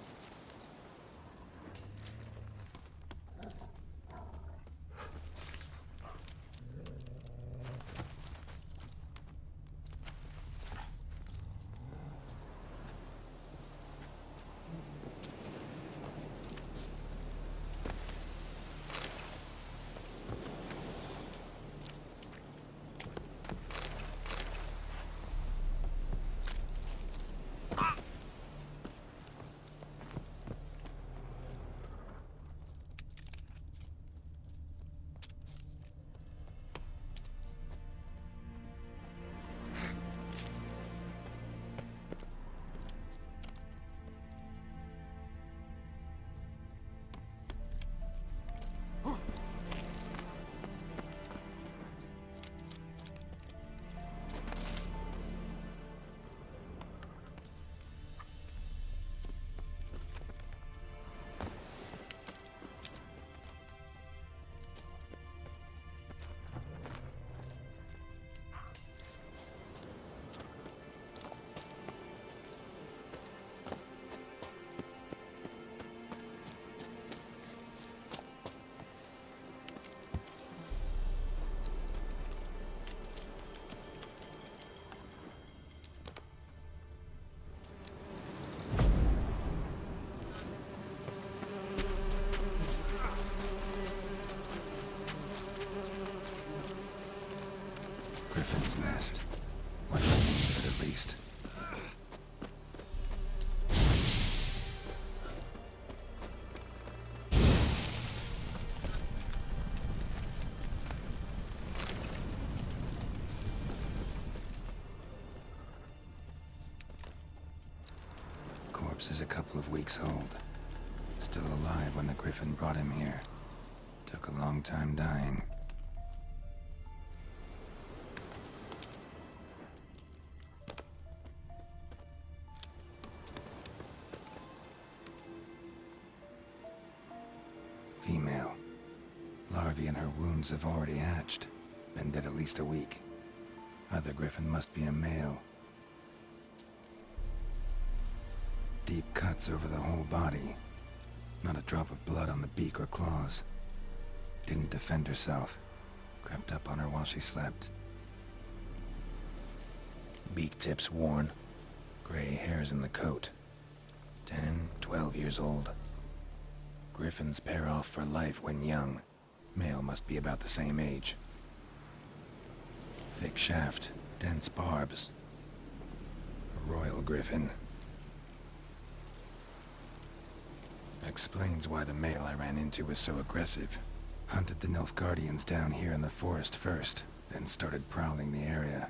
corpse is a couple of weeks old. Still alive when the Griffin brought him here. Took a long time dying. Female. Larvae in her wounds have already hatched. Been dead at least a week. Other Griffin must be a male. Deep cuts over the whole body. Not a drop of blood on the beak or claws. Didn't defend herself. Crept up on her while she slept. Beak tips worn. Gray hairs in the coat. 10, 12 years old. Griffins pair off for life when young. Male must be about the same age. Thick shaft, dense barbs. A royal griffin. Explains why the male I ran into was so aggressive. Hunted the Nilfgaardians down here in the forest first, then started prowling the area.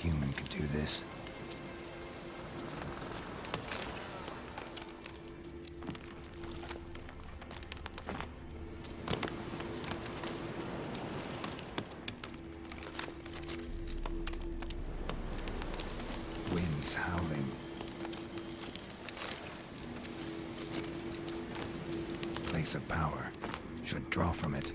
Human could do this. Winds howling. Place of power. Should draw from it.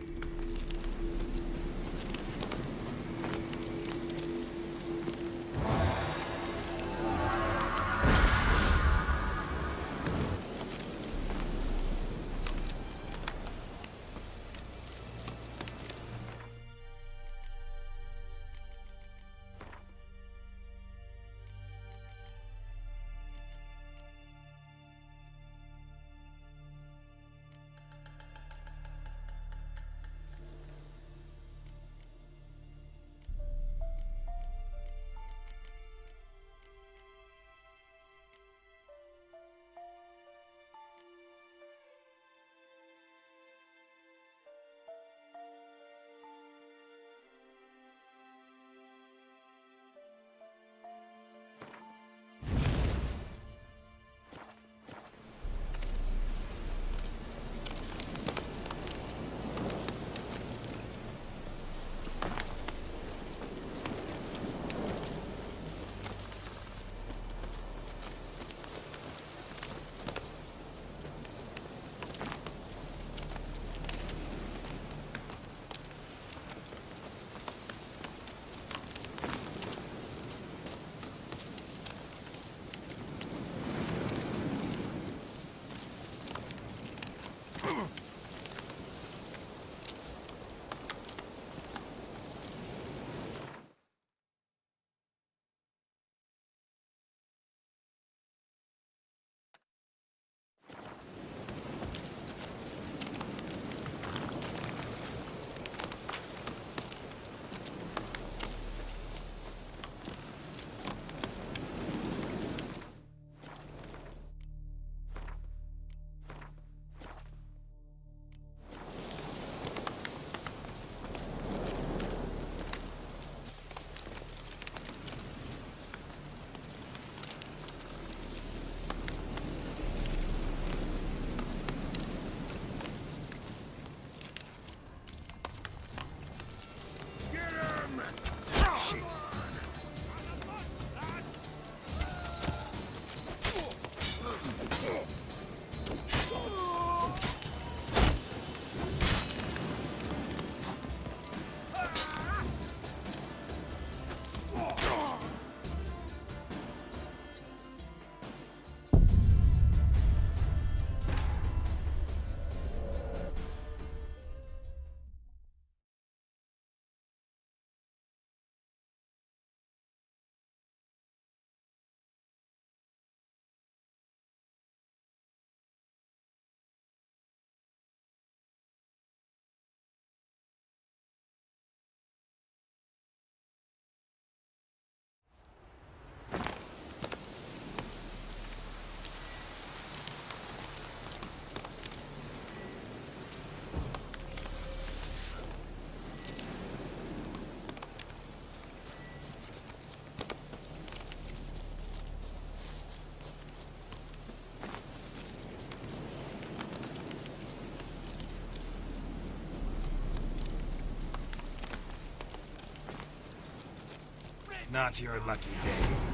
Not your lucky day.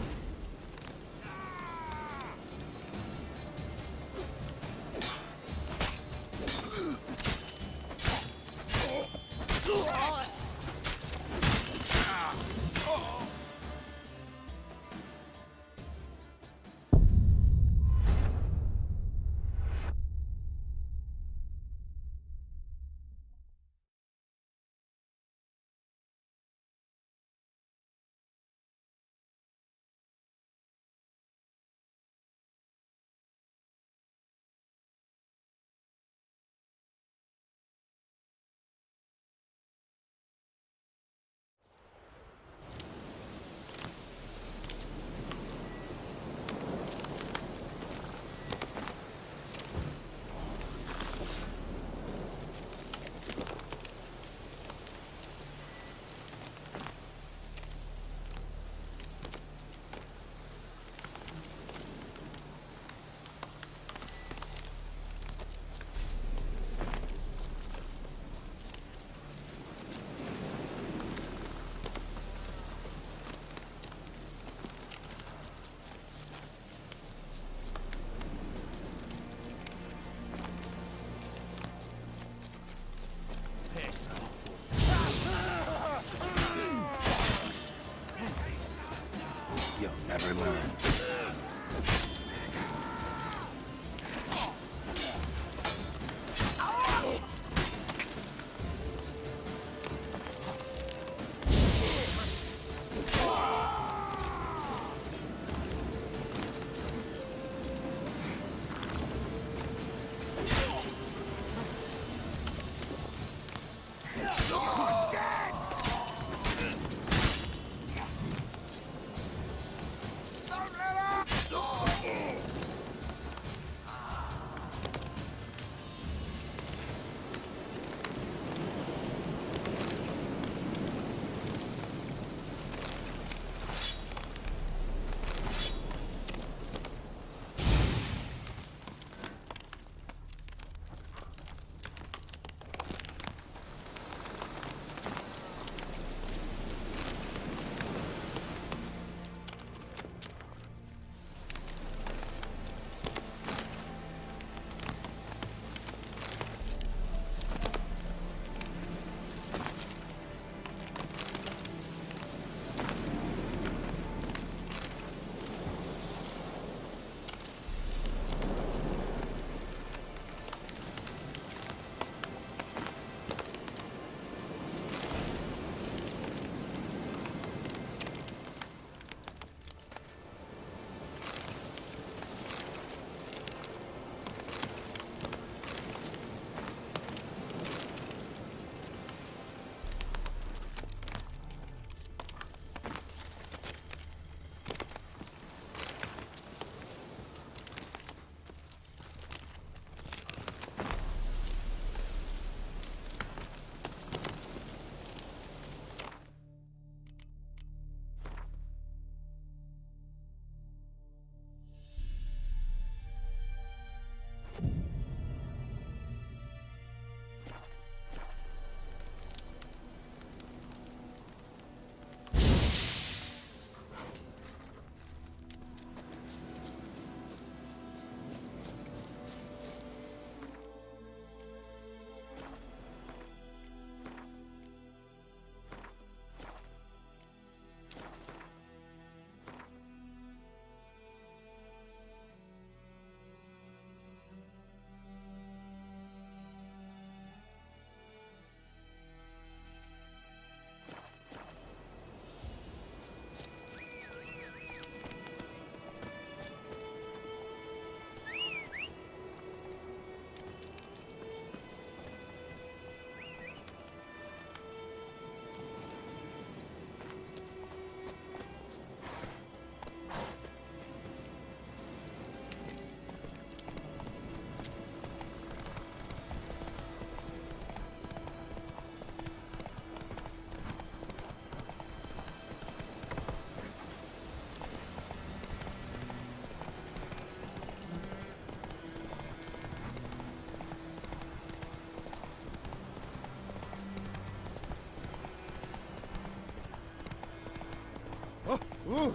Ooh.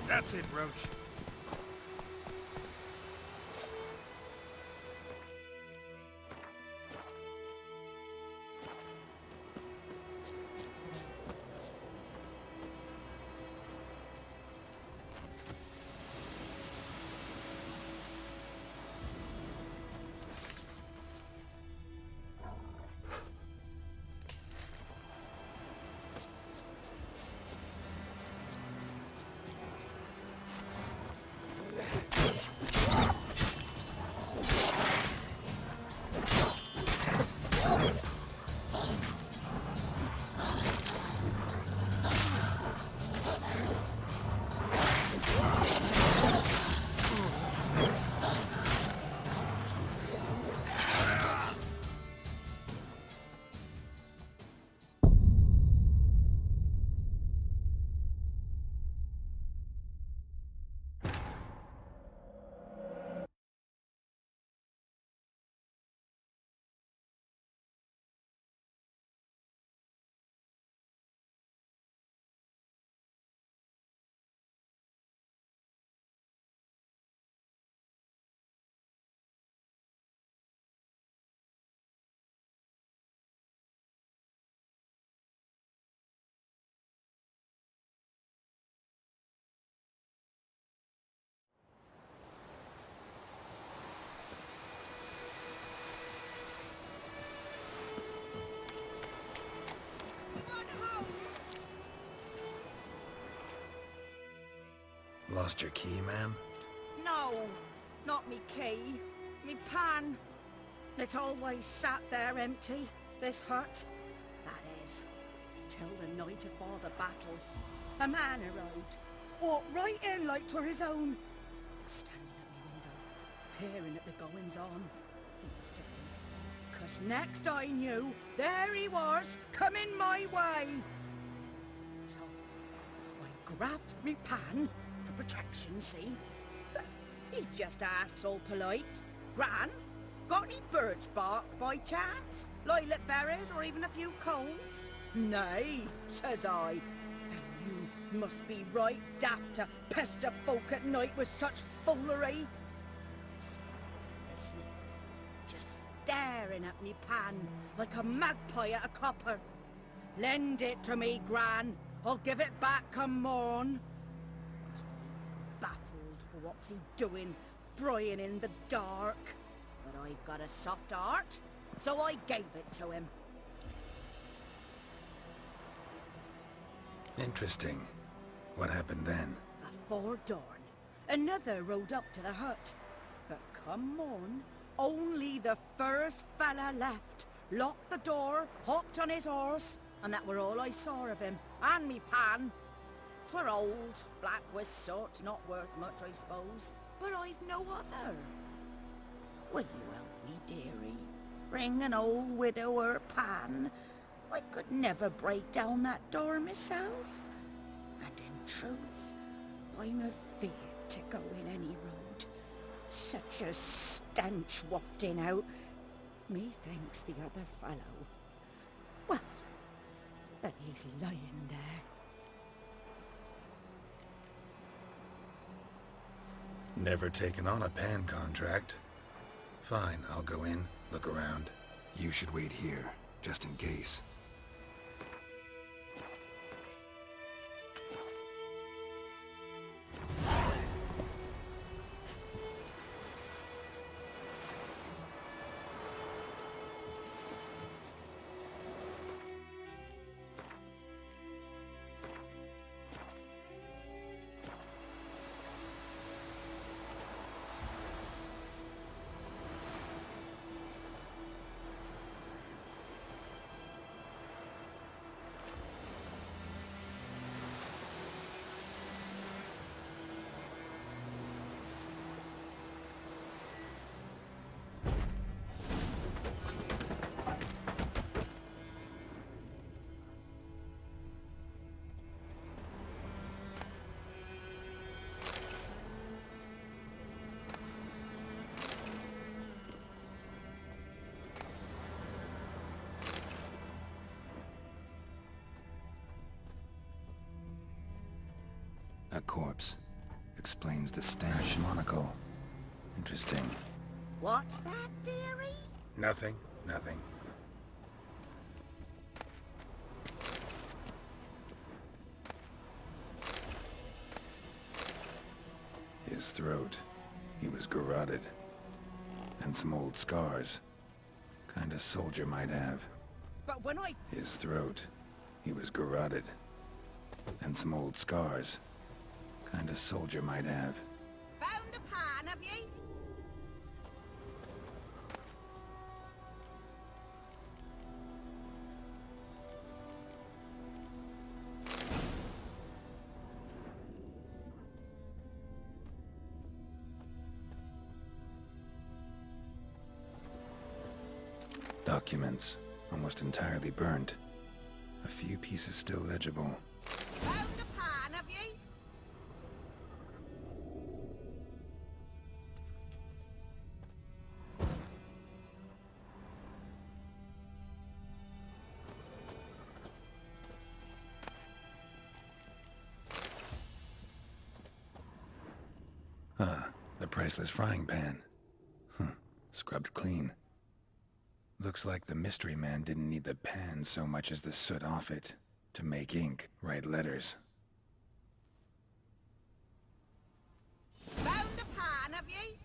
That's it, Roach. Lost your key, ma'am? No, not me key. Me pan. It's always sat there empty, this hut. That is, till the night afore the battle. A man arrived, walked right in like 'twere his own. Standing at me window, peering at the goings-on. He must have been. 'Cause next I knew, there he was, coming my way. So, I grabbed me pan, for protection, see? But he just asks all polite, Gran, got any birch bark by chance? Lilac berries or even a few coals? Nay, says I. And you must be right daft to pester folk at night with such foolery. He sits here listening, just staring at me pan like a magpie at a copper. Lend it to me, Gran. I'll give it back come morn. Baffled for what's he doing, frying in the dark. But I've got a soft heart, so I gave it to him. Interesting. What happened then? Before dawn, another rode up to the hut. But come morn, only the first fella left, locked the door, hopped on his horse, and that were all I saw of him, and me pan. 'Twere old, black with soot, not worth much, I suppose, but I've no other. Will you help me, dearie? Bring an old widower pan. I could never break down that door myself. And in truth, I'm afeard to go in any road. Such a stench wafting out. Methinks the other fellow, well, that he's lying there. Never taken on a pan contract. Fine, I'll go in, look around. You should wait here, just in case. A corpse. Explains the stench. Monocle. Interesting. What's that, dearie? Nothing. Nothing. His throat. He was garroted. And some old scars. Kind of soldier might have. But when I... His throat. He was garroted. And some old scars. Kind of soldier might have. Found the pan, have ye? Documents. Almost entirely burnt. A few pieces still legible. Found the pan, have ye? Ah, the priceless frying pan. Scrubbed clean. Looks like the mystery man didn't need the pan so much as the soot off it. To make ink, write letters. Found the pan, have ye?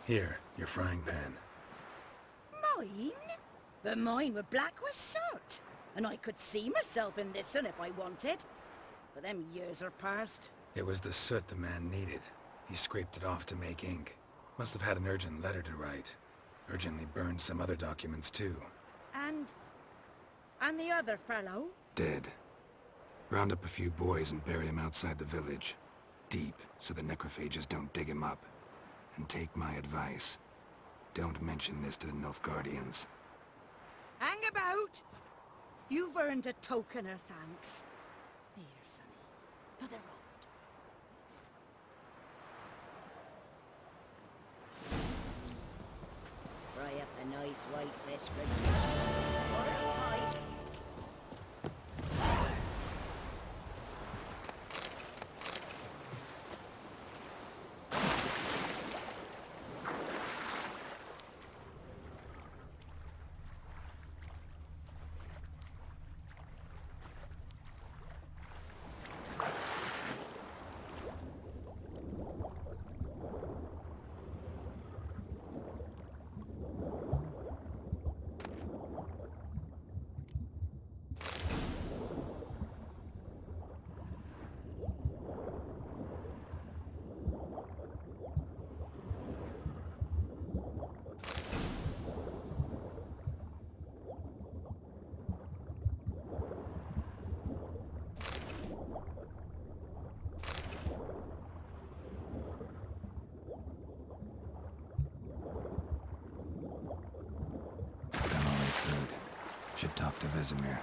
Here, your frying pan. Mine? But mine were black with soot. And I could see myself in this one if I wanted. But them years are past. It was the soot the man needed. He scraped it off to make ink. Must have had an urgent letter to write. Urgently burned some other documents too. And the other fellow? Dead. Round up a few boys and bury him outside the village. Deep, so the necrophages don't dig him up. And take my advice. Don't mention this to the Nilfgaardians. Hang about! You've earned a token of thanks. Here, sonny, for the road. Fry up a nice white fish for me. Or a pie. Should talk to Vesemir.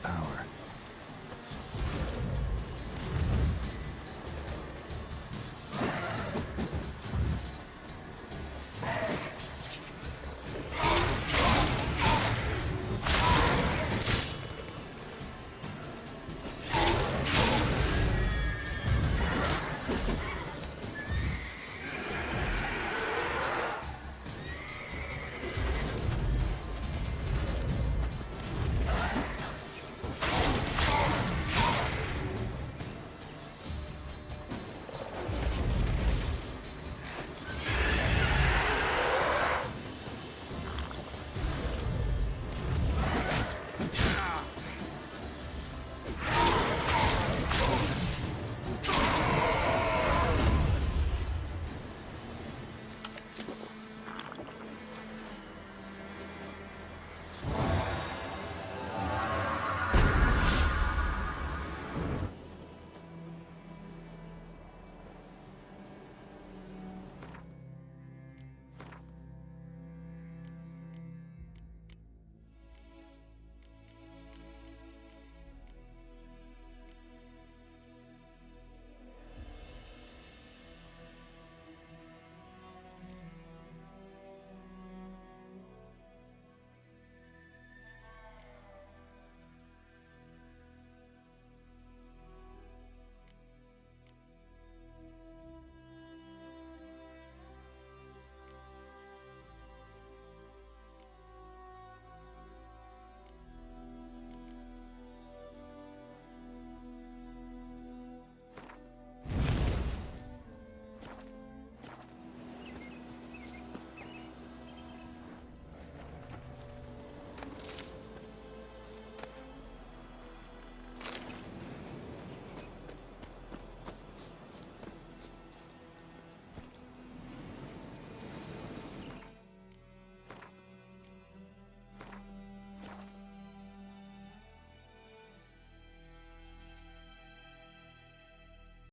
power.